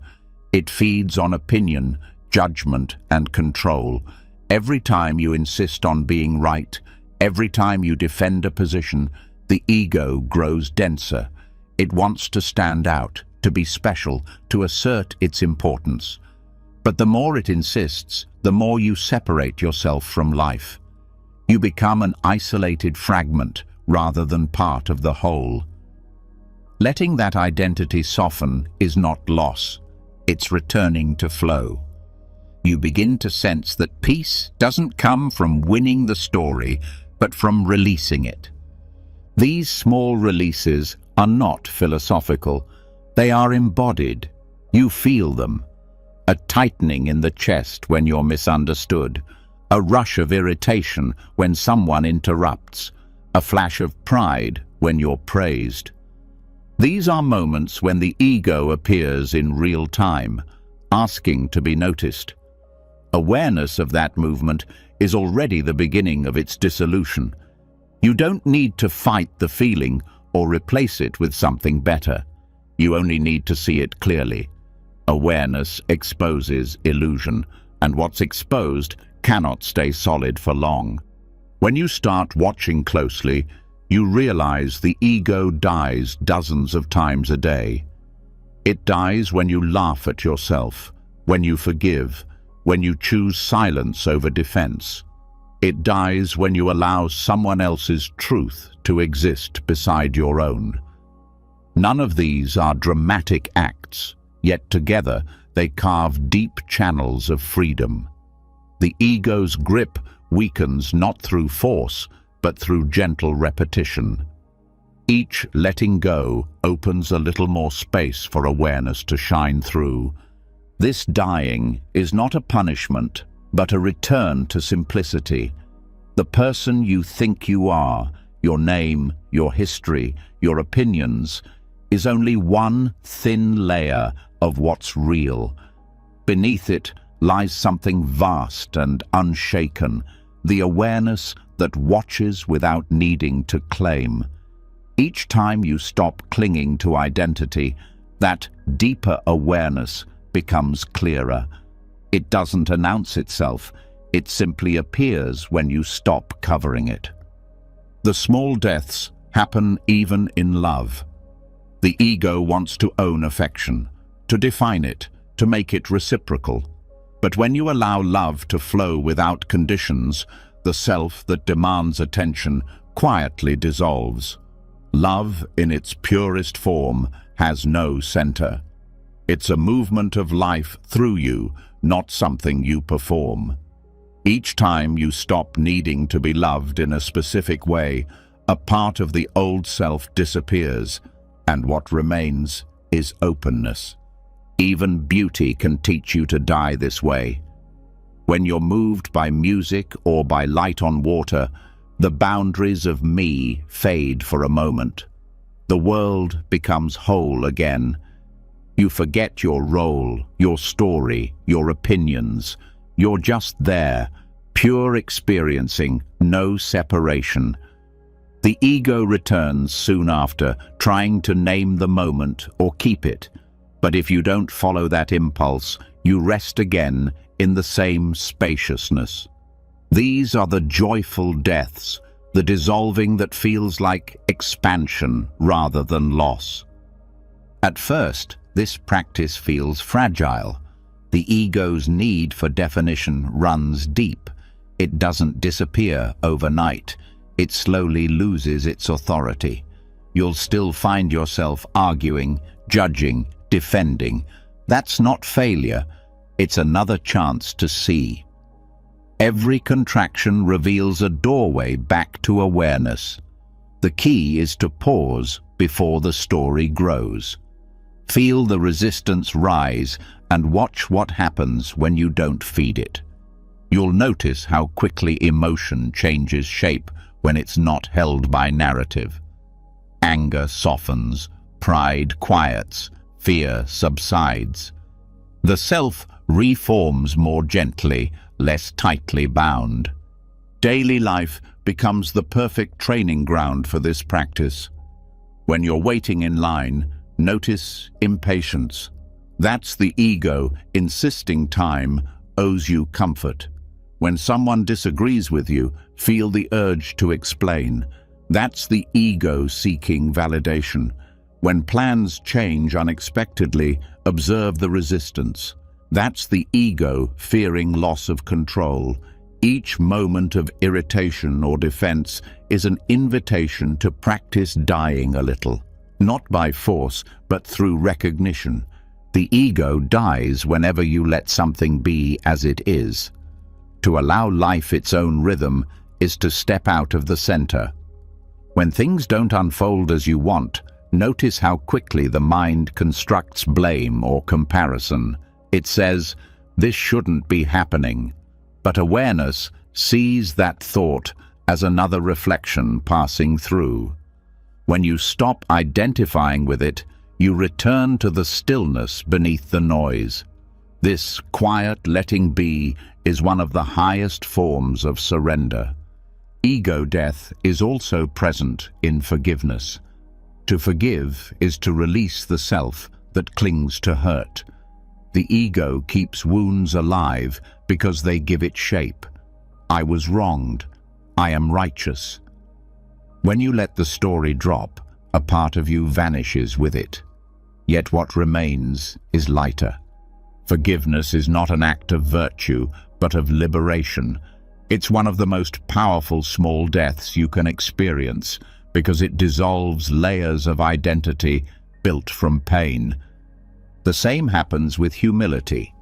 Speaker 1: It feeds on opinion, judgment, and control. Every time you insist on being right, every time you defend a position, the ego grows denser. It wants to stand out, to be special, to assert its importance. But the more it insists, the more you separate yourself from life. You become an isolated fragment rather than part of the whole. Letting that identity soften is not loss, it's returning to flow. You begin to sense that peace doesn't come from winning the story, but from releasing it. These small releases are not philosophical. They are embodied. You feel them. A tightening in the chest when you're misunderstood, a rush of irritation when someone interrupts, a flash of pride when you're praised. These are moments when the ego appears in real time, asking to be noticed. Awareness of that movement is already the beginning of its dissolution. You don't need to fight the feeling or replace it with something better. You only need to see it clearly. Awareness exposes illusion, and what's exposed cannot stay solid for long. When you start watching closely, you realize the ego dies dozens of times a day. It dies when you laugh at yourself, when you forgive, when you choose silence over defense. It dies when you allow someone else's truth to exist beside your own. None of these are dramatic acts, yet together they carve deep channels of freedom. The ego's grip weakens not through force, but through gentle repetition. Each letting go opens a little more space for awareness to shine through. This dying is not a punishment, but a return to simplicity. The person you think you are, your name, your history, your opinions, is only one thin layer of what's real. Beneath it lies something vast and unshaken, the awareness that watches without needing to claim. Each time you stop clinging to identity, that deeper awareness becomes clearer. It doesn't announce itself, it simply appears when you stop covering it. The small deaths happen even in love. The ego wants to own affection, to define it, to make it reciprocal. But when you allow love to flow without conditions, the self that demands attention quietly dissolves. Love, in its purest form, has no center. It's a movement of life through you, not something you perform. Each time you stop needing to be loved in a specific way, a part of the old self disappears, and what remains is openness. Even beauty can teach you to die this way. When you're moved by music or by light on water, the boundaries of me fade for a moment. The world becomes whole again. You forget your role, your story, your opinions. You're just there, pure experiencing, no separation. The ego returns soon after, trying to name the moment or keep it. But if you don't follow that impulse, you rest again in the same spaciousness. These are the joyful deaths, the dissolving that feels like expansion rather than loss. At first, this practice feels fragile. The ego's need for definition runs deep. It doesn't disappear overnight. It slowly loses its authority. You'll still find yourself arguing, judging, defending. That's not failure. It's another chance to see. Every contraction reveals a doorway back to awareness. The key is to pause before the story grows. Feel the resistance rise and watch what happens when you don't feed it. You'll notice how quickly emotion changes shape when it's not held by narrative. Anger softens, pride quiets, fear subsides. The self reforms more gently, less tightly bound. Daily life becomes the perfect training ground for this practice. When you're waiting in line, notice impatience. That's the ego insisting time owes you comfort. When someone disagrees with you, feel the urge to explain. That's the ego seeking validation. When plans change unexpectedly, observe the resistance. That's the ego fearing loss of control. Each moment of irritation or defense is an invitation to practice dying a little. Not by force, but through recognition. The ego dies whenever you let something be as it is. To allow life its own rhythm is to step out of the center. When things don't unfold as you want, notice how quickly the mind constructs blame or comparison. It says, "This shouldn't be happening." But awareness sees that thought as another reflection passing through. When you stop identifying with it, you return to the stillness beneath the noise. This quiet letting be is one of the highest forms of surrender. Ego death is also present in forgiveness. To forgive is to release the self that clings to hurt. The ego keeps wounds alive because they give it shape. I was wronged. I am righteous. When you let the story drop, a part of you vanishes with it. Yet what remains is lighter. Forgiveness is not an act of virtue, but of liberation. It's one of the most powerful small deaths you can experience because it dissolves layers of identity built from pain. The same happens with humility.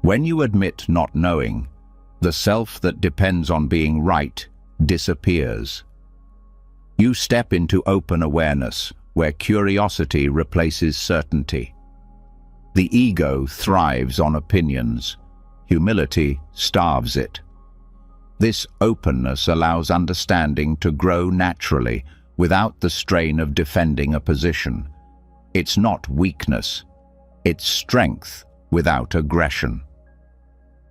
Speaker 1: When you admit not knowing, The self that depends on being right disappears. You step into open awareness, where curiosity replaces certainty. The ego thrives on opinions. Humility starves it. This openness allows understanding to grow naturally, without the strain of defending a position. It's not weakness. It's strength without aggression.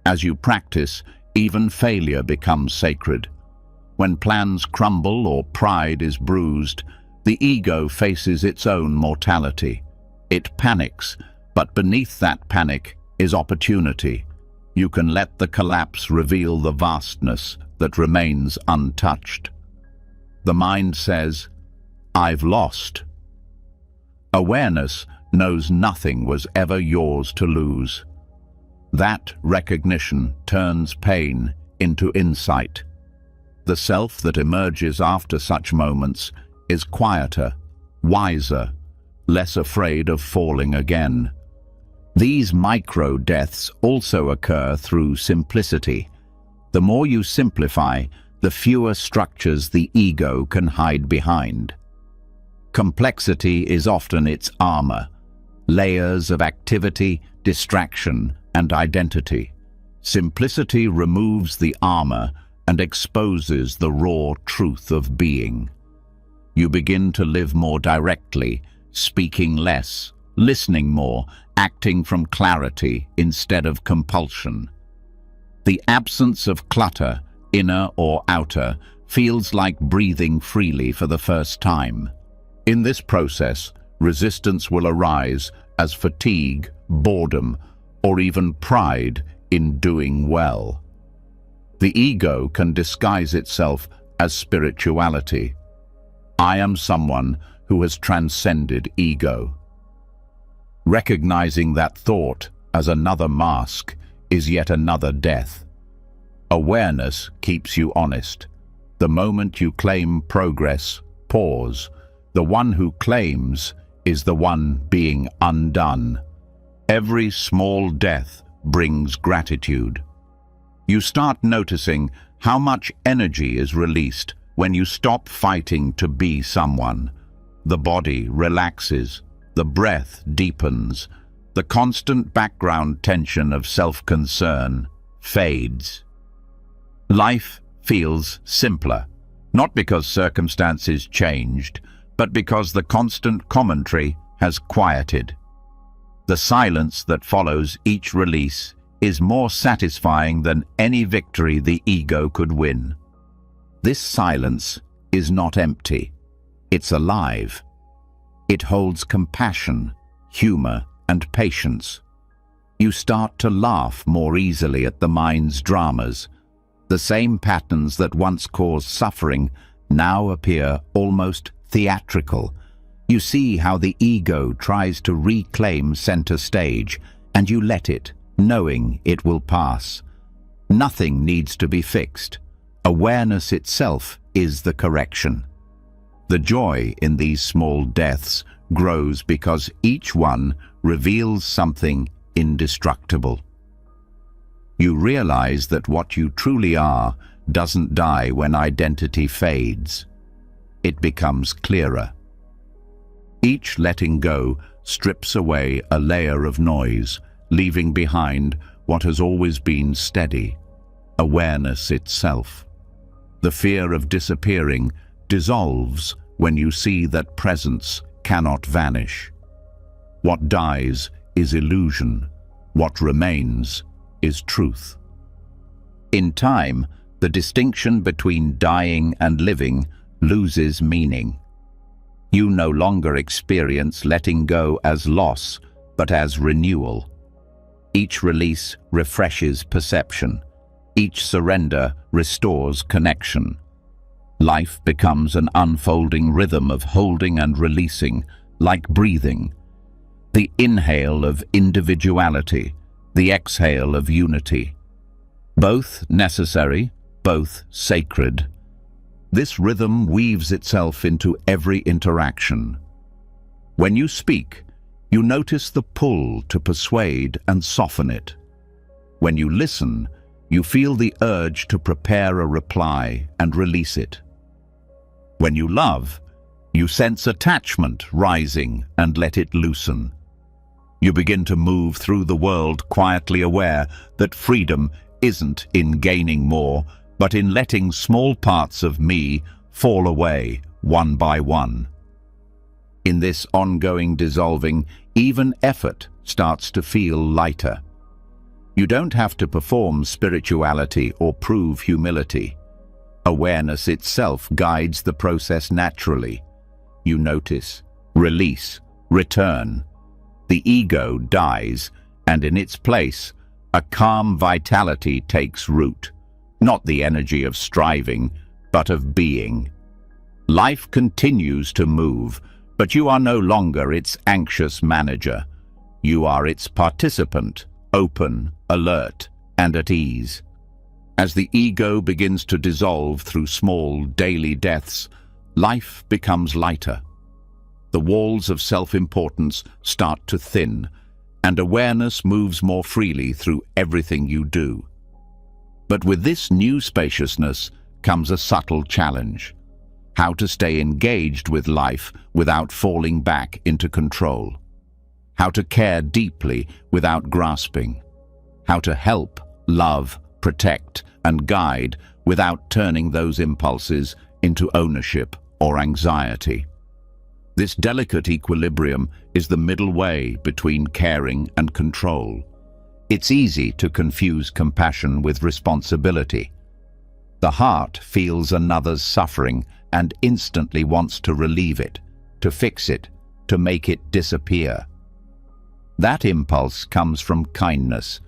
Speaker 1: As you practice, even failure becomes sacred. When plans crumble or pride is bruised, the ego faces its own mortality. It panics, but beneath that panic is opportunity. You can let the collapse reveal the vastness that remains untouched. The mind says, "I've lost." Awareness knows nothing was ever yours to lose. That recognition turns pain into insight. The self that emerges after such moments is quieter, wiser, less afraid of falling again. These micro-deaths also occur through simplicity. The more you simplify, the fewer structures the ego can hide behind. Complexity is often its armor, layers of activity, distraction, and identity. Simplicity removes the armor and exposes the raw truth of being. You begin to live more directly, speaking less, listening more, acting from clarity instead of compulsion. The absence of clutter, inner or outer, feels like breathing freely for the first time. In this process, resistance will arise as fatigue, boredom, or even pride in doing well. The ego can disguise itself as spirituality. I am someone who has transcended ego. Recognizing that thought as another mask is yet another death. Awareness keeps you honest. The moment you claim progress, pause. The one who claims is the one being undone. Every small death brings gratitude. You start noticing how much energy is released when you stop fighting to be someone. The body relaxes, the breath deepens, the constant background tension of self-concern fades. Life feels simpler, not because circumstances changed, but because the constant commentary has quieted. The silence that follows each release is more satisfying than any victory the ego could win. This silence is not empty. It's alive. It holds compassion, humor, and patience. You start to laugh more easily at the mind's dramas. The same patterns that once caused suffering now appear almost theatrical. You see how the ego tries to reclaim center stage, and you let it, knowing it will pass. Nothing needs to be fixed. Awareness itself is the correction. The joy in these small deaths grows because each one reveals something indestructible. You realize that what you truly are doesn't die when identity fades. It becomes clearer. Each letting go strips away a layer of noise, leaving behind what has always been steady, awareness itself. The fear of disappearing dissolves when you see that presence cannot vanish. What dies is illusion. What remains is truth. In time, the distinction between dying and living loses meaning. You no longer experience letting go as loss, but as renewal. Each release refreshes perception. Each surrender restores connection. Life becomes an unfolding rhythm of holding and releasing, like breathing. The inhale of individuality, the exhale of unity. Both necessary, both sacred. This rhythm weaves itself into every interaction. When you speak, you notice the pull to persuade and soften it. When you listen, You feel the urge to prepare a reply and release it. When you love, you sense attachment rising and let it loosen. You begin to move through the world quietly aware that freedom isn't in gaining more, but in letting small parts of me fall away one by one. In this ongoing dissolving, even effort starts to feel lighter. You don't have to perform spirituality or prove humility. Awareness itself guides the process naturally. You notice, release, return. The ego dies, and in its place, a calm vitality takes root. Not the energy of striving, but of being. Life continues to move, but you are no longer its anxious manager. You are its participant, open, alert, and at ease. As the ego begins to dissolve through small daily deaths, life becomes lighter. The walls of self-importance start to thin, and awareness moves more freely through everything you do. But with this new spaciousness comes a subtle challenge: how to stay engaged with life without falling back into control. How to care deeply without grasping. How to help, love, protect, and guide without turning those impulses into ownership or anxiety. This delicate equilibrium is the middle way between caring and control. It's easy to confuse compassion with responsibility. The heart feels another's suffering and instantly wants to relieve it, to fix it, to make it disappear. That impulse comes from kindness,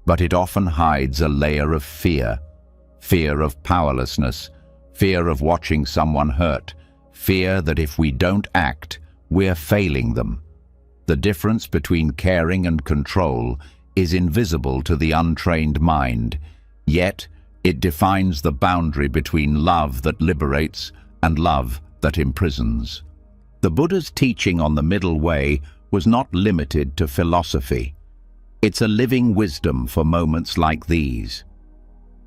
Speaker 1: but it often hides a layer of fear. Fear of powerlessness, fear of watching someone hurt, fear that if we don't act, we're failing them. The difference between caring and control is invisible to the untrained mind, yet it defines the boundary between love that liberates and love that imprisons. The Buddha's teaching on the middle way was not limited to philosophy. It's a living wisdom for moments like these.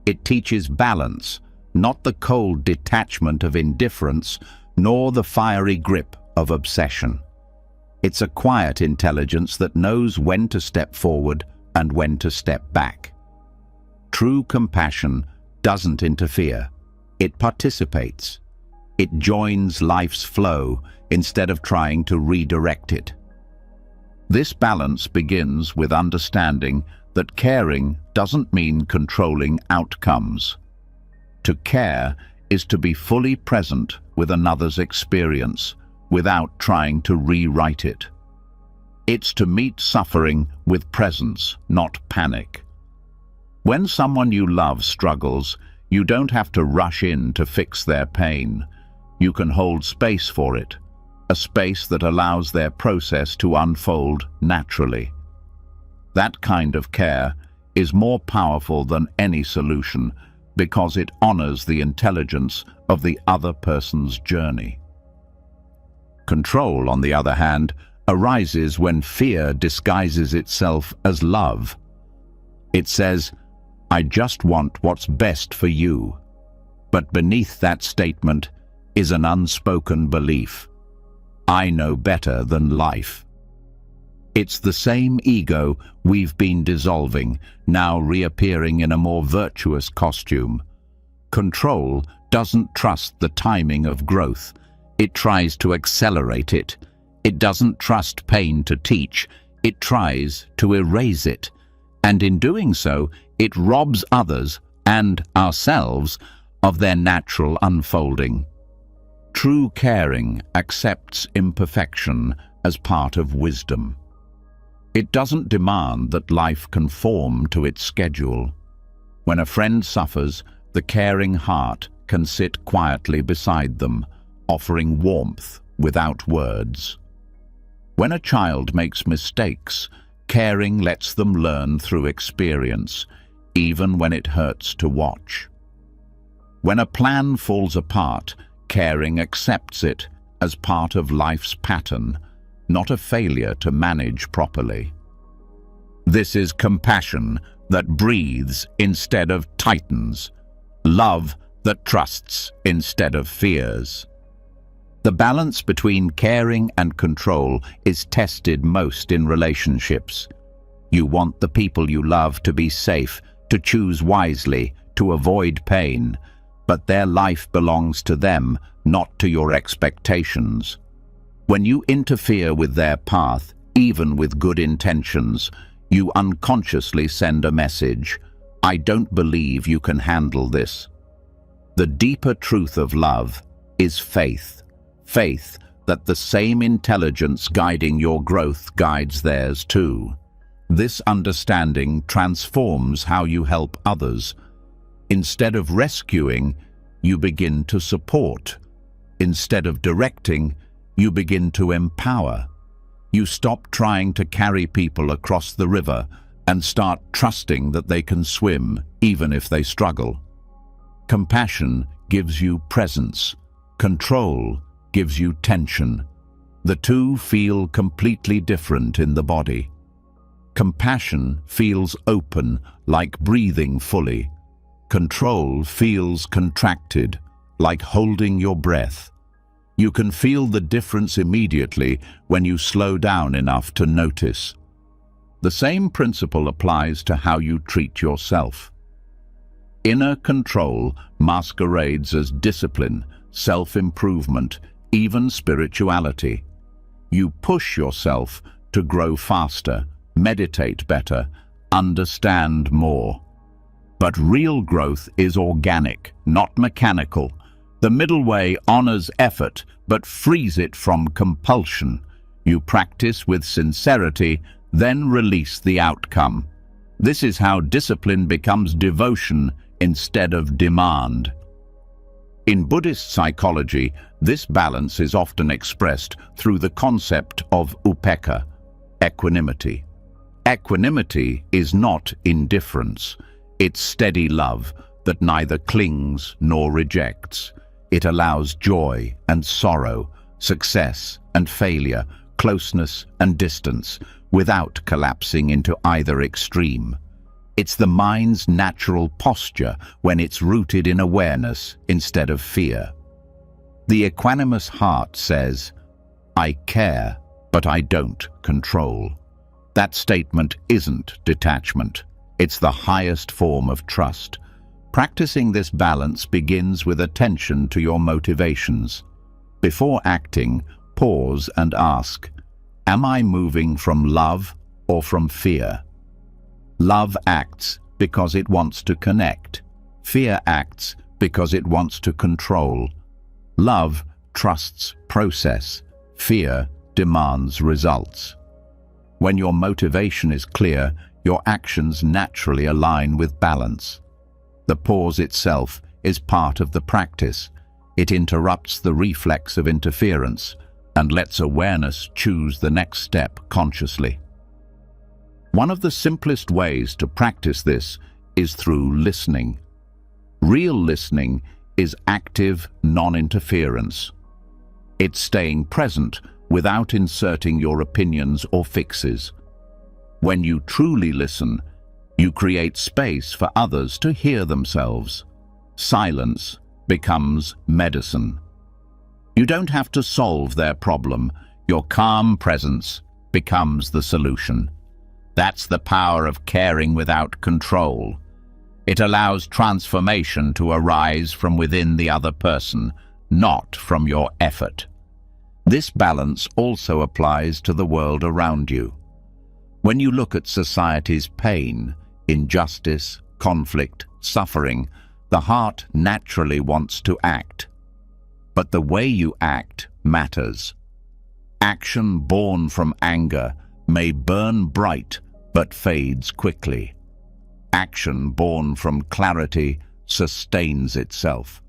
Speaker 1: It teaches balance, not the cold detachment of indifference, nor the fiery grip of obsession. It's a quiet intelligence that knows when to step forward and when to step back. True compassion doesn't interfere. It participates. It joins life's flow instead of trying to redirect it. This balance begins with understanding that caring doesn't mean controlling outcomes. To care is to be fully present with another's experience without trying to rewrite it. It's to meet suffering with presence, not panic. When someone you love struggles, you don't have to rush in to fix their pain. You can hold space for it, a space that allows their process to unfold naturally. That kind of care is more powerful than any solution because it honors the intelligence of the other person's journey. Control, on the other hand, arises when fear disguises itself as love. It says, "I just want what's best for you." But beneath that statement is an unspoken belief: I know better than life. It's the same ego we've been dissolving, now reappearing in a more virtuous costume. Control doesn't trust the timing of growth. It tries to accelerate it. It doesn't trust pain to teach. It tries to erase it. And in doing so, it robs others and ourselves of their natural unfolding. True caring accepts imperfection as part of wisdom. It doesn't demand that life conform to its schedule. When a friend suffers, the caring heart can sit quietly beside them, offering warmth without words. When a child makes mistakes, caring lets them learn through experience, even when it hurts to watch. When a plan falls apart, caring accepts it as part of life's pattern, not a failure to manage properly. This is compassion that breathes instead of tightens, love that trusts instead of fears. The balance between caring and control is tested most in relationships. You want the people you love to be safe, to choose wisely, to avoid pain, but their life belongs to them, not to your expectations. When you interfere with their path, even with good intentions, you unconsciously send a message: I don't believe you can handle this. The deeper truth of love is faith. Faith that the same intelligence guiding your growth guides theirs too. This understanding transforms how you help others. Instead of rescuing, you begin to support. Instead of directing, you begin to empower. You stop trying to carry people across the river and start trusting that they can swim, even if they struggle. Compassion gives you presence. Control gives you tension. The two feel completely different in the body. Compassion feels open, like breathing fully. Control feels contracted, like holding your breath. You can feel the difference immediately when you slow down enough to notice. The same principle applies to how you treat yourself. Inner control masquerades as discipline, self-improvement, even spirituality. You push yourself to grow faster, meditate better, understand more. But real growth is organic, not mechanical. The middle way honors effort, but frees it from compulsion. You practice with sincerity, then release the outcome. This is how discipline becomes devotion instead of demand. In Buddhist psychology, this balance is often expressed through the concept of upekkha, equanimity. Equanimity is not indifference. It's steady love that neither clings nor rejects. It allows joy and sorrow, success and failure, closeness and distance, without collapsing into either extreme. It's the mind's natural posture when it's rooted in awareness instead of fear. The equanimous heart says, I care, but I don't control. That statement isn't detachment. It's the highest form of trust. Practicing this balance begins with attention to your motivations. Before acting, pause and ask, am I moving from love or from fear? Love acts because it wants to connect. Fear acts because it wants to control. Love trusts process. Fear demands results. When your motivation is clear, your actions naturally align with balance. The pause itself is part of the practice. It interrupts the reflex of interference and lets awareness choose the next step consciously. One of the simplest ways to practice this is through listening. Real listening is active non-interference. It's staying present without inserting your opinions or fixes. When you truly listen, you create space for others to hear themselves. Silence becomes medicine. You don't have to solve their problem. Your calm presence becomes the solution. That's the power of caring without control. It allows transformation to arise from within the other person, not from your effort. This balance also applies to the world around you. When you look at society's pain, injustice, conflict, suffering, the heart naturally wants to act. But the way you act matters. Action born from anger may burn bright but fades quickly. Action born from clarity sustains itself.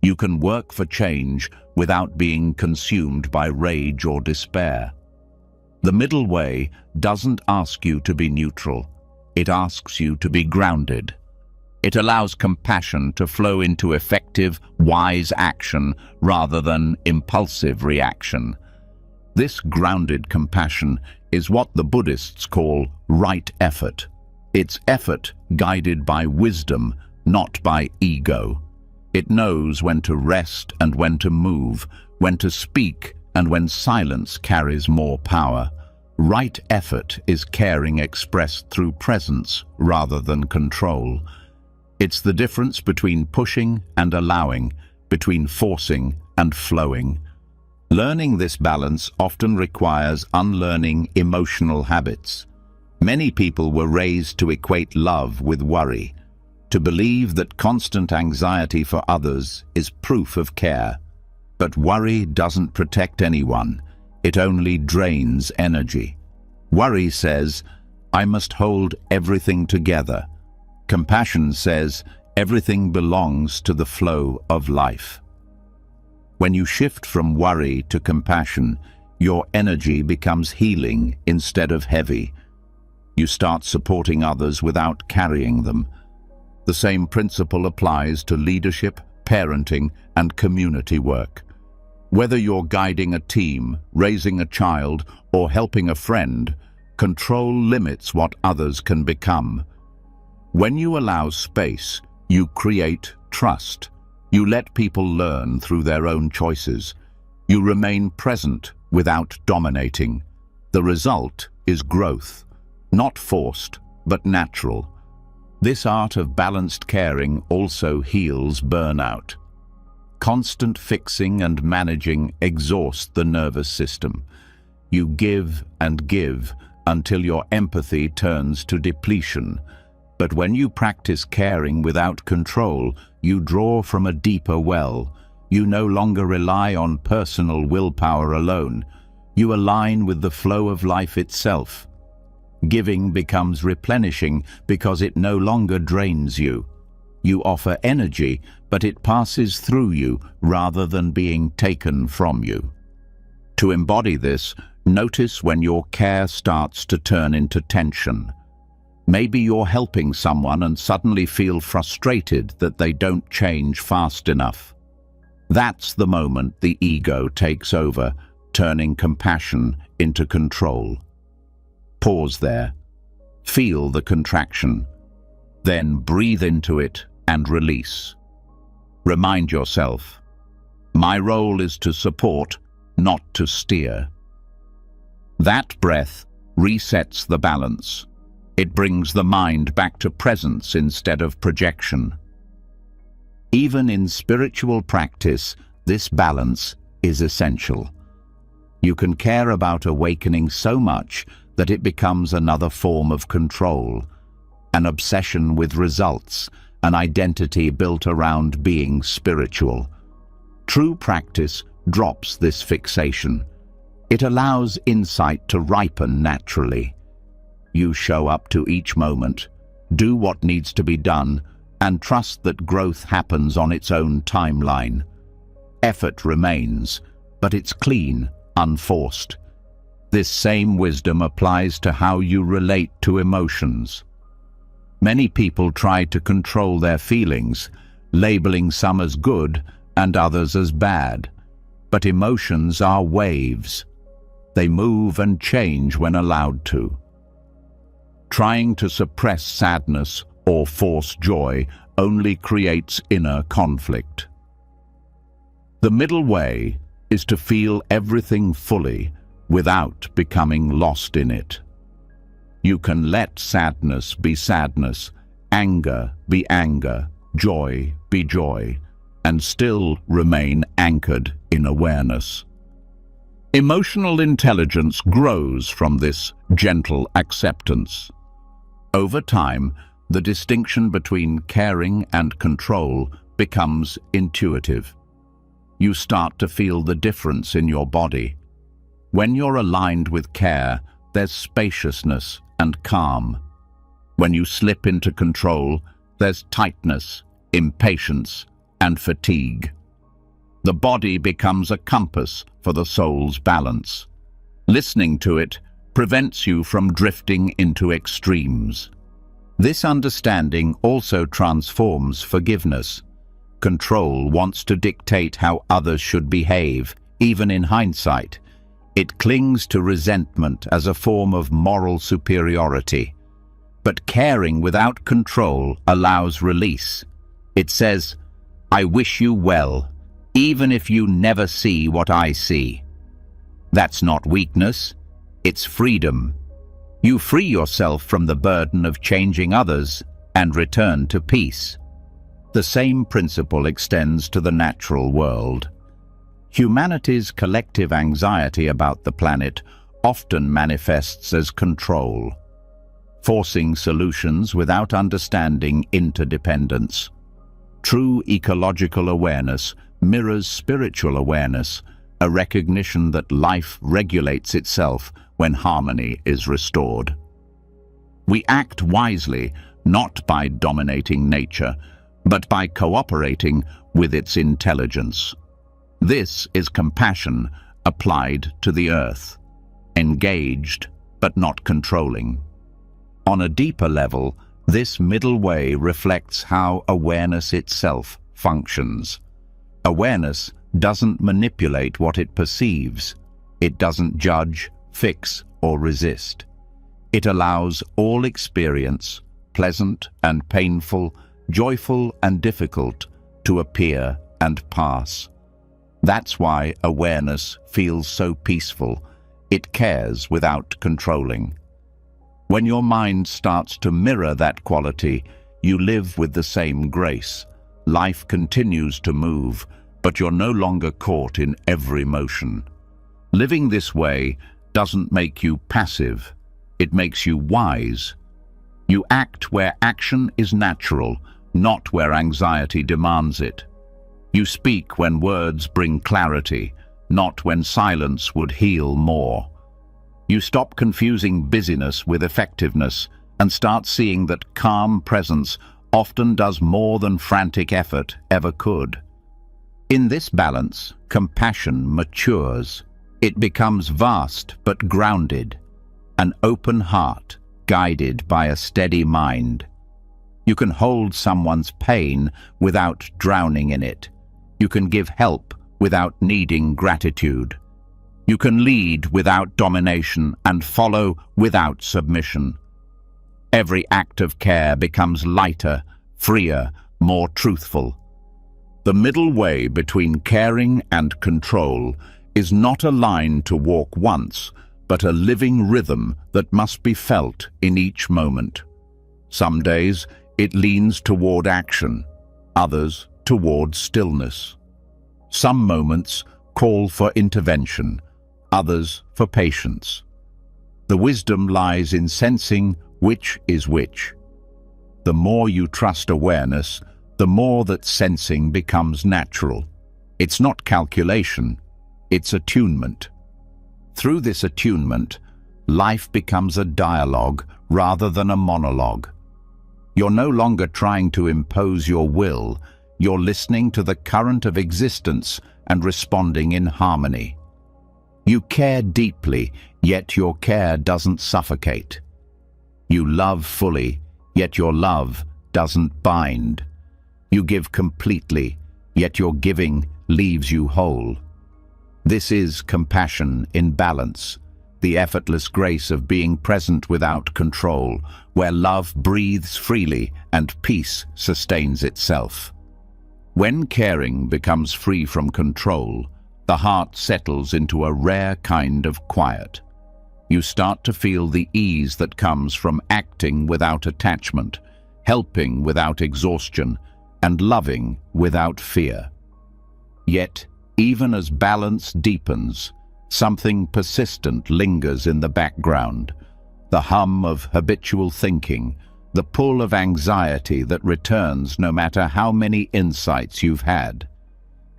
Speaker 1: You can work for change without being consumed by rage or despair. The middle way doesn't ask you to be neutral. It asks you to be grounded. It allows compassion to flow into effective, wise action rather than impulsive reaction. This grounded compassion is what the Buddhists call right effort. It's effort guided by wisdom, not by ego. It knows when to rest and when to move, when to speak and when silence carries more power. Right effort is caring expressed through presence rather than control. It's the difference between pushing and allowing, between forcing and flowing. Learning this balance often requires unlearning emotional habits. Many people were raised to equate love with worry, to believe that constant anxiety for others is proof of care. But worry doesn't protect anyone. It only drains energy. Worry says, I must hold everything together. Compassion says, everything belongs to the flow of life. When you shift from worry to compassion, your energy becomes healing instead of heavy. You start supporting others without carrying them. The same principle applies to leadership, parenting, and community work. Whether you're guiding a team, raising a child, or helping a friend, control limits what others can become. When you allow space, you create trust. You let people learn through their own choices. You remain present without dominating. The result is growth, not forced, but natural. This art of balanced caring also heals burnout. Constant fixing and managing exhaust the nervous system. You give and give until your empathy turns to depletion. But when you practice caring without control, you draw from a deeper well. You no longer rely on personal willpower alone. You align with the flow of life itself. Giving becomes replenishing because it no longer drains you. You offer energy, but it passes through you rather than being taken from you. To embody this, notice when your care starts to turn into tension. Maybe you're helping someone and suddenly feel frustrated that they don't change fast enough. That's the moment the ego takes over, turning compassion into control. Pause there. Feel the contraction. Then breathe into it and release. Remind yourself, my role is to support, not to steer. That breath resets the balance. It brings the mind back to presence instead of projection. Even in spiritual practice, this balance is essential. You can care about awakening so much that it becomes another form of control, an obsession with results, an identity built around being spiritual. True practice drops this fixation. It allows insight to ripen naturally. You show up to each moment, do what needs to be done, and trust that growth happens on its own timeline. Effort remains, but it's clean, unforced. This same wisdom applies to how you relate to emotions. Many people try to control their feelings, labeling some as good and others as bad. But emotions are waves. They move and change when allowed to. Trying to suppress sadness or force joy only creates inner conflict. The middle way is to feel everything fully without becoming lost in it. You can let sadness be sadness, anger be anger, joy be joy, and still remain anchored in awareness. Emotional intelligence grows from this gentle acceptance. Over time, the distinction between caring and control becomes intuitive. You start to feel the difference in your body. When you're aligned with care, there's spaciousness and calm. When you slip into control, there's tightness, impatience, and fatigue. The body becomes a compass for the soul's balance. Listening to it prevents you from drifting into extremes. This understanding also transforms forgiveness. Control wants to dictate how others should behave, even in hindsight. It clings to resentment as a form of moral superiority. But caring without control allows release. It says, "I wish you well, even if you never see what I see." That's not weakness, it's freedom. You free yourself from the burden of changing others and return to peace. The same principle extends to the natural world. Humanity's collective anxiety about the planet often manifests as control, forcing solutions without understanding interdependence. True ecological awareness mirrors spiritual awareness, a recognition that life regulates itself when harmony is restored. We act wisely not by dominating nature, but by cooperating with its intelligence. This is compassion applied to the earth, engaged but not controlling. On a deeper level, this middle way reflects how awareness itself functions. Awareness doesn't manipulate what it perceives. It doesn't judge, fix, or resist. It allows all experience, pleasant and painful, joyful and difficult, to appear and pass. That's why awareness feels so peaceful. It cares without controlling. When your mind starts to mirror that quality, you live with the same grace. Life continues to move, but you're no longer caught in every motion. Living this way doesn't make you passive. It makes you wise. You act where action is natural, not where anxiety demands it. You speak when words bring clarity, not when silence would heal more. You stop confusing busyness with effectiveness and start seeing that calm presence often does more than frantic effort ever could. In this balance, compassion matures. It becomes vast but grounded, an open heart guided by a steady mind. You can hold someone's pain without drowning in it. You can give help without needing gratitude. You can lead without domination and follow without submission. Every act of care becomes lighter, freer, more truthful. The middle way between caring and control is not a line to walk once, but a living rhythm that must be felt in each moment. Some days it leans toward action, others toward stillness. Some moments call for intervention, others for patience. The wisdom lies in sensing which is which. The more you trust awareness, the more that sensing becomes natural. It's not calculation, it's attunement. Through this attunement, life becomes a dialogue rather than a monologue. You're no longer trying to impose your will, you're listening to the current of existence and responding in harmony. You care deeply, yet your care doesn't suffocate. You love fully, yet your love doesn't bind. You give completely, yet your giving leaves you whole. This is compassion in balance, the effortless grace of being present without control, where love breathes freely and peace sustains itself. When caring becomes free from control, the heart settles into a rare kind of quiet. You start to feel the ease that comes from acting without attachment, helping without exhaustion, and loving without fear. Yet, even as balance deepens, something persistent lingers in the background. The hum of habitual thinking, the pull of anxiety that returns no matter how many insights you've had.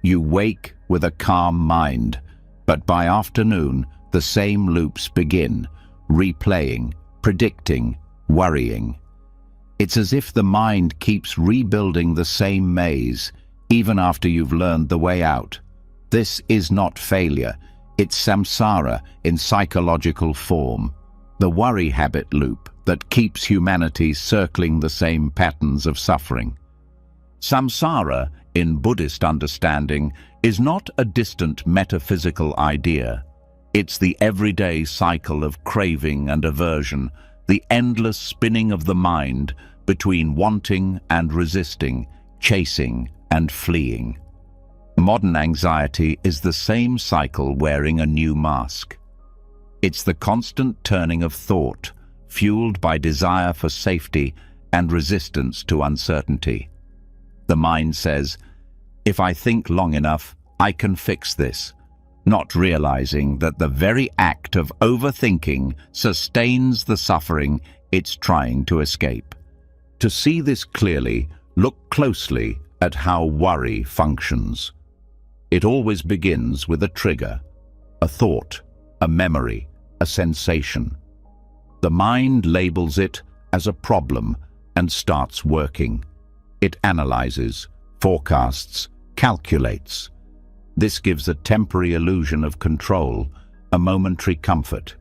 Speaker 1: You wake with a calm mind, but by afternoon, the same loops begin, replaying, predicting, worrying. It's as if the mind keeps rebuilding the same maze, even after you've learned the way out. This is not failure, it's samsara in psychological form, the worry habit loop that keeps humanity circling the same patterns of suffering. Samsara, in Buddhist understanding, is not a distant metaphysical idea. It's the everyday cycle of craving and aversion, the endless spinning of the mind between wanting and resisting, chasing and fleeing. Modern anxiety is the same cycle wearing a new mask. It's the constant turning of thought, fueled by desire for safety and resistance to uncertainty. The mind says, "If I think long enough, I can fix this," not realizing that the very act of overthinking sustains the suffering it's trying to escape. To see this clearly, look closely at how worry functions. It always begins with a trigger, a thought, a memory, a sensation. The mind labels it as a problem and starts working. It analyzes, forecasts, calculates. This gives a temporary illusion of control, a momentary comfort.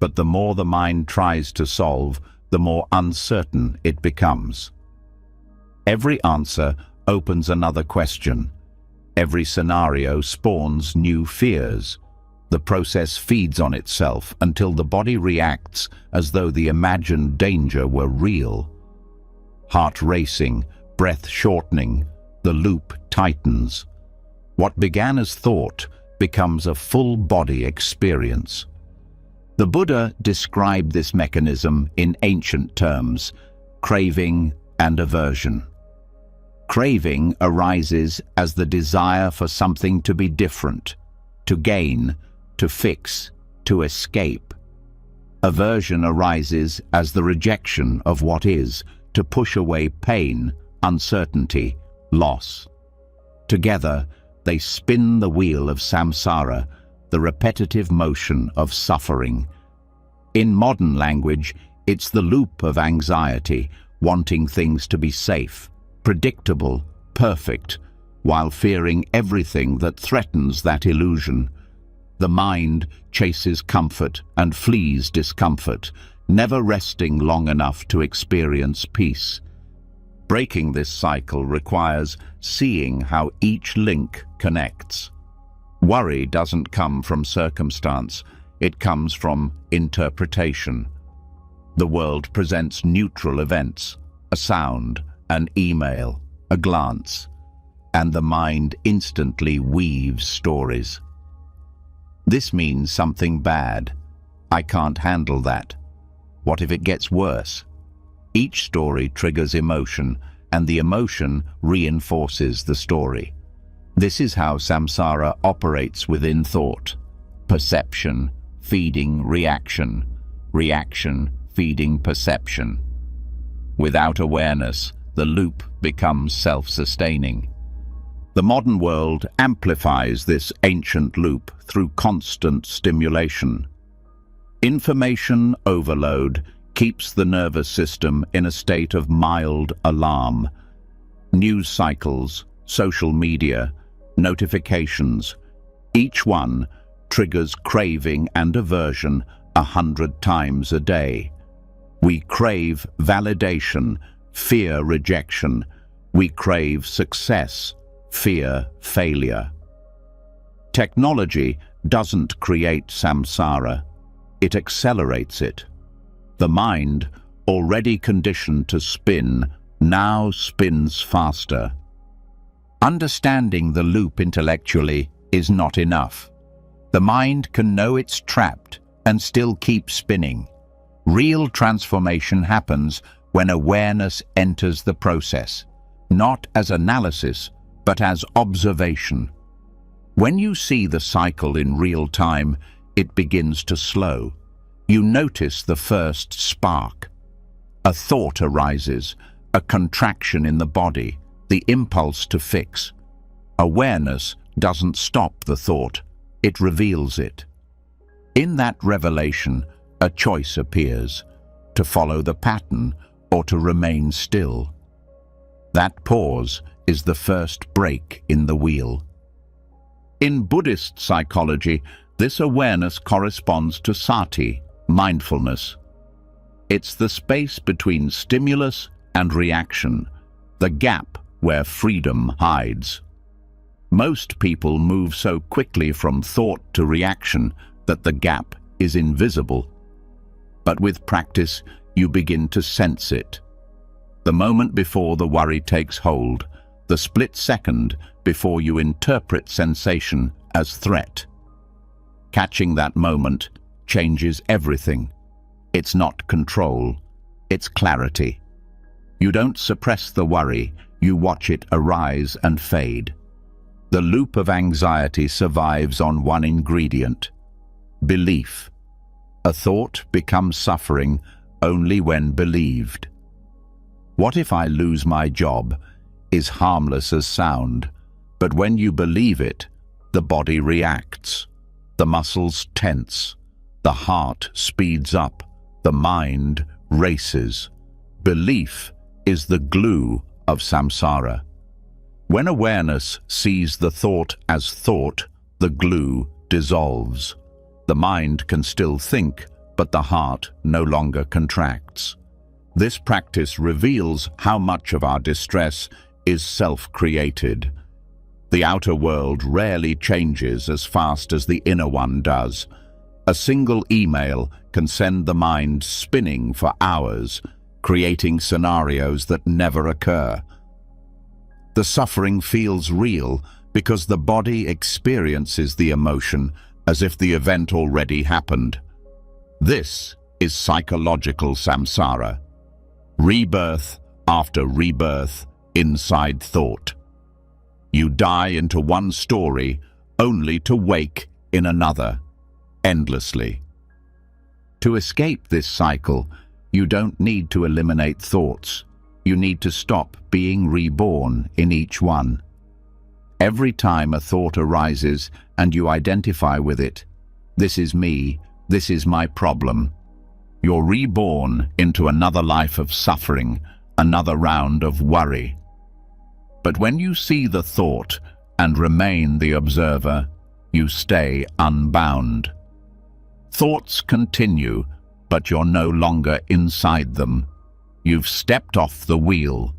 Speaker 1: But the more the mind tries to solve, the more uncertain it becomes. Every answer opens another question. Every scenario spawns new fears. The process feeds on itself until the body reacts as though the imagined danger were real. Heart racing, breath shortening, the loop tightens. What began as thought becomes a full-body experience. The Buddha described this mechanism in ancient terms: craving and aversion. Craving arises as the desire for something to be different, to gain, to fix, to escape. Aversion arises as the rejection of what is, to push away pain, uncertainty, loss. Together, they spin the wheel of samsara, the repetitive motion of suffering. In modern language, it's the loop of anxiety, wanting things to be safe, predictable, perfect, while fearing everything that threatens that illusion. The mind chases comfort and flees discomfort, never resting long enough to experience peace. Breaking this cycle requires seeing how each link connects. Worry doesn't come from circumstance, it comes from interpretation. The world presents neutral events, a sound, an email, a glance, and the mind instantly weaves stories. This means something bad. I can't handle that. What if it gets worse? Each story triggers emotion, and the emotion reinforces the story. This is how samsara operates within thought. Perception, feeding reaction. Reaction, feeding perception. Without awareness, the loop becomes self-sustaining. The modern world amplifies this ancient loop through constant stimulation. Information overload keeps the nervous system in a state of mild alarm. News cycles, social media, notifications, each one triggers craving and aversion 100 times a day. We crave validation, fear rejection. We crave success, fear failure. Technology doesn't create samsara, it accelerates it. The mind, already conditioned to spin, now spins faster. Understanding the loop intellectually is not enough. The mind can know it's trapped and still keep spinning. Real transformation happens when awareness enters the process, not as analysis, but as observation. When you see the cycle in real time, it begins to slow. You notice the first spark. A thought arises, a contraction in the body, the impulse to fix. Awareness doesn't stop the thought, it reveals it. In that revelation, a choice appears, to follow the pattern or to remain still. That pause is the first break in the wheel. In Buddhist psychology, this awareness corresponds to sati, mindfulness. It's the space between stimulus and reaction, the gap where freedom hides. Most people move so quickly from thought to reaction that the gap is invisible. But with practice, you begin to sense it. The moment before the worry takes hold, the split second before you interpret sensation as threat. Catching that moment changes everything. It's not control, it's clarity. You don't suppress the worry, you watch it arise and fade. The loop of anxiety survives on one ingredient: belief. A thought becomes suffering only when believed. What if I lose my job is harmless as sound, but when you believe it, the body reacts. The muscles tense, the heart speeds up, the mind races. Belief is the glue of samsara. When awareness sees the thought as thought, the glue dissolves. The mind can still think, but the heart no longer contracts. This practice reveals how much of our distress is self-created. The outer world rarely changes as fast as the inner one does. A single email can send the mind spinning for hours, creating scenarios that never occur. The suffering feels real because the body experiences the emotion as if the event already happened. This is psychological samsara. Rebirth after rebirth inside thought. You die into one story only to wake in another, endlessly. To escape this cycle, you don't need to eliminate thoughts. You need to stop being reborn in each one. Every time a thought arises and you identify with it, this is me, this is my problem, you're reborn into another life of suffering, another round of worry. But when you see the thought and remain the observer, you stay unbound. Thoughts continue, but you're no longer inside them. You've stepped off the wheel.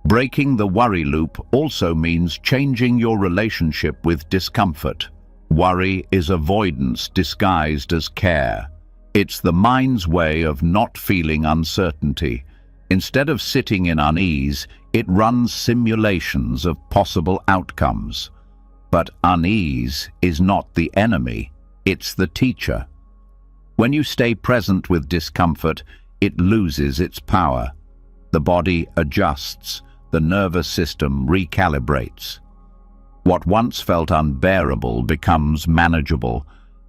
Speaker 1: Breaking the worry loop also means changing your relationship with discomfort. Worry is avoidance disguised as care. It's the mind's way of not feeling uncertainty. Instead of sitting in unease, it runs simulations of possible outcomes. But unease is not the enemy, it's the teacher. When you stay present with discomfort, it loses its power. The body adjusts, the nervous system recalibrates. What once felt unbearable becomes manageable.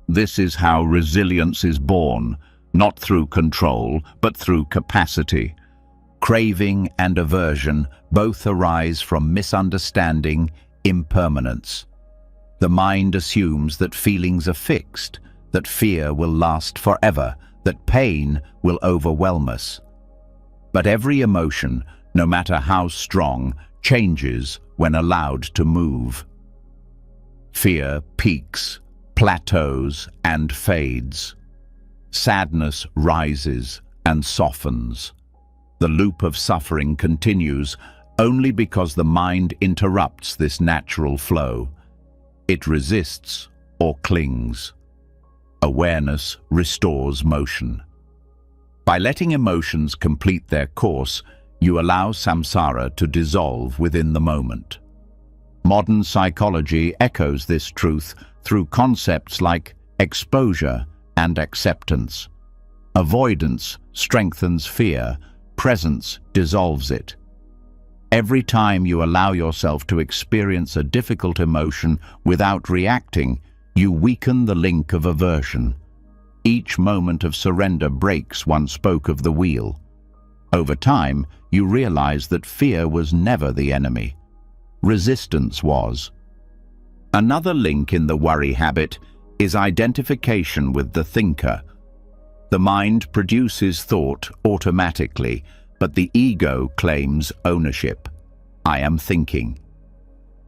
Speaker 1: This is how resilience is born, not through control, but through capacity. Craving and aversion both arise from misunderstanding, impermanence. The mind assumes that feelings are fixed, that fear will last forever, that pain will overwhelm us. But every emotion, no matter how strong, changes when allowed to move. Fear peaks, plateaus, and fades. Sadness rises and softens. The loop of suffering continues only because the mind interrupts this natural flow. It resists or clings. Awareness restores motion. By letting emotions complete their course, you allow samsara to dissolve within the moment. Modern psychology echoes this truth through concepts like exposure and acceptance. Avoidance strengthens fear, presence dissolves it. Every time you allow yourself to experience a difficult emotion without reacting, you weaken the link of aversion. Each moment of surrender breaks one spoke of the wheel. Over time, you realize that fear was never the enemy. Resistance was. Another link in the worry habit is identification with the thinker. The mind produces thought automatically, but the ego claims ownership. I am thinking.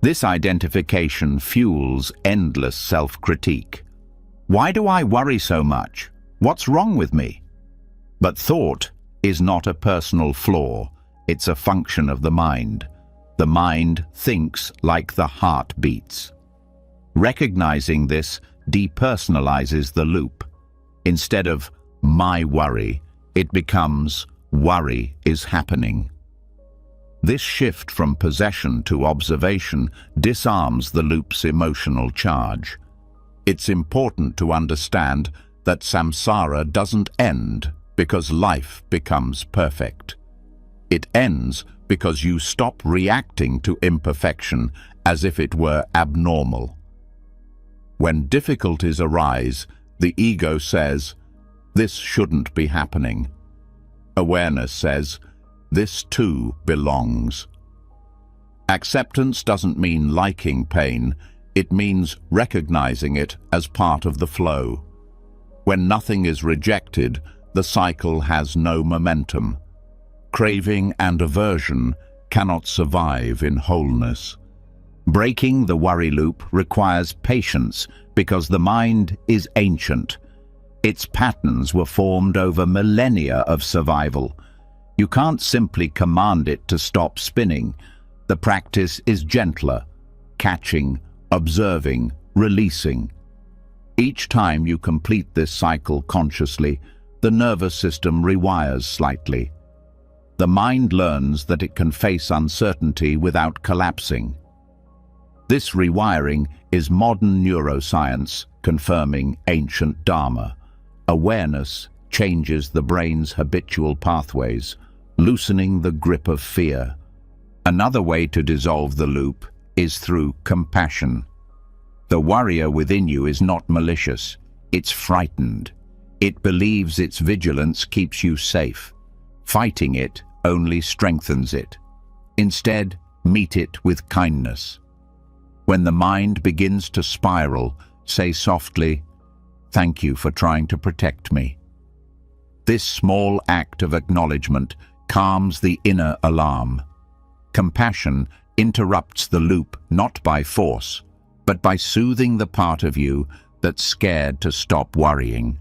Speaker 1: This identification fuels endless self-critique. Why do I worry so much? What's wrong with me? But thought is not a personal flaw, it's a function of the mind. The mind thinks like the heart beats. Recognizing this depersonalizes the loop. Instead of my worry, it becomes worry is happening. This shift from possession to observation disarms the loop's emotional charge. It's important to understand that samsara doesn't end because life becomes perfect. It ends because you stop reacting to imperfection as if it were abnormal. When difficulties arise, the ego says, "This shouldn't be happening." Awareness says, "This too belongs." Acceptance doesn't mean liking pain, it means recognizing it as part of the flow. When nothing is rejected, the cycle has no momentum. Craving and aversion cannot survive in wholeness. Breaking the worry loop requires patience because the mind is ancient. Its patterns were formed over millennia of survival. You can't simply command it to stop spinning. The practice is gentler, catching, observing, releasing. Each time you complete this cycle consciously, the nervous system rewires slightly. The mind learns that it can face uncertainty without collapsing. This rewiring is modern neuroscience confirming ancient Dharma. Awareness changes the brain's habitual pathways, loosening the grip of fear. Another way to dissolve the loop is through compassion. The warrior within you is not malicious, it's frightened. It believes its vigilance keeps you safe. Fighting it only strengthens it. Instead, meet it with kindness. When the mind begins to spiral, say softly, "Thank you for trying to protect me." This small act of acknowledgement calms the inner alarm. Compassion interrupts the loop not by force, but by soothing the part of you that's scared to stop worrying.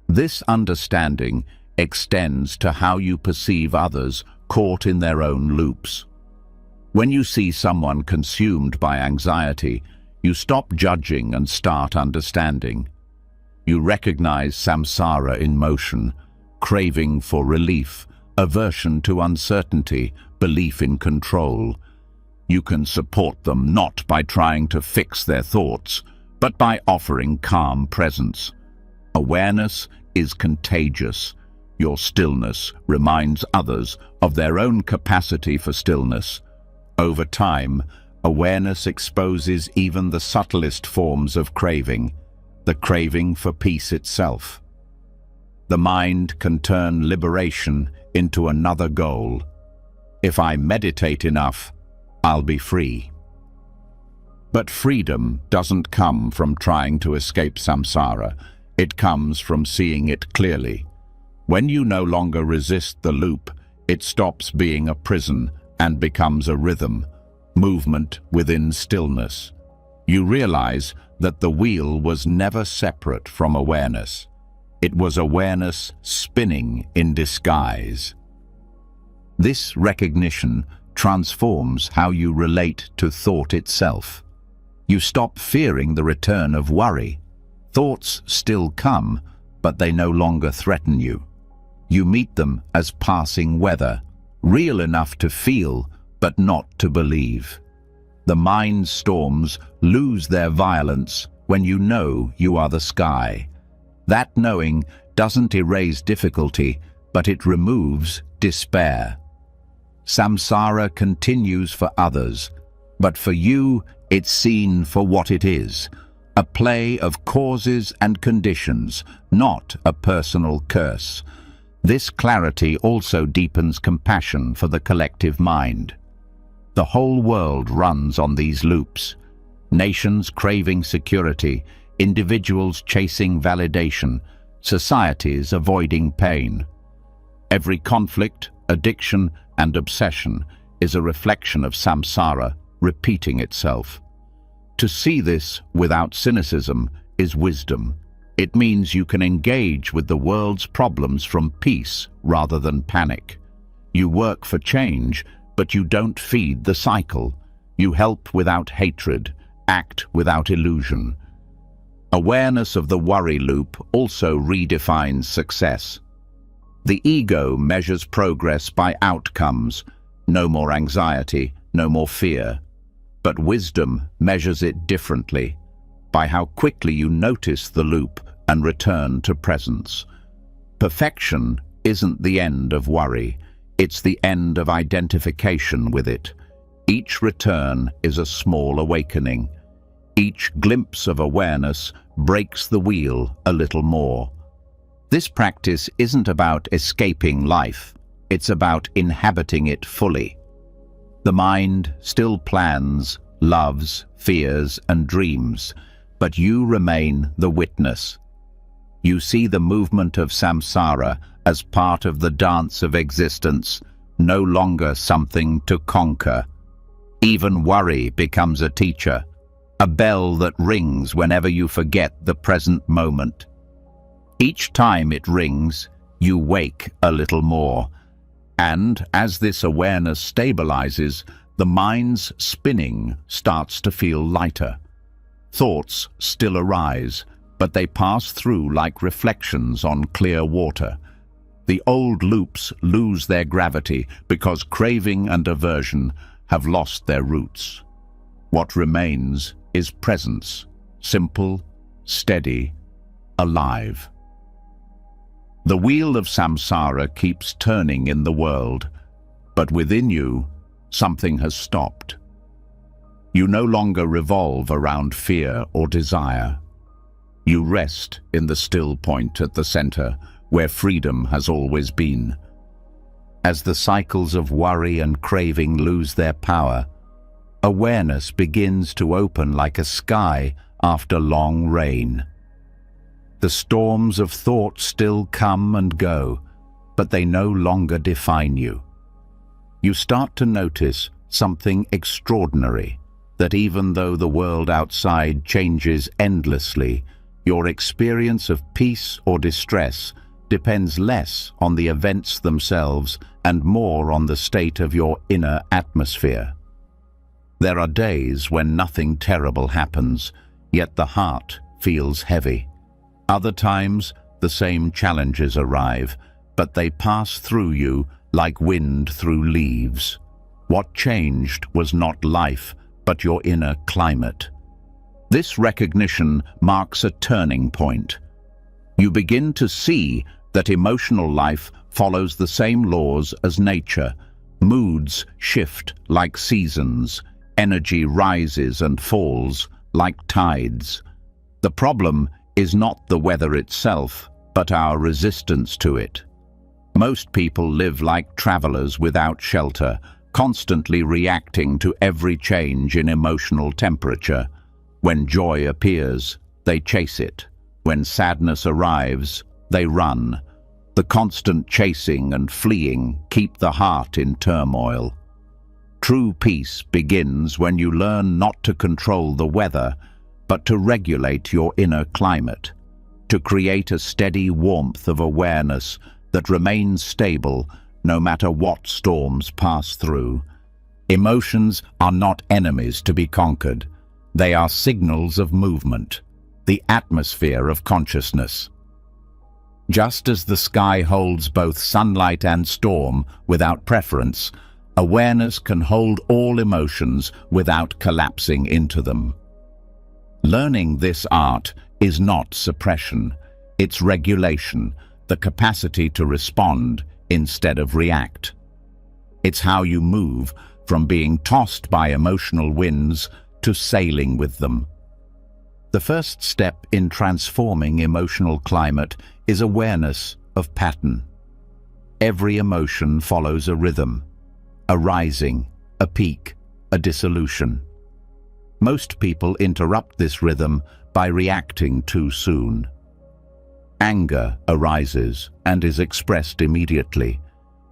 Speaker 1: This understanding extends to how you perceive others caught in their own loops. When you see someone consumed by anxiety, you stop judging and start understanding. You recognize samsara in motion, craving for relief, aversion to uncertainty, belief in control. You can support them not by trying to fix their thoughts, but by offering calm presence. Awareness is contagious. Your stillness reminds others of their own capacity for stillness. Over time, awareness exposes even the subtlest forms of craving, the craving for peace itself. The mind can turn liberation into another goal. If I meditate enough, I'll be free. But freedom doesn't come from trying to escape samsara. It comes from seeing it clearly. When you no longer resist the loop, it stops being a prison and becomes a rhythm, movement within stillness. You realize that the wheel was never separate from awareness. It was awareness spinning in disguise. This recognition transforms how you relate to thought itself. You stop fearing the return of worry. Thoughts still come, but they no longer threaten you. You meet them as passing weather, real enough to feel, but not to believe. The mind's storms lose their violence when you know you are the sky. That knowing doesn't erase difficulty, but it removes despair. Samsara continues for others, but for you, it's seen for what it is, a play of causes and conditions, not a personal curse. This clarity also deepens compassion for the collective mind. The whole world runs on these loops. Nations craving security, individuals chasing validation, societies avoiding pain. Every conflict, addiction, and obsession is a reflection of samsara repeating itself. To see this without cynicism is wisdom. It means you can engage with the world's problems from peace rather than panic. You work for change, but you don't feed the cycle. You help without hatred, act without illusion. Awareness of the worry loop also redefines success. The ego measures progress by outcomes. No more anxiety, no more fear. But wisdom measures it differently, by how quickly you notice the loop and return to presence. Perfection isn't the end of worry, it's the end of identification with it. Each return is a small awakening. Each glimpse of awareness breaks the wheel a little more. This practice isn't about escaping life, it's about inhabiting it fully. The mind still plans, loves, fears, and dreams, but you remain the witness. You see the movement of samsara as part of the dance of existence, no longer something to conquer. Even worry becomes a teacher, a bell that rings whenever you forget the present moment. Each time it rings, you wake a little more. And as this awareness stabilizes, the mind's spinning starts to feel lighter. Thoughts still arise, but they pass through like reflections on clear water. The old loops lose their gravity because craving and aversion have lost their roots. What remains is presence, simple, steady, alive. The wheel of samsara keeps turning in the world, but within you, something has stopped. You no longer revolve around fear or desire. You rest in the still point at the center, where freedom has always been. As the cycles of worry and craving lose their power, awareness begins to open like a sky after long rain. The storms of thought still come and go, but they no longer define you. You start to notice something extraordinary, that even though the world outside changes endlessly, your experience of peace or distress depends less on the events themselves and more on the state of your inner atmosphere. There are days when nothing terrible happens, yet the heart feels heavy. Other times, the same challenges arrive, but they pass through you like wind through leaves. What changed was not life, but your inner climate. This recognition marks a turning point. You begin to see that emotional life follows the same laws as nature. Moods shift like seasons. Energy rises and falls like tides. The problem is not the weather itself, but our resistance to it. Most people live like travelers without shelter, constantly reacting to every change in emotional temperature. When joy appears, they chase it. When sadness arrives, they run. The constant chasing and fleeing keep the heart in turmoil. True peace begins when you learn not to control the weather, but to regulate your inner climate, to create a steady warmth of awareness that remains stable no matter what storms pass through. Emotions are not enemies to be conquered. They are signals of movement, the atmosphere of consciousness. Just as the sky holds both sunlight and storm without preference, awareness can hold all emotions without collapsing into them. Learning this art is not suppression, it's regulation, the capacity to respond instead of react. It's how you move from being tossed by emotional winds to sailing with them. The first step in transforming emotional climate is awareness of pattern. Every emotion follows a rhythm, a rising, a peak, a dissolution. Most people interrupt this rhythm by reacting too soon. Anger arises and is expressed immediately.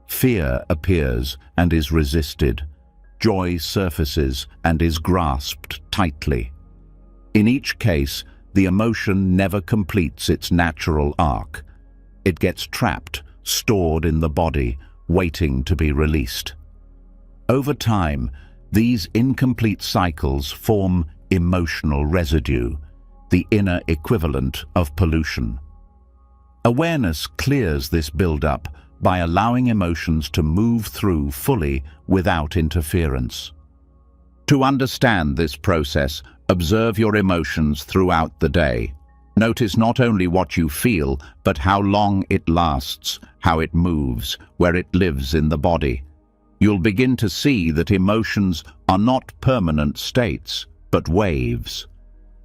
Speaker 1: Fear appears and is resisted. Joy surfaces and is grasped tightly. In each case, the emotion never completes its natural arc. It gets trapped, stored in the body, waiting to be released. Over time, these incomplete cycles form emotional residue. the inner equivalent of pollution. Awareness clears this build-up by allowing emotions to move through fully without interference. To understand this process, observe your emotions throughout the day. Notice not only what you feel, but how long it lasts, how it moves, where it lives in the body. You'll begin to see that emotions are not permanent states, but waves.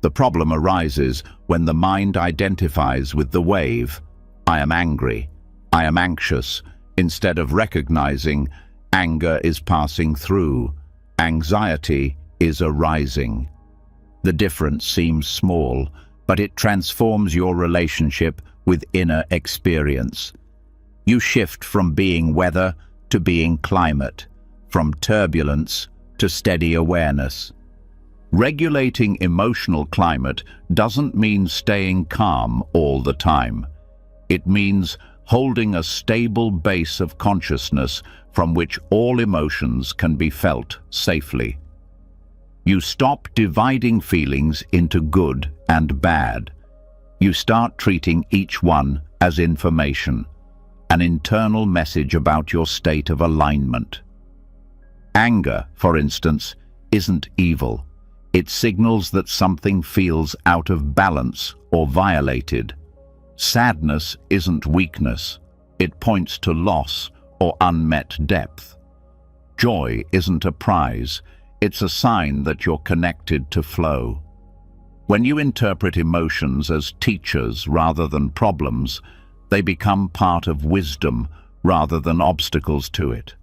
Speaker 1: The problem arises when the mind identifies with the wave. I am angry, I am anxious, instead of recognizing anger is passing through, anxiety is arising. The difference seems small, but it transforms your relationship with inner experience. You shift from being weather to being climate, from turbulence to steady awareness. Regulating emotional climate doesn't mean staying calm all the time. It means holding a stable base of consciousness from which all emotions can be felt safely. You stop dividing feelings into good and bad. You start treating each one as information, an internal message about your state of alignment. Anger, for instance, isn't evil. It signals that something feels out of balance or violated. Sadness isn't weakness. It points to loss or unmet depth. Joy isn't a prize. It's a sign that you're connected to flow. When you interpret emotions as teachers rather than problems, they become part of wisdom rather than obstacles to it.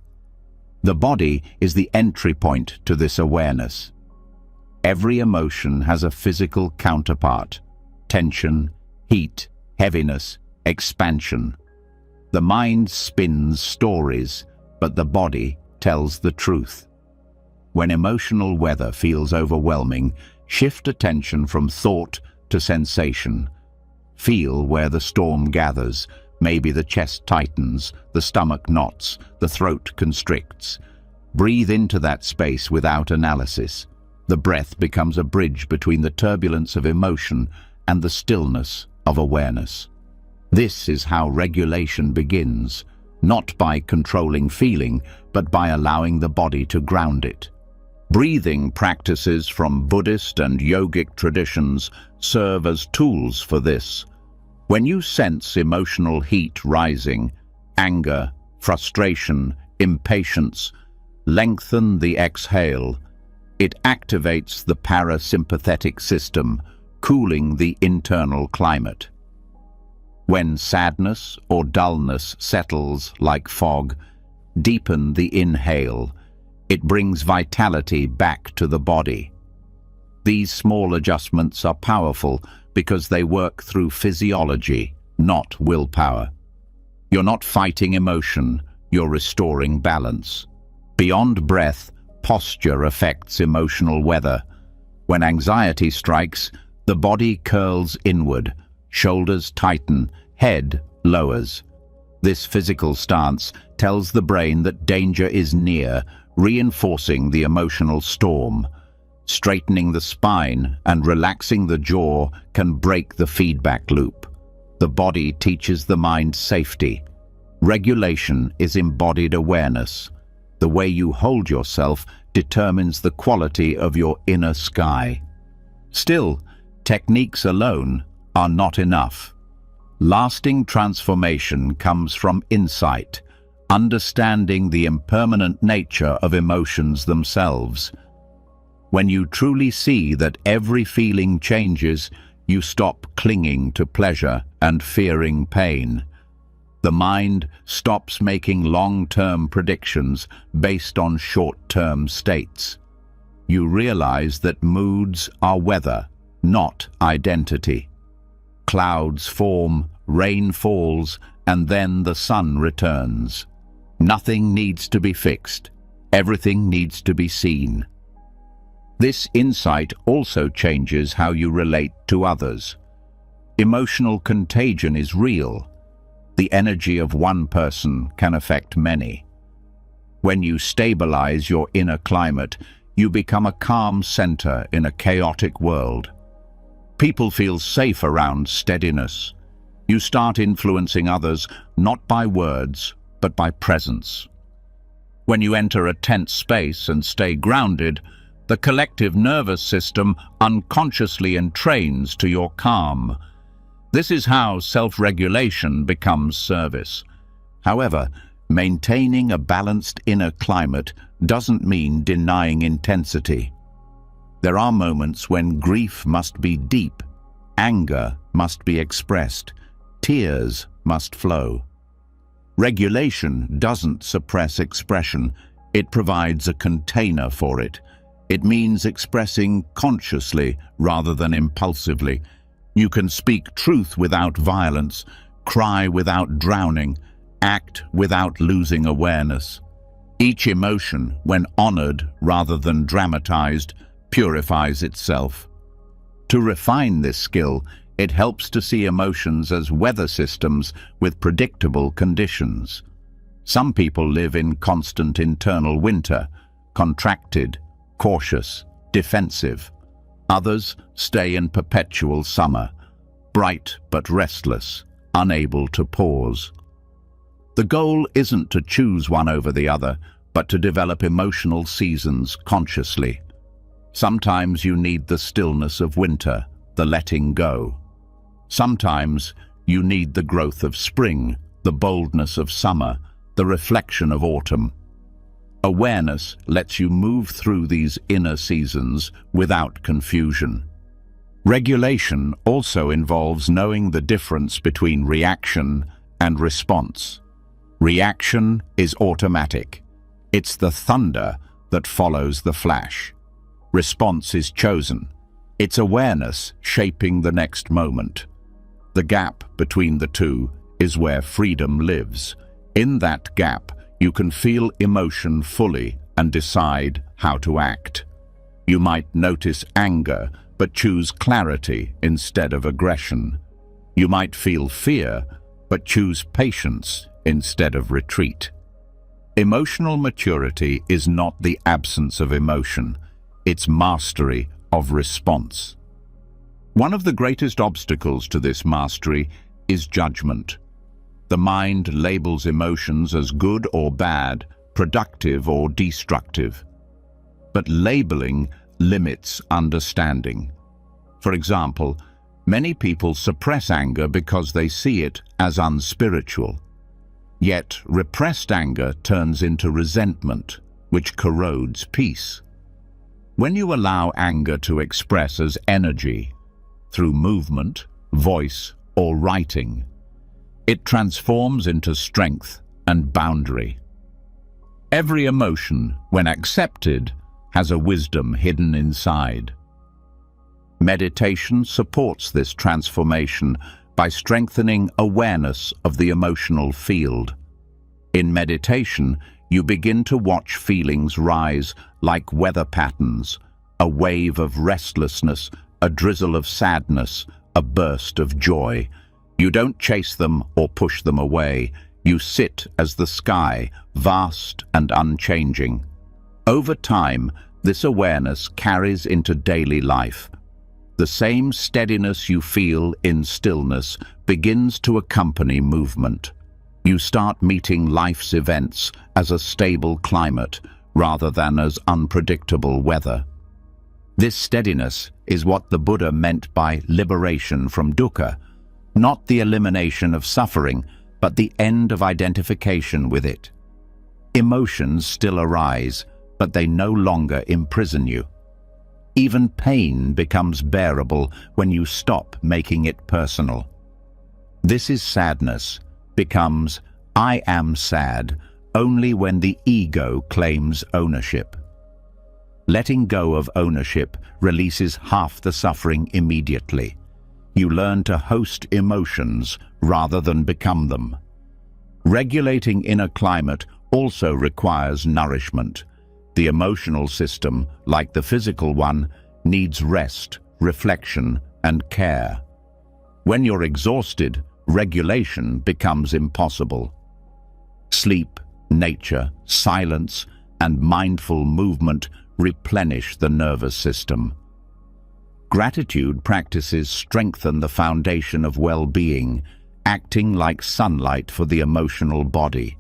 Speaker 1: The body is the entry point to this awareness. Every emotion has a physical counterpart: tension, heat, heaviness, expansion. The mind spins stories, but the body tells the truth. When emotional weather feels overwhelming, shift attention from thought to sensation. Feel where the storm gathers. Maybe the chest tightens, the stomach knots, the throat constricts. Breathe into that space without analysis. The breath becomes a bridge between the turbulence of emotion and the stillness of awareness. This is how regulation begins, not by controlling feeling, but by allowing the body to ground it. Breathing practices from Buddhist and yogic traditions serve as tools for this. When you sense emotional heat rising, anger, frustration, impatience, lengthen the exhale. It activates the parasympathetic system, cooling the internal climate. When sadness or dullness settles like fog, deepen the inhale. It brings vitality back to the body. These small adjustments are powerful because they work through physiology, not willpower. You're not fighting emotion, you're restoring balance. Beyond breath, posture affects emotional weather. When anxiety strikes, the body curls inward, shoulders tighten, head lowers. This physical stance tells the brain that danger is near, reinforcing the emotional storm. Straightening the spine and relaxing the jaw can break the feedback loop. The body teaches the mind safety. Regulation is embodied awareness. The way you hold yourself determines the quality of your inner sky. Still, techniques alone are not enough. Lasting transformation comes from insight, understanding the impermanent nature of emotions themselves. When you truly see that every feeling changes, you stop clinging to pleasure and fearing pain. The mind stops making long-term predictions based on short-term states. You realize that moods are weather, not identity. Clouds form, rain falls, and then the sun returns. Nothing needs to be fixed. Everything needs to be seen. This insight also changes how you relate to others. Emotional contagion is real. The energy of one person can affect many. When you stabilize your inner climate, you become a calm center in a chaotic world. People feel safe around steadiness. You start influencing others not by words, but by presence. When you enter a tense space and stay grounded, the collective nervous system unconsciously entrains to your calm. This is how self-regulation becomes service. However, maintaining a balanced inner climate doesn't mean denying intensity. There are moments when grief must be deep, anger must be expressed, tears must flow. Regulation doesn't suppress expression, it provides a container for it. It means expressing consciously rather than impulsively. You can speak truth without violence, cry without drowning, act without losing awareness. Each emotion, when honored rather than dramatized, purifies itself. To refine this skill, it helps to see emotions as weather systems with predictable conditions. Some people live in constant internal winter, contracted, cautious, defensive. Others stay in perpetual summer, bright but restless, unable to pause. The goal isn't to choose one over the other, but to develop emotional seasons consciously. Sometimes you need the stillness of winter, the letting go. Sometimes you need the growth of spring, the boldness of summer, the reflection of autumn. Awareness lets you move through these inner seasons without confusion. Regulation also involves knowing the difference between reaction and response. Reaction is automatic. It's the thunder that follows the flash. Response is chosen. It's awareness shaping the next moment. The gap between the two is where freedom lives. In that gap, you can feel emotion fully and decide how to act. You might notice anger, but choose clarity instead of aggression. You might feel fear, but choose patience instead of retreat. Emotional maturity is not the absence of emotion. It's mastery of response. One of the greatest obstacles to this mastery is judgment. The mind labels emotions as good or bad, productive or destructive. But labeling limits understanding. For example, many people suppress anger because they see it as unspiritual. Yet repressed anger turns into resentment, which corrodes peace. When you allow anger to express as energy, through movement, voice, or writing, it transforms into strength and boundary. Every emotion, when accepted, has a wisdom hidden inside. Meditation supports this transformation by strengthening awareness of the emotional field. In meditation, you begin to watch feelings rise like weather patterns, a wave of restlessness, a drizzle of sadness, a burst of joy. You don't chase them or push them away. You sit as the sky, vast and unchanging. Over time, this awareness carries into daily life. The same steadiness you feel in stillness begins to accompany movement. You start meeting life's events as a stable climate rather than as unpredictable weather. This steadiness is what the Buddha meant by liberation from dukkha, not the elimination of suffering, but the end of identification with it. Emotions still arise, but they no longer imprison you. Even pain becomes bearable when you stop making it personal. This is sadness, becomes "I am sad" only when the ego claims ownership. Letting go of ownership releases half the suffering immediately. You learn to host emotions rather than become them. Regulating inner climate also requires nourishment. The emotional system, like the physical one, needs rest, reflection, and care. When you're exhausted, regulation becomes impossible. Sleep, nature, silence, and mindful movement replenish the nervous system. Gratitude practices strengthen the foundation of well-being, acting like sunlight for the emotional body.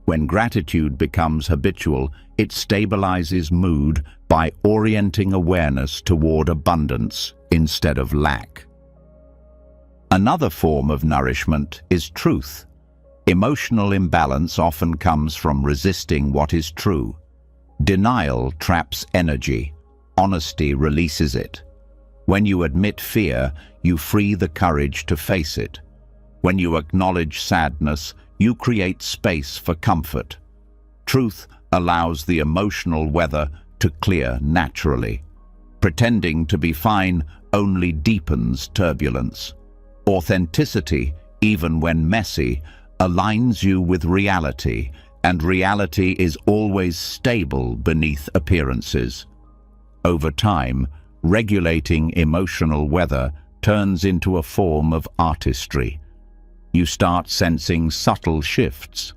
Speaker 1: When gratitude becomes habitual, it stabilizes mood by orienting awareness toward abundance instead of lack. Another form of nourishment is truth. Emotional imbalance often comes from resisting what is true. Denial traps energy. Honesty releases it. When you admit fear, you free the courage to face it. When you acknowledge sadness, you create space for comfort. Truth allows the emotional weather to clear naturally. Pretending to be fine only deepens turbulence. Authenticity, even when messy, aligns you with reality, and reality is always stable beneath appearances. Over time, regulating emotional weather turns into a form of artistry. You start sensing subtle shifts,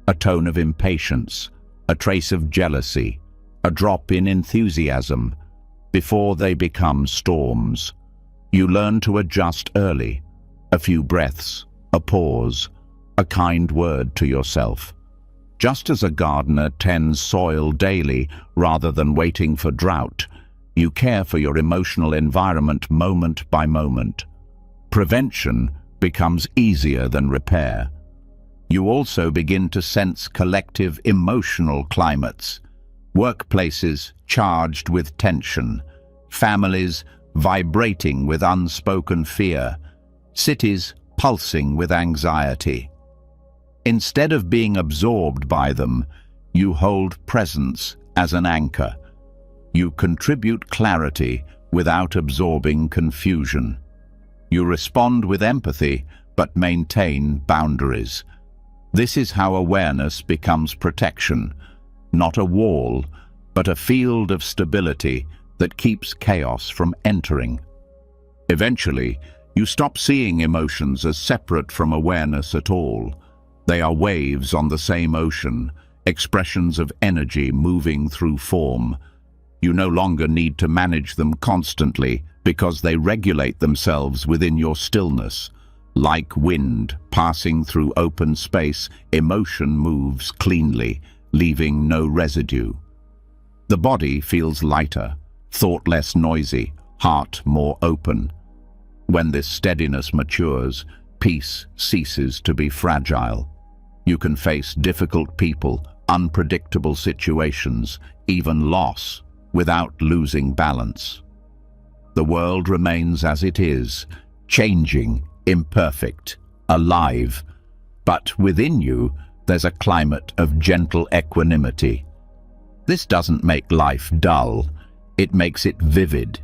Speaker 1: a tone of impatience, a trace of jealousy, a drop in enthusiasm, before they become storms. You learn to adjust early, a few breaths, a pause, a kind word to yourself. Just as a gardener tends soil daily rather than waiting for drought, you care for your emotional environment moment by moment. Prevention becomes easier than repair. You also begin to sense collective emotional climates, workplaces charged with tension, families vibrating with unspoken fear, cities pulsing with anxiety. Instead of being absorbed by them, you hold presence as an anchor. You contribute clarity without absorbing confusion. You respond with empathy, but maintain boundaries. This is how awareness becomes protection, not a wall, but a field of stability that keeps chaos from entering. Eventually, you stop seeing emotions as separate from awareness at all. They are waves on the same ocean, expressions of energy moving through form. You no longer need to manage them constantly because they regulate themselves within your stillness. Like wind passing through open space, emotion moves cleanly, leaving no residue. The body feels lighter, thought less noisy, heart more open. When this steadiness matures, peace ceases to be fragile. You can face difficult people, unpredictable situations, even loss, without losing balance. The world remains as it is, changing, imperfect, alive. But within you, there's a climate of gentle equanimity. This doesn't make life dull, it makes it vivid.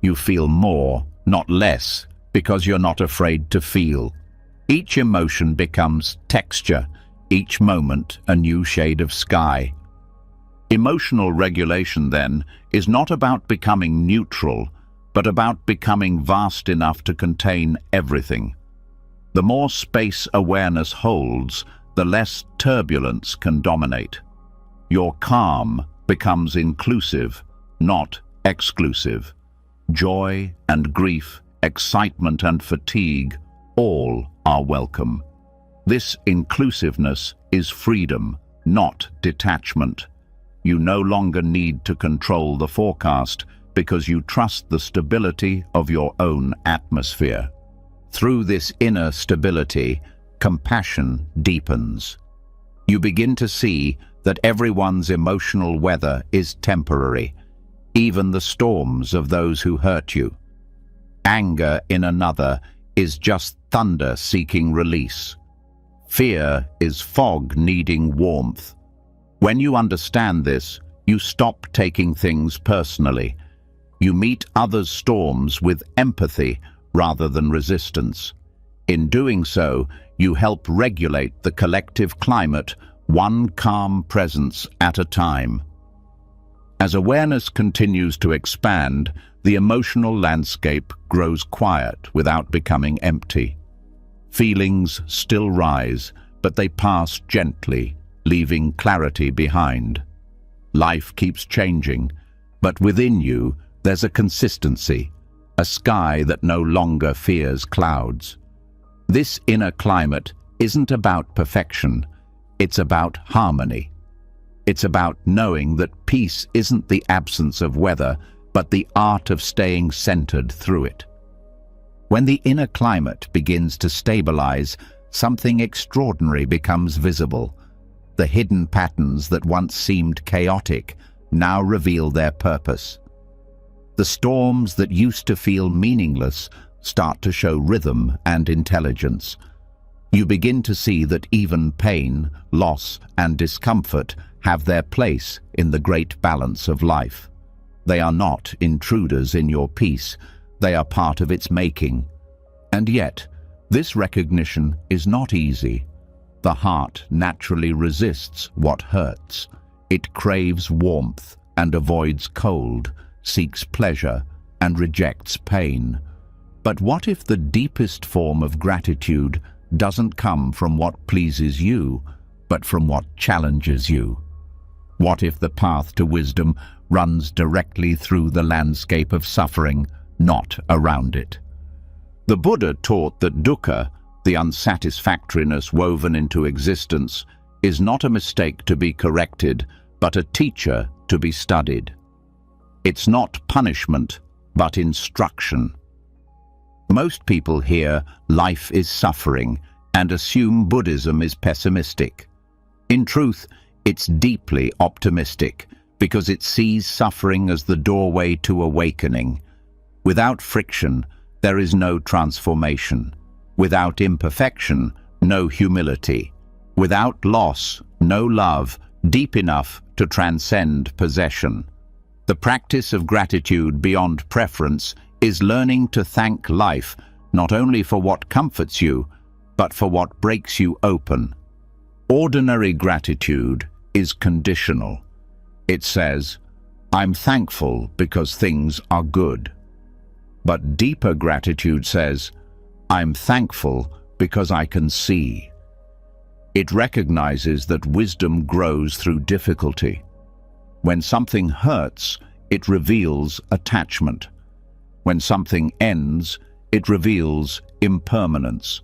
Speaker 1: You feel more, not less, because you're not afraid to feel. Each emotion becomes texture, each moment a new shade of sky. Emotional regulation, then, is not about becoming neutral, but about becoming vast enough to contain everything. The more space awareness holds, the less turbulence can dominate. Your calm becomes inclusive, not exclusive. Joy and grief, excitement and fatigue, all are welcome. This inclusiveness is freedom, not detachment. You no longer need to control the forecast because you trust the stability of your own atmosphere. Through this inner stability, compassion deepens. You begin to see that everyone's emotional weather is temporary, even the storms of those who hurt you. Anger in another is just thunder seeking release. Fear is fog needing warmth. When you understand this, you stop taking things personally. You meet others' storms with empathy rather than resistance. In doing so, you help regulate the collective climate, one calm presence at a time. As awareness continues to expand, the emotional landscape grows quiet without becoming empty. Feelings still rise, but they pass gently, leaving clarity behind. Life keeps changing, but within you, There's a consistency, a sky that no longer fears clouds. This inner climate isn't about perfection, it's about harmony. It's about knowing that peace isn't the absence of weather, but the art of staying centered through it. When the inner climate begins to stabilize, something extraordinary becomes visible. The hidden patterns that once seemed chaotic now reveal their purpose. The storms that used to feel meaningless start to show rhythm and intelligence. You begin to see that even pain, loss, and discomfort have their place in the great balance of life. They are not intruders in your peace, they are part of its making. And yet, this recognition is not easy. The heart naturally resists what hurts. It craves warmth and avoids cold, seeks pleasure and rejects pain. But what if the deepest form of gratitude doesn't come from what pleases you, but from what challenges you? What if the path to wisdom runs directly through the landscape of suffering, not around it? The Buddha taught that dukkha, the unsatisfactoriness woven into existence, is not a mistake to be corrected, but a teacher to be studied. It's not punishment, but instruction. Most people hear life is suffering and assume Buddhism is pessimistic. In truth, it's deeply optimistic because it sees suffering as the doorway to awakening. Without friction, there is no transformation. Without imperfection, no humility. Without loss, no love deep enough to transcend possession. The practice of gratitude beyond preference is learning to thank life not only for what comforts you, but for what breaks you open. Ordinary gratitude is conditional. It says, "I'm thankful because things are good." But deeper gratitude says, "I'm thankful because I can see." It recognizes that wisdom grows through difficulty. When something hurts, it reveals attachment. When something ends, it reveals impermanence.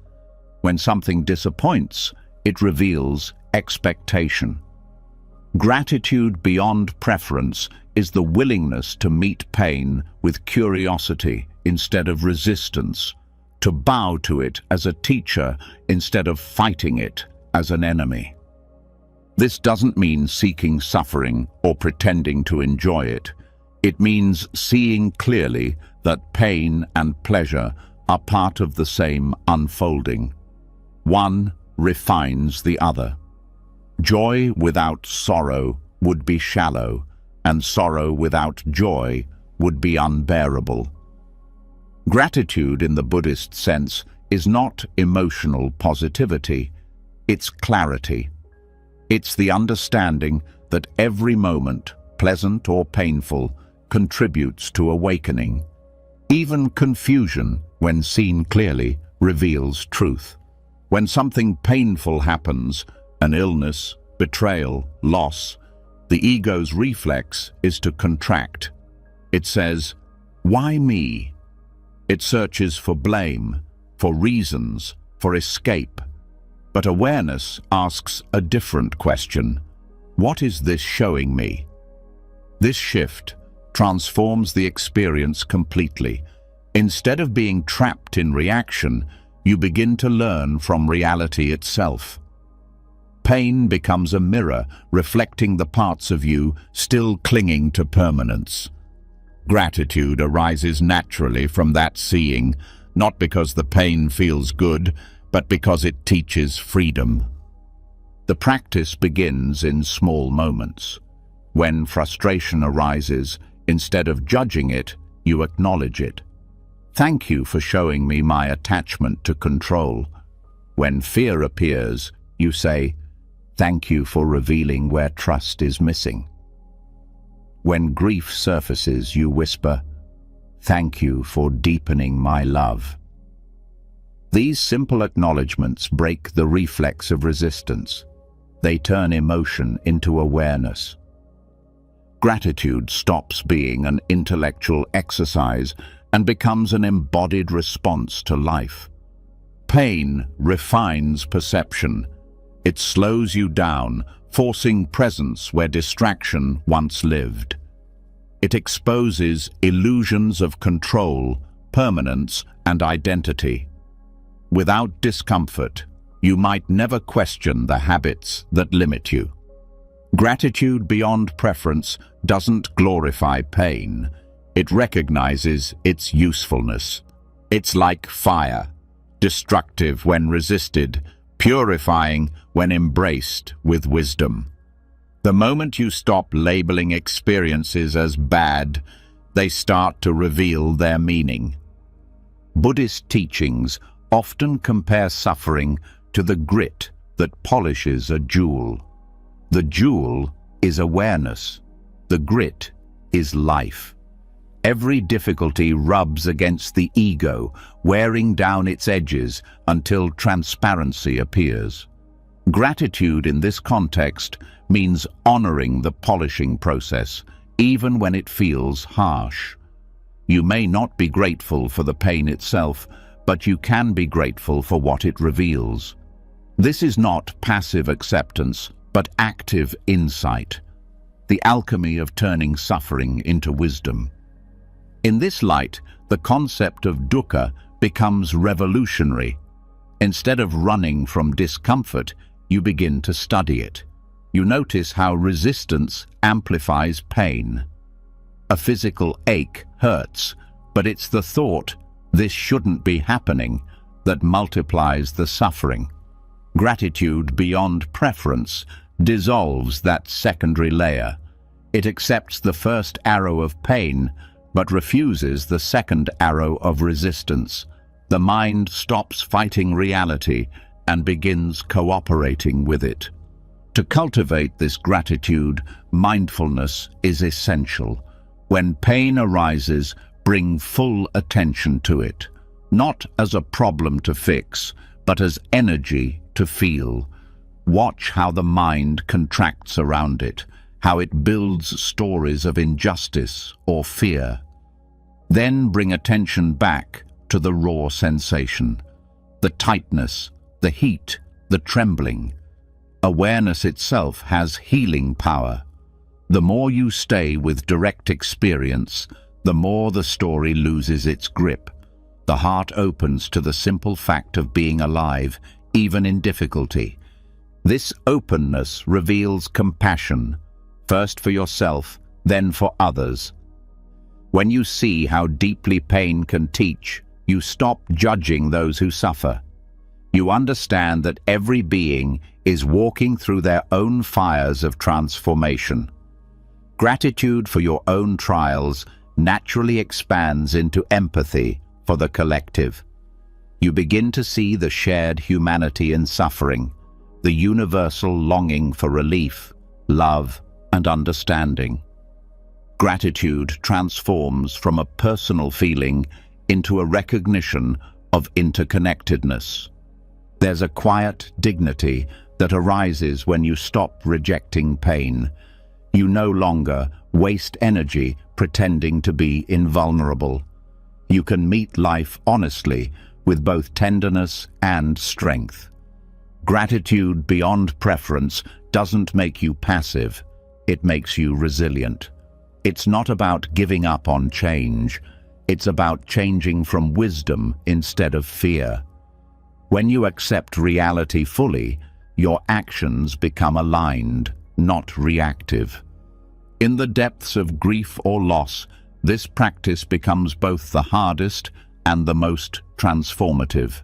Speaker 1: When something disappoints, it reveals expectation. Gratitude beyond preference is the willingness to meet pain with curiosity instead of resistance, to bow to it as a teacher instead of fighting it as an enemy. This doesn't mean seeking suffering or pretending to enjoy it. It means seeing clearly that pain and pleasure are part of the same unfolding. One refines the other. Joy without sorrow would be shallow, and sorrow without joy would be unbearable. Gratitude in the Buddhist sense is not emotional positivity, it's clarity. It's the understanding that every moment, pleasant or painful, contributes to awakening. Even confusion, when seen clearly, reveals truth. When something painful happens, an illness, betrayal, loss, the ego's reflex is to contract. It says, "Why me?" It searches for blame, for reasons, for escape. But awareness asks a different question. What is this showing me? This shift transforms the experience completely. Instead of being trapped in reaction, you begin to learn from reality itself. Pain becomes a mirror reflecting the parts of you still clinging to permanence. Gratitude arises naturally from that seeing, not because the pain feels good, but because it teaches freedom. The practice begins in small moments. When frustration arises, instead of judging it, you acknowledge it. "Thank you for showing me my attachment to control." When fear appears, you say, "Thank you for revealing where trust is missing." When grief surfaces, you whisper, "Thank you for deepening my love." These simple acknowledgements break the reflex of resistance. They turn emotion into awareness. Gratitude stops being an intellectual exercise and becomes an embodied response to life. Pain refines perception. It slows you down, forcing presence where distraction once lived. It exposes illusions of control, permanence, and identity. Without discomfort, you might never question the habits that limit you. Gratitude beyond preference doesn't glorify pain. It recognizes its usefulness. It's like fire, destructive when resisted, purifying when embraced with wisdom. The moment you stop labeling experiences as bad, they start to reveal their meaning. Buddhist teachings often compare suffering to the grit that polishes a jewel. The jewel is awareness. The grit is life. Every difficulty rubs against the ego, wearing down its edges until transparency appears. Gratitude in this context means honoring the polishing process, even when it feels harsh. You may not be grateful for the pain itself, but you can be grateful for what it reveals. This is not passive acceptance, but active insight, the alchemy of turning suffering into wisdom. In this light, the concept of dukkha becomes revolutionary. Instead of running from discomfort, you begin to study it. You notice how resistance amplifies pain. A physical ache hurts, but it's the thought, "this shouldn't be happening," that multiplies the suffering. Gratitude beyond preference dissolves that secondary layer. It accepts the first arrow of pain, but refuses the second arrow of resistance. The mind stops fighting reality and begins cooperating with it. To cultivate this gratitude, mindfulness is essential. When pain arises, bring full attention to it, not as a problem to fix, but as energy to feel. Watch how the mind contracts around it, how it builds stories of injustice or fear. Then bring attention back to the raw sensation, the tightness, the heat, the trembling. Awareness itself has healing power. The more you stay with direct experience, the more the story loses its grip. The heart opens to the simple fact of being alive, even in difficulty. This openness reveals compassion, first for yourself, then for others. When you see how deeply pain can teach, you stop judging those who suffer. You understand that every being is walking through their own fires of transformation. Gratitude for your own trials naturally expands into empathy for the collective. You begin to see the shared humanity in suffering, the universal longing for relief, love, and understanding. Gratitude transforms from a personal feeling into a recognition of interconnectedness. There's a quiet dignity that arises when you stop rejecting pain. You no longer waste energy pretending to be invulnerable. You can meet life honestly with both tenderness and strength. Gratitude beyond preference doesn't make you passive, it makes you resilient. It's not about giving up on change, it's about changing from wisdom instead of fear. When you accept reality fully, your actions become aligned, not reactive. In the depths of grief or loss, this practice becomes both the hardest and the most transformative.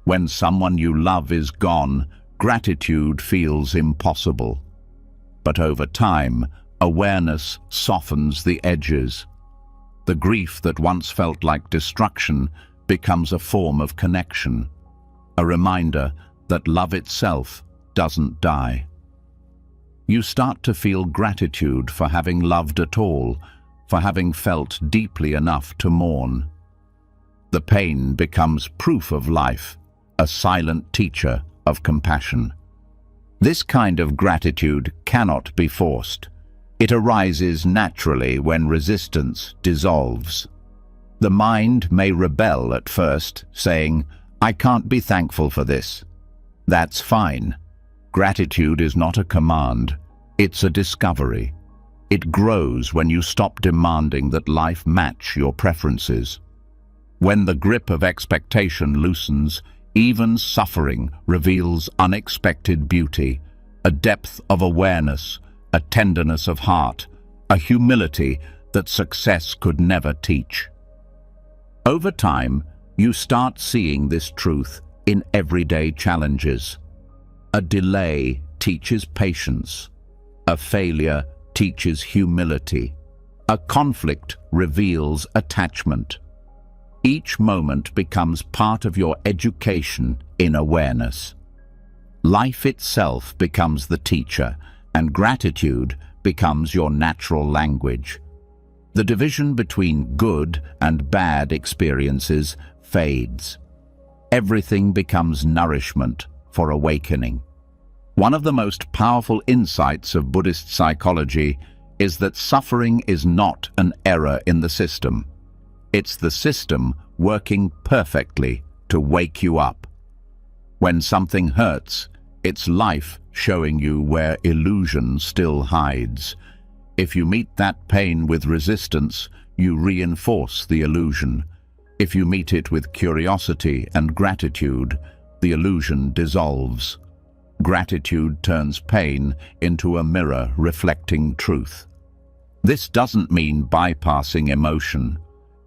Speaker 1: When someone you love is gone, gratitude feels impossible. But over time, awareness softens the edges. The grief that once felt like destruction becomes a form of connection, a reminder that love itself doesn't die. You start to feel gratitude for having loved at all, for having felt deeply enough to mourn. The pain becomes proof of life, a silent teacher of compassion. This kind of gratitude cannot be forced. It arises naturally when resistance dissolves. The mind may rebel at first, saying, "I can't be thankful for this." That's fine. Gratitude is not a command, it's a discovery. It grows when you stop demanding that life match your preferences. When the grip of expectation loosens, even suffering reveals unexpected beauty, a depth of awareness, a tenderness of heart, a humility that success could never teach. Over time, you start seeing this truth in everyday challenges. A delay teaches patience. A failure teaches humility. A conflict reveals attachment. Each moment becomes part of your education in awareness. Life itself becomes the teacher, and gratitude becomes your natural language. The division between good and bad experiences fades. Everything becomes nourishment for awakening. One of the most powerful insights of Buddhist psychology is that suffering is not an error in the system. It's the system working perfectly to wake you up. When something hurts, it's life showing you where illusion still hides. If you meet that pain with resistance, you reinforce the illusion. If you meet it with curiosity and gratitude, the illusion dissolves. Gratitude turns pain into a mirror reflecting truth. This doesn't mean bypassing emotion.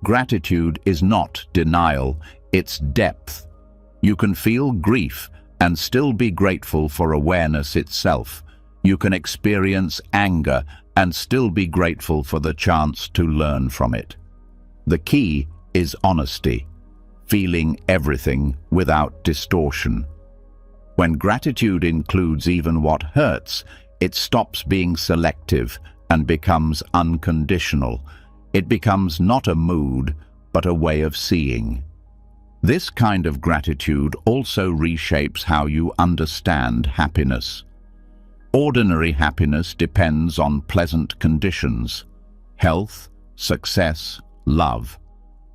Speaker 1: Gratitude is not denial, it's depth. You can feel grief and still be grateful for awareness itself. You can experience anger and still be grateful for the chance to learn from it. The key is honesty, feeling everything without distortion. When gratitude includes even what hurts, it stops being selective and becomes unconditional. It becomes not a mood, but a way of seeing. This kind of gratitude also reshapes how you understand happiness. Ordinary happiness depends on pleasant conditions, health, success, love.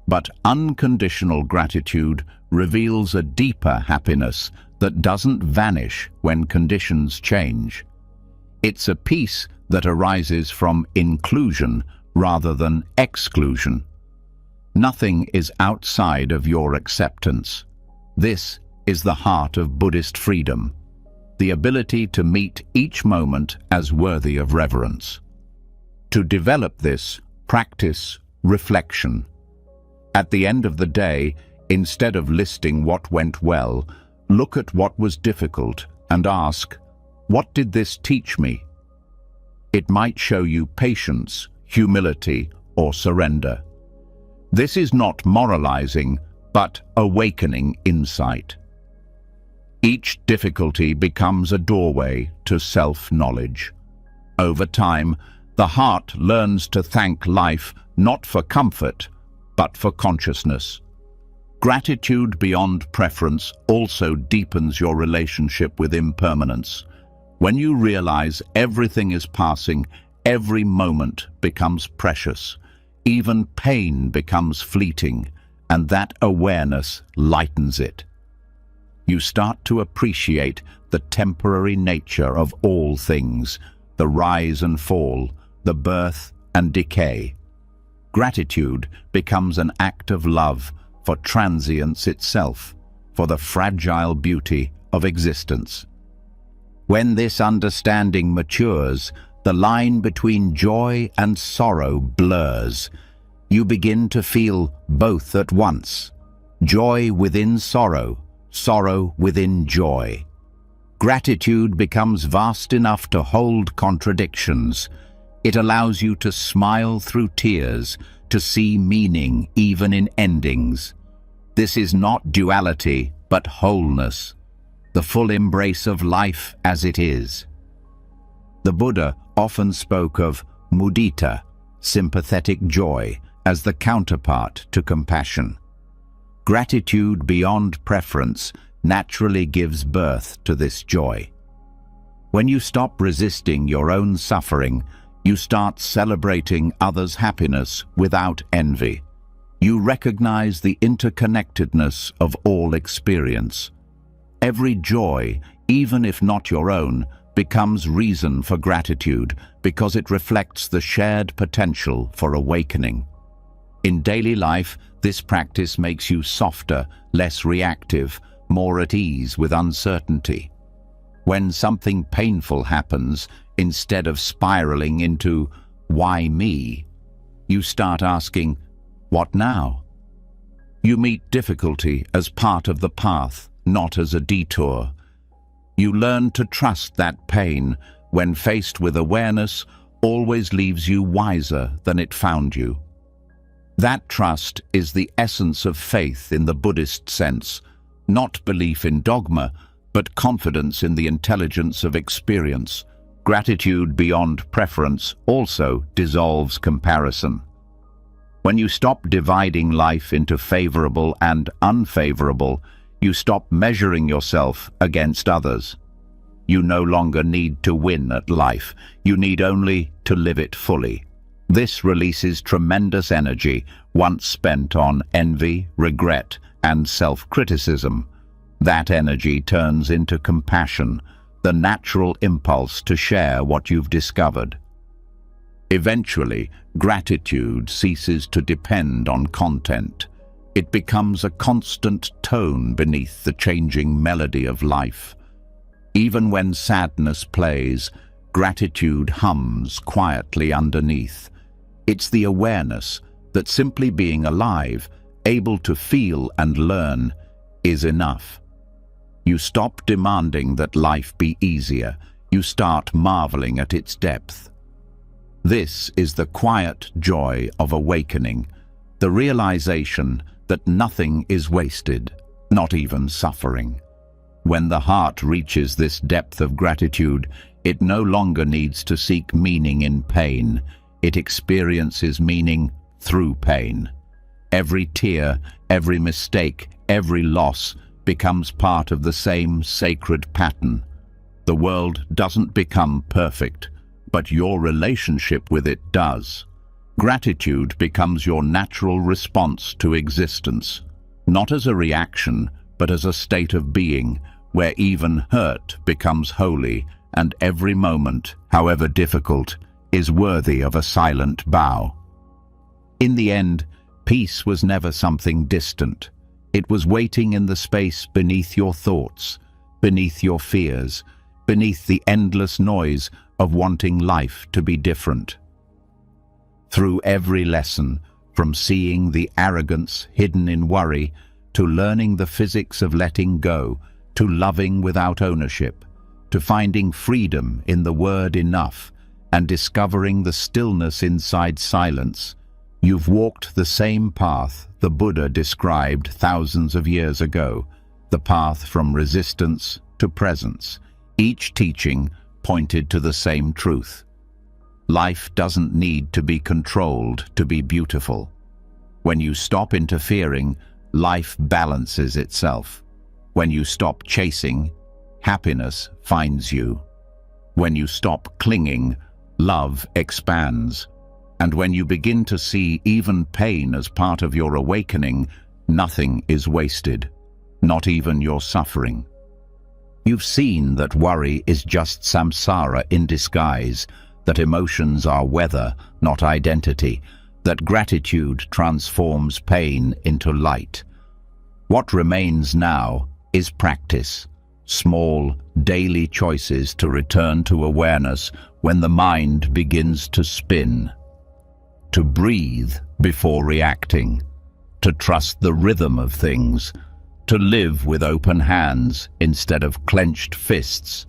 Speaker 1: But unconditional gratitude reveals a deeper happiness that doesn't vanish when conditions change. It's a peace that arises from inclusion rather than exclusion. Nothing is outside of your acceptance. This is the heart of Buddhist freedom, the ability to meet each moment as worthy of reverence. To develop this, practice reflection. At the end of the day, instead of listing what went well, look at what was difficult and ask, what did this teach me? It might show you patience, humility, or surrender. This is not moralizing, but awakening insight. Each difficulty becomes a doorway to self-knowledge. Over time, the heart learns to thank life not for comfort, but for consciousness. Gratitude beyond preference also deepens your relationship with impermanence. When you realize everything is passing, every moment becomes precious. Even pain becomes fleeting, and that awareness lightens it. You start to appreciate the temporary nature of all things, the rise and fall, the birth and decay. Gratitude becomes an act of love for transience itself, for the fragile beauty of existence. When this understanding matures, the line between joy and sorrow blurs. You begin to feel both at once, joy within sorrow, sorrow within joy. Gratitude becomes vast enough to hold contradictions. It allows you to smile through tears, to see meaning even in endings. This is not duality, but wholeness, the full embrace of life as it is. The Buddha often spoke of mudita, sympathetic joy, as the counterpart to compassion. Gratitude beyond preference naturally gives birth to this joy. When you stop resisting your own suffering, You start celebrating others' happiness without envy. You recognize the interconnectedness of all experience. Every joy, even if not your own, becomes reason for gratitude because it reflects the shared potential for awakening. In daily life, this practice makes you softer, less reactive, more at ease with uncertainty. When something painful happens, instead of spiraling into, "Why me?" you start asking, "What now?" You meet difficulty as part of the path, not as a detour. You learn to trust that pain, when faced with awareness, always leaves you wiser than it found you. That trust is the essence of faith in the Buddhist sense, not belief in dogma, but confidence in the intelligence of experience. Gratitude beyond preference also dissolves comparison. When you stop dividing life into favorable and unfavorable, you stop measuring yourself against others. You no longer need to win at life. You need only to live it fully. This releases tremendous energy once spent on envy, regret, and self-criticism. That energy turns into compassion, the natural impulse to share what you've discovered. Eventually, gratitude ceases to depend on content. It becomes a constant tone beneath the changing melody of life. Even when sadness plays, gratitude hums quietly underneath. It's the awareness that simply being alive, able to feel and learn, is enough. You stop demanding that life be easier. You start marveling at its depth. This is the quiet joy of awakening, the realization that nothing is wasted, not even suffering. When the heart reaches this depth of gratitude, it no longer needs to seek meaning in pain. It experiences meaning through pain. Every tear, every mistake, every loss becomes part of the same sacred pattern. The world doesn't become perfect, but your relationship with it does. Gratitude becomes your natural response to existence, not as a reaction, but as a state of being, where even hurt becomes holy, and every moment, however difficult, is worthy of a silent bow. In the end, peace was never something distant. It was waiting in the space beneath your thoughts, beneath your fears, beneath the endless noise of wanting life to be different. Through every lesson, from seeing the arrogance hidden in worry, to learning the physics of letting go, to loving without ownership, to finding freedom in the word enough, and discovering the stillness inside silence, you've walked the same path the Buddha described thousands of years ago, the path from resistance to presence. Each teaching pointed to the same truth. Life doesn't need to be controlled to be beautiful. When you stop interfering, life balances itself. When you stop chasing, happiness finds you. When you stop clinging, love expands. And when you begin to see even pain as part of your awakening, nothing is wasted, not even your suffering. You've seen that worry is just samsara in disguise, that emotions are weather, not identity, that gratitude transforms pain into light. What remains now is practice, small, daily choices to return to awareness when the mind begins to spin. To breathe before reacting, to trust the rhythm of things, to live with open hands instead of clenched fists.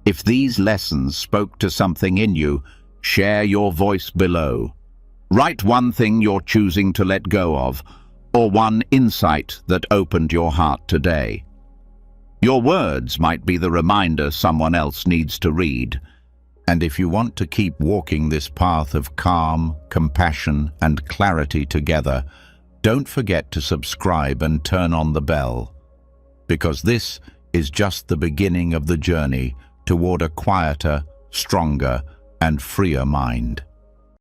Speaker 1: If these lessons spoke to something in you, share your voice below. Write one thing you're choosing to let go of, or one insight that opened your heart today. Your words might be the reminder someone else needs to read. And if you want to keep walking this path of calm, compassion, and clarity together, don't forget to subscribe and turn on the bell, because this is just the beginning of the journey toward a quieter, stronger, and freer mind.